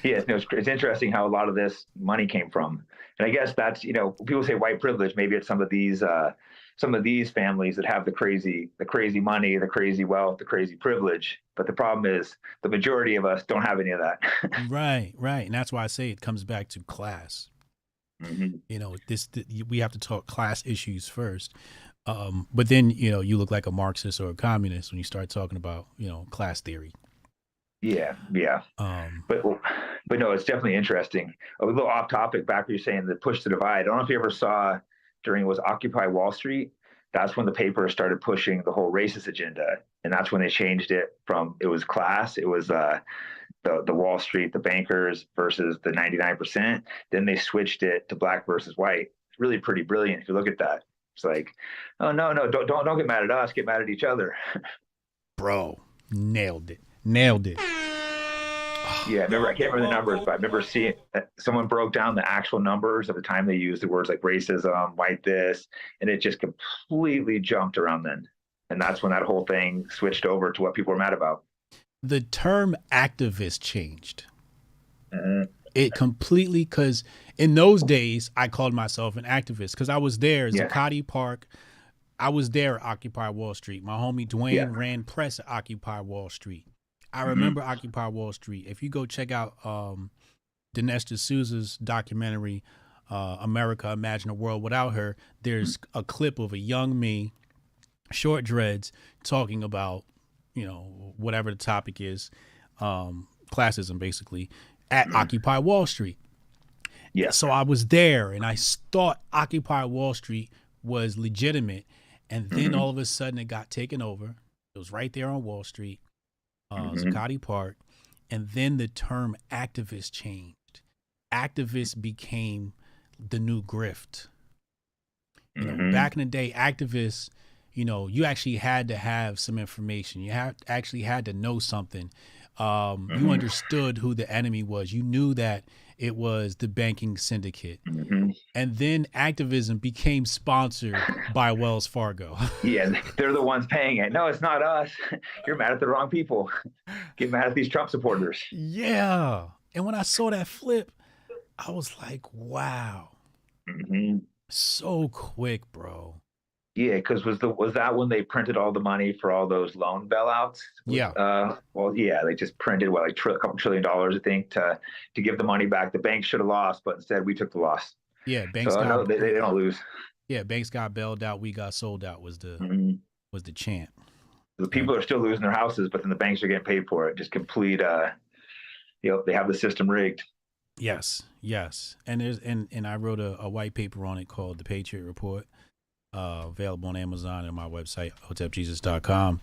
Speaker 6: Yeah, it's interesting how a lot of this money came from. And I guess that's, people say white privilege. Maybe it's some of these families that have the crazy money, the crazy wealth, the crazy privilege. But the problem is the majority of us don't have any of that.
Speaker 2: Right. And that's why I say it comes back to class.
Speaker 6: Mm-hmm.
Speaker 2: We have to talk class issues first. But then, you look like a Marxist or a communist when you start talking about, class theory.
Speaker 6: Yeah. But no, it's definitely interesting. A little off topic back where you're saying the push to divide. I don't know if you ever saw during was Occupy Wall Street. That's when the paper started pushing the whole racist agenda. And that's when they changed it from, it was class. It was the Wall Street, the bankers versus the 99%. Then they switched it to black versus white. It's really pretty brilliant if you look at that. It's like, oh no, don't get mad at us, get mad at each other.
Speaker 2: Bro, nailed it.
Speaker 6: Yeah, I can't remember the numbers, but I remember seeing someone broke down the actual numbers of the time they used the words like racism, white this, and it just completely jumped around then. And that's when that whole thing switched over to what people were mad about.
Speaker 2: The term activist changed.
Speaker 6: Mm-hmm.
Speaker 2: It completely, because in those days, I called myself an activist because I was there at Zuccotti Park. I was there at Occupy Wall Street. My homie Dwayne ran press at Occupy Wall Street. I remember Occupy Wall Street. If you go check out Dinesh D'Souza's documentary, America, Imagine a World Without Her, there's a clip of a young me, short dreads, talking about, whatever the topic is, classism basically, at Occupy Wall Street.
Speaker 6: Yeah.
Speaker 2: So I was there and I thought Occupy Wall Street was legitimate. And then all of a sudden it got taken over. It was right there on Wall Street. Zuccotti Park, and then the term activist changed. Activist became the new grift. Back in the day, activists, you actually had to have some information. You actually had to know something. You understood who the enemy was. You knew that it was the banking syndicate. And then activism became sponsored by Wells Fargo.
Speaker 6: Yeah, they're the ones paying it. No, it's not us. You're mad at the wrong people. Get mad at these Trump supporters.
Speaker 2: Yeah. And when I saw that flip, I was like, wow. So quick, bro.
Speaker 6: Yeah, because was that when they printed all the money for all those loan bailouts?
Speaker 2: Yeah.
Speaker 6: They just printed like a couple $1 trillion, I think, to give the money back. The bank should have lost, but instead we took the loss.
Speaker 2: Yeah, banks
Speaker 6: so,
Speaker 2: got,
Speaker 6: no, they don't lose.
Speaker 2: Yeah, banks got bailed out. We got sold out was the chant.
Speaker 6: The people are still losing their houses, but then the banks are getting paid for it. Just complete. They have the system rigged.
Speaker 2: Yes. And and I wrote a white paper on it called The Patriot Report. Available on Amazon and my website, hotepjesus.com.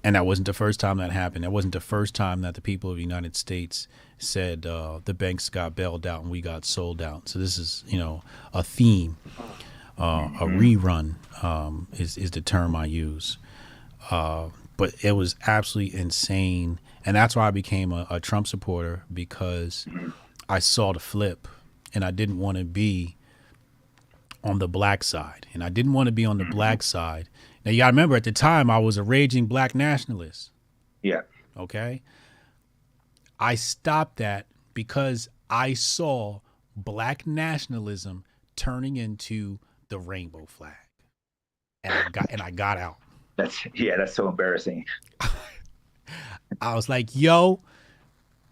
Speaker 2: And that wasn't the first time that happened. That wasn't the first time that the people of the United States said the banks got bailed out and we got sold out. So this is, a theme, a rerun is the term I use. But it was absolutely insane. And that's why I became a Trump supporter, because I saw the flip and I didn't want to be on the black side, and I didn't want to be on the black side. Now you gotta remember, at the time I was a raging black nationalist.
Speaker 6: Yeah.
Speaker 2: Okay. I stopped that because I saw black nationalism turning into the rainbow flag, and I got out.
Speaker 6: That's so embarrassing.
Speaker 2: I was like, yo,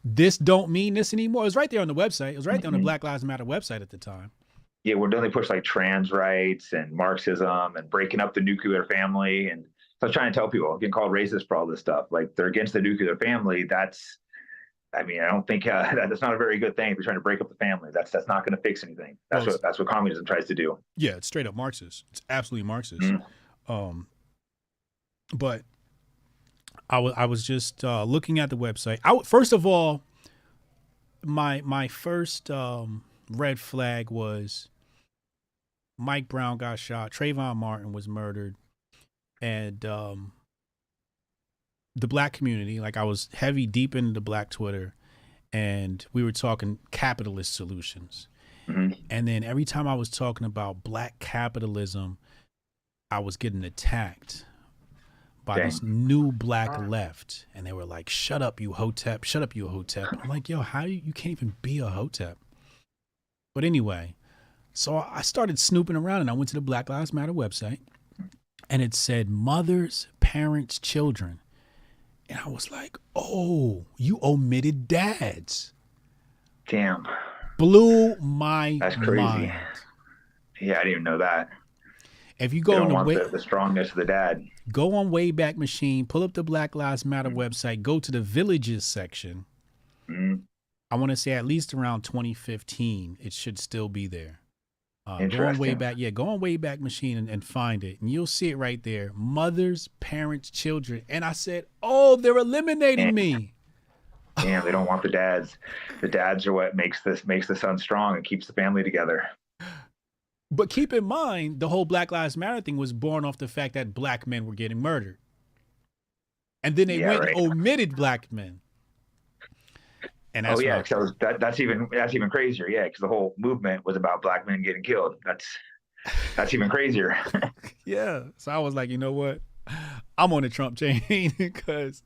Speaker 2: this don't mean this anymore. It was right there on the website. It was right there on the Black Lives Matter website at the time.
Speaker 6: Yeah, we're doing push like trans rights and Marxism and breaking up the nuclear family. And so I was trying to tell people, getting called racist for all this stuff. Like, they're against the nuclear family. I don't think that's not a very good thing. If you're trying to break up the family, that's not going to fix anything. That's what communism tries to do.
Speaker 2: Yeah, it's straight up Marxist. It's absolutely Marxist. But I was just looking at the website. First of all, my first red flag was Mike Brown got shot, Trayvon Martin was murdered, and the black community, like, I was deep into the black Twitter, and we were talking capitalist solutions. And then every time I was talking about black capitalism, I was getting attacked by this new black left, and they were like, shut up, you Hotep, shut up, you Hotep. I'm like, yo, how you can't even be a Hotep? But anyway, so I started snooping around, and I went to the Black Lives Matter website, and it said mothers, parents, children. And I was like, oh, you omitted dads.
Speaker 6: Damn.
Speaker 2: Blew my
Speaker 6: That's crazy.
Speaker 2: mind.
Speaker 6: Yeah, I didn't even know that.
Speaker 2: If you go
Speaker 6: they
Speaker 2: on
Speaker 6: don't want the strongness of the dad.
Speaker 2: Go on Wayback Machine, pull up the Black Lives Matter website, go to the villages section. I want to say at least around 2015, it should still be there. Go on Wayback Machine and find it, and you'll see it right there. Mothers, parents, children. And I said, oh, they're eliminating me.
Speaker 6: Damn, they don't want the dads. The dads are what makes the son strong and keeps the family together.
Speaker 2: But keep in mind, the whole Black Lives Matter thing was born off the fact that black men were getting murdered. And then they and omitted black men. And that's
Speaker 6: that's even crazier. Yeah, because the whole movement was about black men getting killed. That's even crazier.
Speaker 2: Yeah. So I was like, you know what? I'm on the Trump chain because.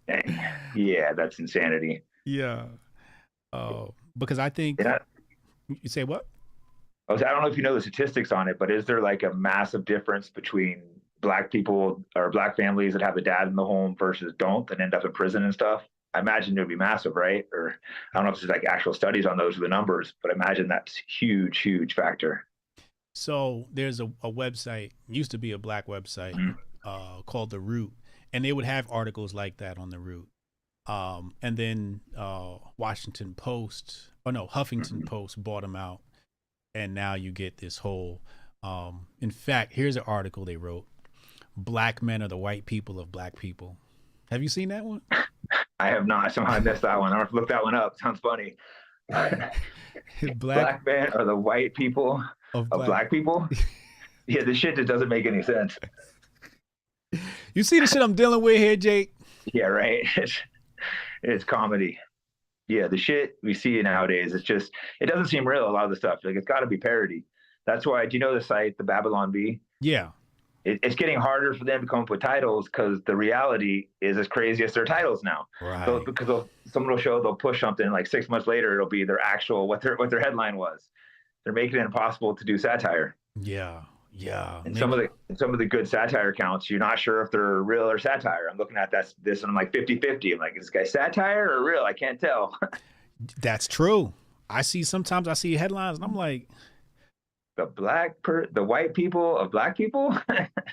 Speaker 6: Yeah, that's insanity.
Speaker 2: Yeah. Because I think. You say what?
Speaker 6: I don't know if you know the statistics on it, but is there like a massive difference between black people or black families that have a dad in the home versus don't and end up in prison and stuff? I imagine it would be massive, right? Or I don't know if there's like actual studies on those or the numbers, but I imagine that's huge factor.
Speaker 2: So there's a website, used to be a black website called The Root, and they would have articles like that on The Root. And then Huffington Post bought them out. And now you get this whole, in fact, here's an article they wrote. Black men are the white people of black people. Have you seen that one?
Speaker 6: I have not. Somehow I missed that one. I'm going to look that one up. Sounds funny. Black men are the white people of black people? Yeah, this shit just doesn't make any sense.
Speaker 2: You see the shit I'm dealing with here, Jake?
Speaker 6: Yeah, right. It's comedy. Yeah, the shit we see nowadays, it doesn't seem real, a lot of the stuff. Like, it's got to be parody. That's why, do you know the site, the Babylon Bee?
Speaker 2: Yeah.
Speaker 6: It's getting harder for them to come up with titles because the reality is as crazy as their titles now.
Speaker 2: Right.
Speaker 6: So, because someone will they'll push something, like 6 months later, it'll be their actual, what their headline was. They're making it impossible to do satire.
Speaker 2: Yeah. Yeah.
Speaker 6: And some of the good satire accounts, you're not sure if they're real or satire. I'm looking at this and I'm like 50-50. I'm like, is this guy satire or real? I can't tell.
Speaker 2: That's true. Sometimes I see headlines and I'm like,
Speaker 6: the white people of black people.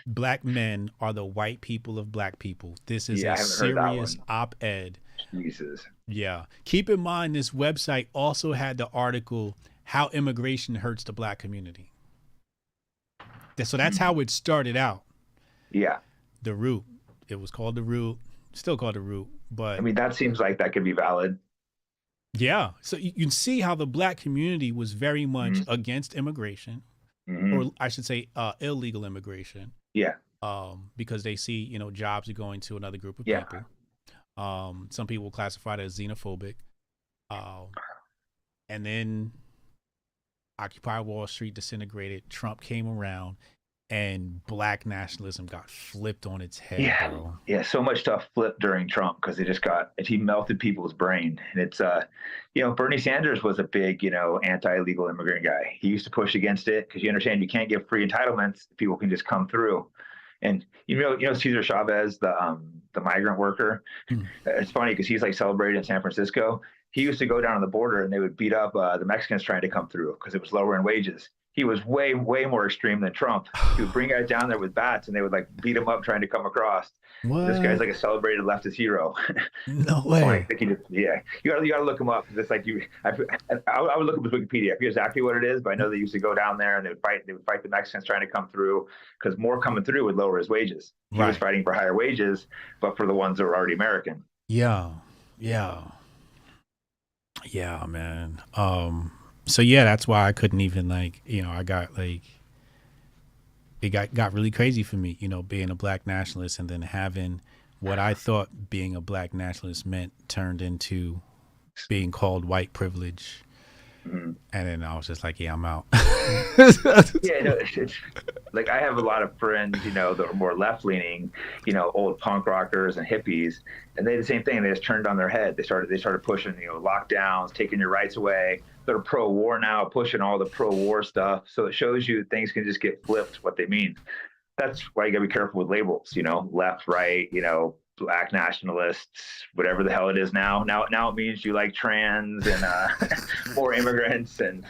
Speaker 2: Black men are the white people of black people. This is a serious op-ed.
Speaker 6: Jesus.
Speaker 2: Yeah. Keep in mind, this website also had the article, How Immigration Hurts the Black Community. So that's how it started out. Yeah. The Root. It was called The Root. Still called The Root. But
Speaker 6: I mean, that seems like that could be valid.
Speaker 2: Yeah. So you can see how the black community was very much against immigration, or I should say illegal immigration. Yeah. Because they see, jobs are going to another group of people. Some people classify it as xenophobic. And then Occupy Wall Street disintegrated, Trump came around, and black nationalism got flipped on its head,
Speaker 6: Yeah,
Speaker 2: bro.
Speaker 6: yeah. So much stuff flipped during Trump because he melted people's brain. And it's Bernie Sanders was a big, anti-illegal immigrant guy. He used to push against it because you understand you can't give free entitlements. People can just come through. And Cesar Chavez, the migrant worker. It's funny because he's like celebrated in San Francisco. He used to go down on the border and they would beat up the Mexicans trying to come through because it was lowering wages. He was way, way more extreme than Trump. He would bring guys down there with bats and they would like beat him up trying to come across.
Speaker 2: What?
Speaker 6: This guy's like a celebrated leftist hero.
Speaker 2: No way.
Speaker 6: Yeah, you gotta look him up. It's like I would look up his Wikipedia. I forget exactly what it is, but I know they used to go down there and they would fight the Mexicans trying to come through because more coming through would lower his wages. He was fighting for higher wages, but for the ones that were already American.
Speaker 2: Yeah, man. So yeah, that's why I couldn't even I got it got really crazy for me, being a black nationalist and then having what I thought being a black nationalist meant turned into being called white privilege. Mm-hmm. And then I was just like, yeah, I'm out.
Speaker 6: Yeah, no, it's like I have a lot of friends, that are more left leaning, old punk rockers and hippies, and they did the same thing. They just turned on their head. They started pushing, lockdowns, taking your rights away. They're pro-war now, pushing all the pro-war stuff. So it shows you things can just get flipped what they mean. That's why you gotta be careful with labels, left, right, black nationalists, whatever the hell it is now. Now it means you like trans and more immigrants. And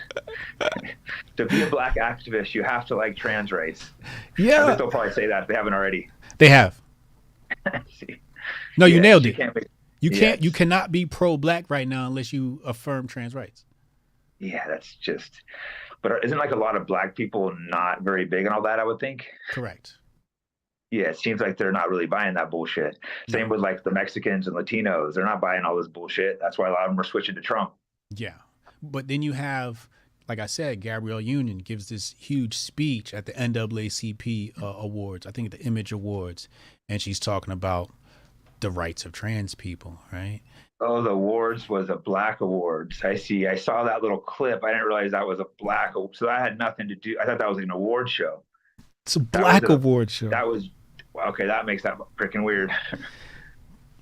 Speaker 6: to be a black activist, you have to like trans rights.
Speaker 2: Yeah.
Speaker 6: I bet they'll probably say that if they haven't already.
Speaker 2: They have.
Speaker 6: See.
Speaker 2: No, you nailed it.
Speaker 6: You
Speaker 2: cannot be pro-black right now unless you affirm trans rights.
Speaker 6: Yeah, that's just. But isn't like a lot of black people not very big on all that? I would think.
Speaker 2: Correct.
Speaker 6: Yeah, it seems like they're not really buying that bullshit. Same with like the Mexicans and Latinos. They're not buying all this bullshit. That's why a lot of them are switching to Trump.
Speaker 2: Yeah. But then you have, like I said, Gabrielle Union gives this huge speech at the NAACP awards, I think the Image Awards, and she's talking about the rights of trans people, right?
Speaker 6: Oh, the awards was a black awards. I see. I saw that little clip. I didn't realize that was a black. So that had nothing to do. I thought that was an award show.
Speaker 2: It's a black award show.
Speaker 6: That was okay. That makes that freaking weird.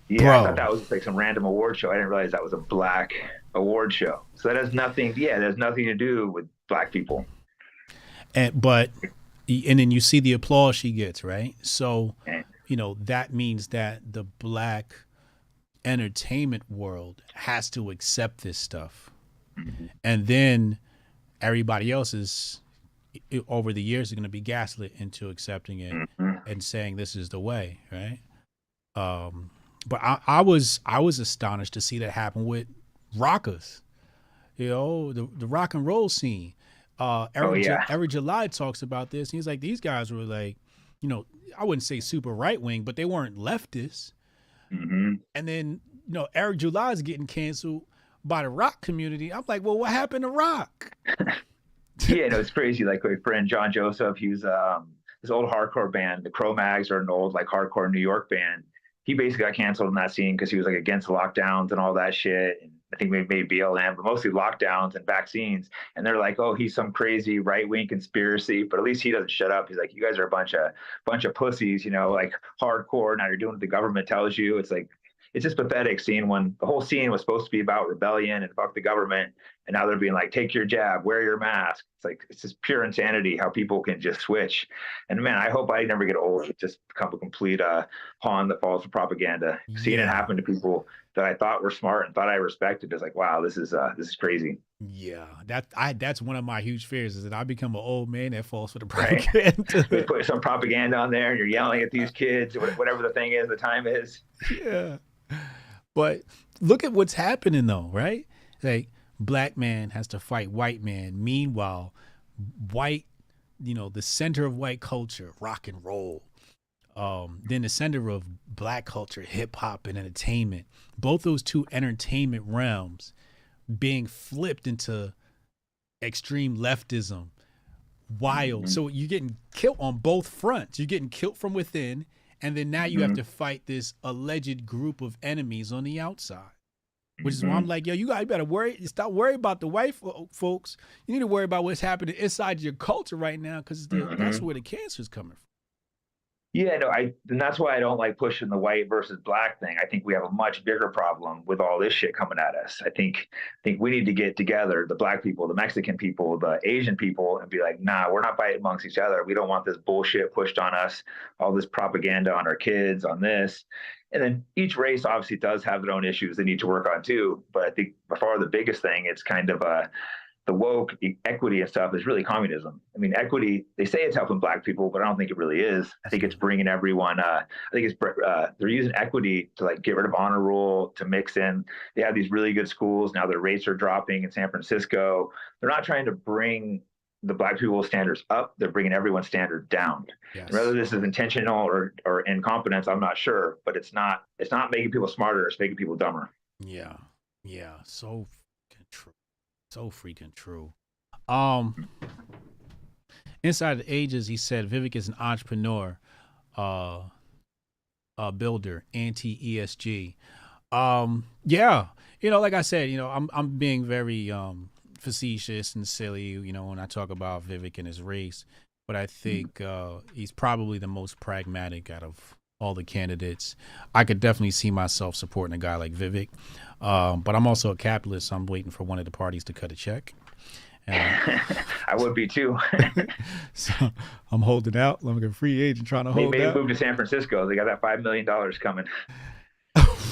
Speaker 6: Yeah,
Speaker 2: Bro.
Speaker 6: I thought that was like some random award show. I didn't realize that was a black award show. So that has nothing. Yeah, there's nothing to do with black people.
Speaker 2: And then you see the applause she gets, right? So that means that the black entertainment world has to accept this stuff. Mm-hmm. And then everybody else is over the years are going to be gaslit into accepting it and saying this is the way, right? But I was astonished to see that happen with rockers, the rock and roll scene. Eric July talks about this. And he's like, these guys were like, I wouldn't say super right wing, but they weren't leftists. Mm-hmm. And then, Eric July is getting canceled by the rock community. I'm like, well, what happened to rock?
Speaker 6: Yeah, it's crazy. Like my friend John Joseph, he was this old hardcore band. The Cro-Mags are an old like hardcore New York band. He basically got canceled in that scene because he was like against lockdowns and all that shit. And I think maybe BLM, but mostly lockdowns and vaccines. And they're like, oh, he's some crazy right-wing conspiracy, but at least he doesn't shut up. He's like, you guys are a bunch of pussies, like hardcore. Now you're doing what the government tells you. It's like, it's just pathetic seeing when the whole scene was supposed to be about rebellion and fuck the government. And now they're being like, take your jab, wear your mask. It's like, it's just pure insanity how people can just switch. And man, I hope I never get old. It just become a complete pawn that falls for propaganda. Yeah. Seeing it happen to people that I thought were smart and thought I respected is like, wow, this is crazy.
Speaker 2: Yeah, that's one of my huge fears is that I become an old man that falls for the propaganda.
Speaker 6: Right. They put some propaganda on there and you're yelling at these kids, whatever the thing is, the time is.
Speaker 2: Yeah. But look at what's happening though, right? Like black man has to fight white man. Meanwhile, white, the center of white culture, rock and roll. Then the center of black culture, hip hop and entertainment. Both those two entertainment realms being flipped into extreme leftism. Wild. Mm-hmm. So you're getting killed on both fronts. You're getting killed from within. And then now you have to fight this alleged group of enemies on the outside. Which is why I'm like, yo, you guys better stop worrying about the white folks. You need to worry about what's happening inside your culture right now, because that's where the cancer's coming from.
Speaker 6: Yeah, no, and that's why I don't like pushing the white versus black thing. I think we have a much bigger problem with all this shit coming at us. I think we need to get together, the black people, the Mexican people, the Asian people, and be like, nah, we're not fighting amongst each other. We don't want this bullshit pushed on us, all this propaganda on our kids, on this. And then each race obviously does have their own issues they need to work on too. But I think by far the biggest thing, it's kind of the woke equity and stuff is really communism. I mean, equity, they say it's helping black people, but I don't think it really is. I think it's bringing everyone, I think it's, they're using equity to like get rid of honor rule, to mix in. They have these really good schools. Now their rates are dropping in San Francisco. They're not trying to bring the black people's standards up. They're bringing everyone's standard down. Yes. Whether this is intentional or incompetence, I'm not sure, but it's not making people smarter. It's making people dumber.
Speaker 2: Yeah. Yeah. So true. So freaking true. Inside the Ages, he said Vivek is an entrepreneur, builder, anti-ESG. Yeah, like I said, I'm being very facetious and silly, when I talk about Vivek and his race, but I think he's probably the most pragmatic out of all the candidates. I could definitely see myself supporting a guy like Vivek, but I'm also a capitalist, so I'm waiting for one of the parties to cut a check.
Speaker 6: I would be too.
Speaker 2: So I'm holding out. I'm like a free agent trying to hold out.
Speaker 6: Maybe move to San Francisco. They got that $5 million coming.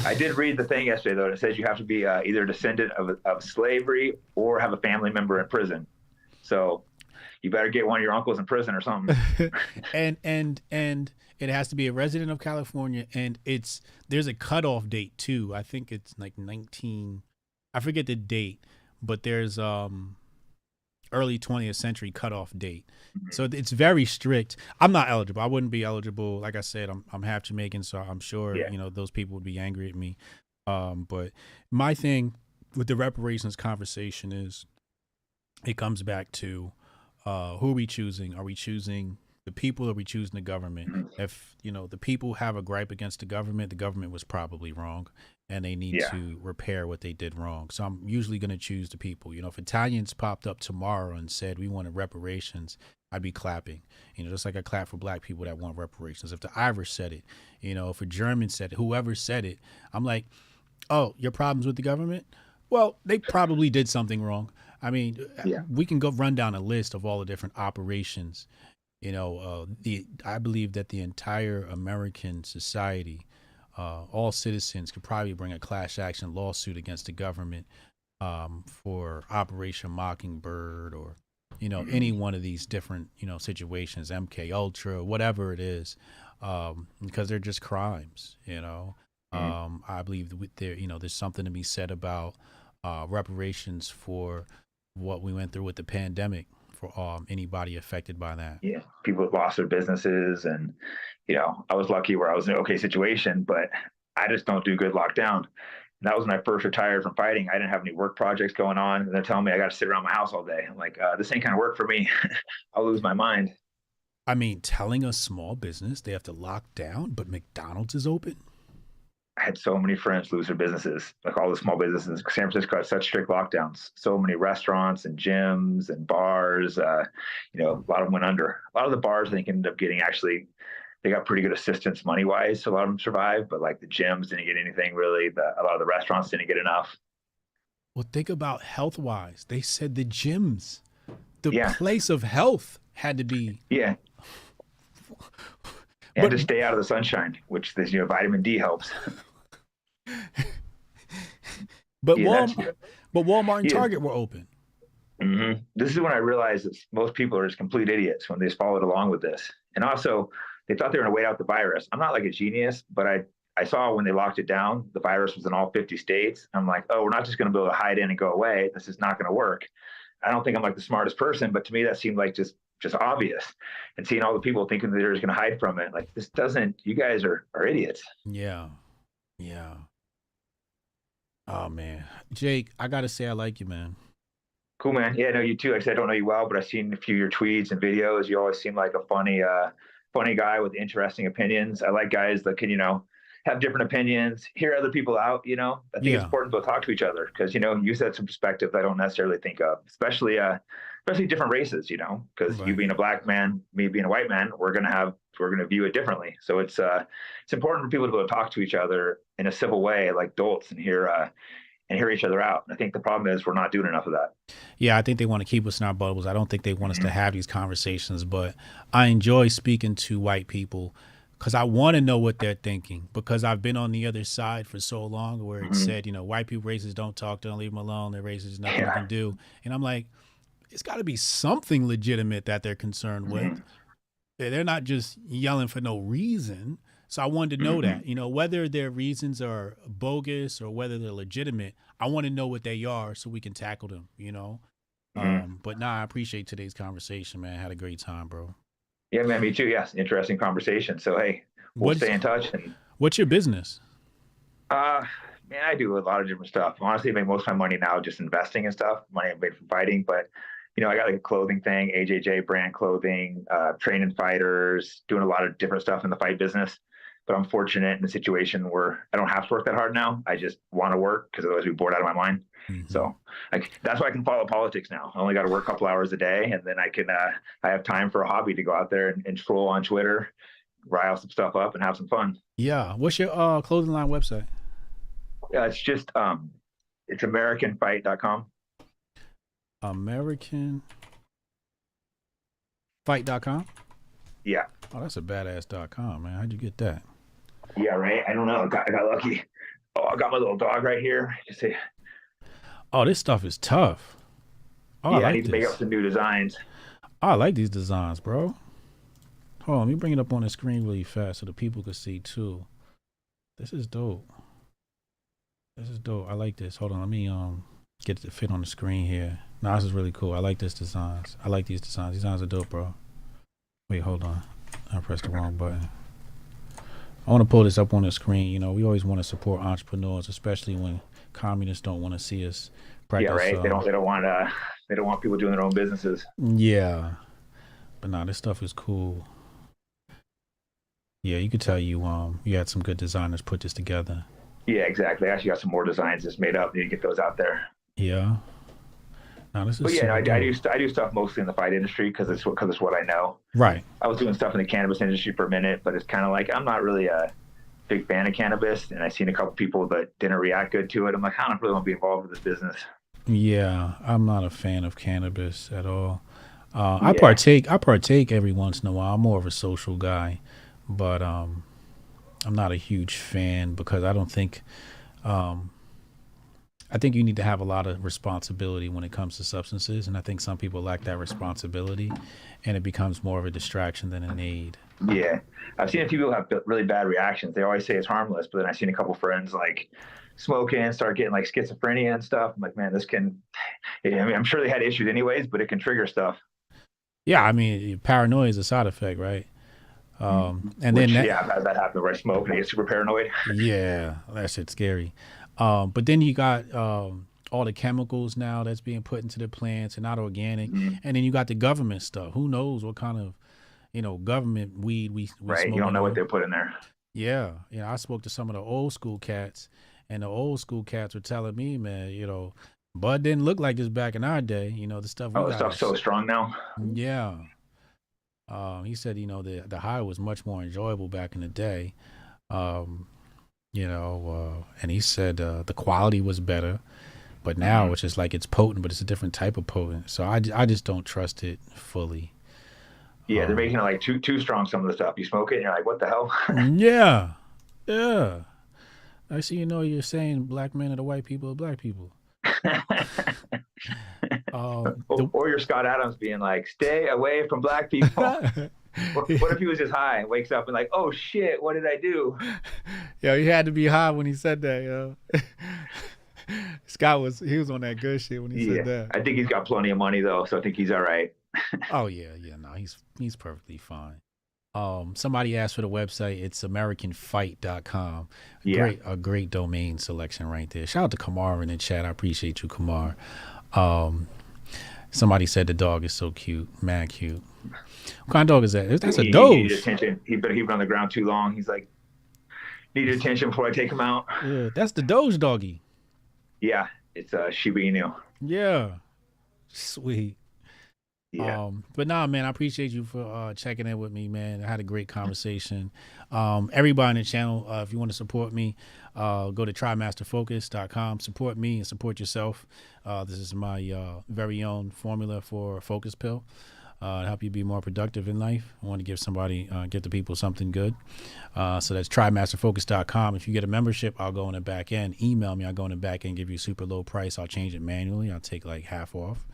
Speaker 6: I did read the thing yesterday, though. It says you have to be either a descendant of slavery or have a family member in prison. So you better get one of your uncles in prison or something.
Speaker 2: and it has to be a resident of California, and there's a cutoff date too. I think it's like 19. I forget the date, but there's early 20th century cutoff date. So it's very strict. I'm not eligible. I wouldn't be eligible. Like I said, I'm half Jamaican, so I'm sure those people would be angry at me. But my thing with the reparations conversation is, it comes back to who are we choosing? Are we choosing the people, or are we choosing the government? If the people have a gripe against the government was probably wrong, and they need to repair what they did wrong. So I'm usually going to choose the people. If Italians popped up tomorrow and said we wanted reparations, I'd be clapping. Just like I clap for black people that want reparations. If the Irish said it, if a German said it, whoever said it, I'm like, oh, your problems with the government? Well, they probably did something wrong. I mean, we can go run down a list of all the different operations. I believe that the entire American society, all citizens, could probably bring a class action lawsuit against the government for Operation Mockingbird, or any one of these different situations, MK Ultra, whatever it is, because they're just crimes. I believe that there's something to be said about reparations for what we went through with the pandemic, for anybody affected by that.
Speaker 6: Yeah, people lost their businesses, and I was lucky where I was in an okay situation, but I just don't do good lockdown. And that was when I first retired from fighting. I didn't have any work projects going on, and they're telling me I got to sit around my house all day. I'm like, this ain't kind of work for me. I'll lose my mind.
Speaker 2: I mean, telling a small business they have to lock down, but McDonald's is open.
Speaker 6: I had so many friends lose their businesses, like all the small businesses. San Francisco had such strict lockdowns. So many restaurants and gyms and bars, a lot of them went under. A lot of the bars, I think, ended up getting they got pretty good assistance money-wise, so a lot of them survived, but like the gyms didn't get anything really. A lot of the restaurants didn't get enough.
Speaker 2: Well, think about health-wise. They said the gyms, the place of health, had to be...
Speaker 6: Yeah. And to stay out of the sunshine, which this, vitamin D helps.
Speaker 2: But Walmart and Target were open.
Speaker 6: Mm-hmm. This is when I realized that most people are just complete idiots when they followed along with this. And also, they thought they were going to wait out the virus. I'm not like a genius, but I saw when they locked it down, the virus was in all 50 states. I'm like, oh, we're not just going to be able to hide in and go away. This is not going to work. I don't think I'm like the smartest person, but to me, that seemed like just obvious. And seeing all the people thinking that they're just going to hide from it, like, this doesn't, you guys are idiots.
Speaker 2: Yeah. Yeah. Oh, man. Jake, I got to say, I like you, man.
Speaker 6: Cool, man. Yeah, no, you too. Like I said, I don't know you well, but I've seen a few of your tweets and videos. You always seem like a funny guy with interesting opinions. I like guys that can, have different opinions, hear other people out. I think it's important to talk to each other because you said some perspectives I don't necessarily think of, especially different races. Because you being a black man, me being a white man, we're gonna view it differently. So it's important for people to be able to talk to each other in a civil way, like adults, and hear each other out. And I think the problem is we're not doing enough of that.
Speaker 2: Yeah, I think they want to keep us in our bubbles. I don't think they want us to have these conversations, but I enjoy speaking to white people because I want to know what they're thinking, because I've been on the other side for so long where it said, white people racist, don't talk to them, leave them alone, they're racist, nothing you can do. And I'm like, it's got to be something legitimate that they're concerned with. They're not just yelling for no reason. So I wanted to know that, whether their reasons are bogus or whether they're legitimate, I want to know what they are so we can tackle them, But I appreciate today's conversation, man. I had a great time, bro.
Speaker 6: Yeah, man, me too. Yes, interesting conversation. So, hey, we'll stay in touch. And
Speaker 2: what's your business?
Speaker 6: Man, I do a lot of different stuff. Honestly, I make most of my money now just investing and stuff. Money I made from fighting, but I got like a clothing thing, AJJ brand clothing, training fighters, doing a lot of different stuff in the fight business. But I'm fortunate in a situation where I don't have to work that hard now. I just want to work because otherwise I'd be bored out of my mind. So that's why I can follow politics now. I only got to work a couple hours a day, and then I have time for a hobby to go out there and troll on Twitter, rile some stuff up, and have some fun.
Speaker 2: Yeah. What's your clothing line website?
Speaker 6: Yeah, it's just it's AmericanFight.com.
Speaker 2: AmericanFight.com?
Speaker 6: Yeah.
Speaker 2: Oh, that's a badass .com, man. How'd you get that?
Speaker 6: Yeah, right. I don't know. I got lucky. Oh, I got my little dog right here. Just say.
Speaker 2: Oh, this stuff is tough. Oh,
Speaker 6: yeah, I need to make up some new designs.
Speaker 2: Oh, I like these designs, bro. Hold on, let me bring it up on the screen really fast so the people can see too. This is dope. This is dope. I like this. Hold on, let me get it to fit on the screen here. No, this is really cool. I like this designs. I like these designs. These designs are dope, bro. Wait, hold on. I pressed the wrong button. I want to pull this up on the screen. We always want to support entrepreneurs, especially when communists don't want to see us practice.
Speaker 6: Yeah, right. They don't want people doing their own businesses.
Speaker 2: Yeah, but this stuff is cool. Yeah, you could tell you had some good designers put this together.
Speaker 6: Yeah, exactly. I actually got some more designs just made up. Need to get those out there.
Speaker 2: Yeah. No, this is.
Speaker 6: But yeah, I do stuff mostly in the fight industry because it's what I know.
Speaker 2: Right.
Speaker 6: I was doing stuff in the cannabis industry for a minute, but it's kind of like I'm not really a big fan of cannabis, and I've seen a couple people that didn't react good to it. I'm like, I don't really want to be involved with this business.
Speaker 2: Yeah, I'm not a fan of cannabis at all. I partake every once in a while. I'm more of a social guy, but I'm not a huge fan because I don't think. I think you need to have a lot of responsibility when it comes to substances, and I think some people lack that responsibility, and it becomes more of a distraction than an aid.
Speaker 6: Yeah, I've seen a few people have really bad reactions. They always say it's harmless, but then I've seen a couple friends like smoking, start getting like schizophrenia and stuff. I'm like, man, this can. I mean, I'm sure they had issues anyways, but it can trigger stuff.
Speaker 2: Yeah, I mean, paranoia is a side effect, right? And
Speaker 6: Which,
Speaker 2: then
Speaker 6: I've had that happen where I smoke and I get super paranoid.
Speaker 2: Yeah, that shit's scary. But then you got all the chemicals now that's being put into the plants and not organic, and then you got the government stuff. Who knows what kind of government weed we
Speaker 6: right. You don't know what they put in there.
Speaker 2: Yeah, I spoke to some of the old school cats, and the old school cats were telling me, man, bud didn't look like this back in our day. The stuff.
Speaker 6: The stuff's so strong now.
Speaker 2: Yeah. He said, the high was much more enjoyable back in the day. And he said the quality was better, but now it's just like it's potent, but it's a different type of potent. So I just don't trust it fully.
Speaker 6: Yeah, they're making it like too strong. Some of the stuff you smoke it, and you're like, what the hell?
Speaker 2: Yeah. I see. You're saying black men are the white people of black people.
Speaker 6: Or you're Scott Adams being like, stay away from black people. What if he was just high and wakes up and like, oh shit, what did I do?
Speaker 2: Yo, he had to be high when he said that, yo. Scott was on that good shit when he said that.
Speaker 6: I think he's got plenty of money though, so I think he's all right.
Speaker 2: Oh yeah, no, he's perfectly fine. Somebody asked for the website. It's AmericanFight.com.
Speaker 6: Yeah.
Speaker 2: A great domain selection right there. Shout out to Kamar in the chat. I appreciate you, Kamar. Somebody said the dog is so cute, mad cute. What kind of dog is that? That's a Doge.
Speaker 6: He needs attention. He's been on the ground too long. He's like, Needed attention before I take him out.
Speaker 2: Yeah, that's the Doge doggy.
Speaker 6: Yeah, it's Shiba Inu.
Speaker 2: Yeah, sweet.
Speaker 6: Yeah.
Speaker 2: But nah, man, I appreciate you for checking in with me, man. I had a great conversation. Everybody on the channel, if you want to support me, go to trymasterfocus.com. Support me and support yourself. This is my very own formula for Focus Pill. To help you be more productive in life. I want to give the people something good. So that's trymasterfocus.com. If you get a membership, I'll go in the back end. Email me. I'll go in the back end, give you a super low price. I'll change it manually. I'll take like half off.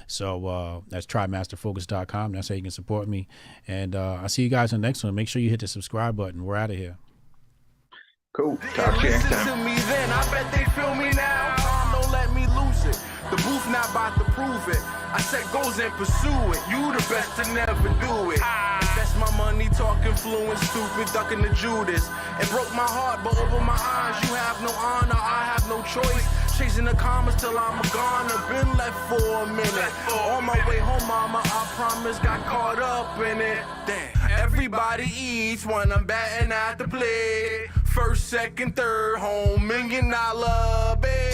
Speaker 2: So that's trymasterfocus.com. That's how you can support me. And I'll see you guys in the next one. Make sure you hit the subscribe button. We're out of here.
Speaker 6: Cool. Talk to you next
Speaker 1: Listen to
Speaker 6: time.
Speaker 1: me then, I bet they feel me now. Don't let me lose it. The booth not about to prove it. I set goals and pursue it. You the best to never do it. Invest my money, talking fluent, stupid, ducking the Judas. It broke my heart, but over my eyes, you have no honor, I have no choice. Chasing the commas till I'm a goner. Been left for a minute. On my way home, mama, I promise, got caught up in it. Damn. Everybody eats when I'm batting at the plate. First, second, third, home, $1 million bet.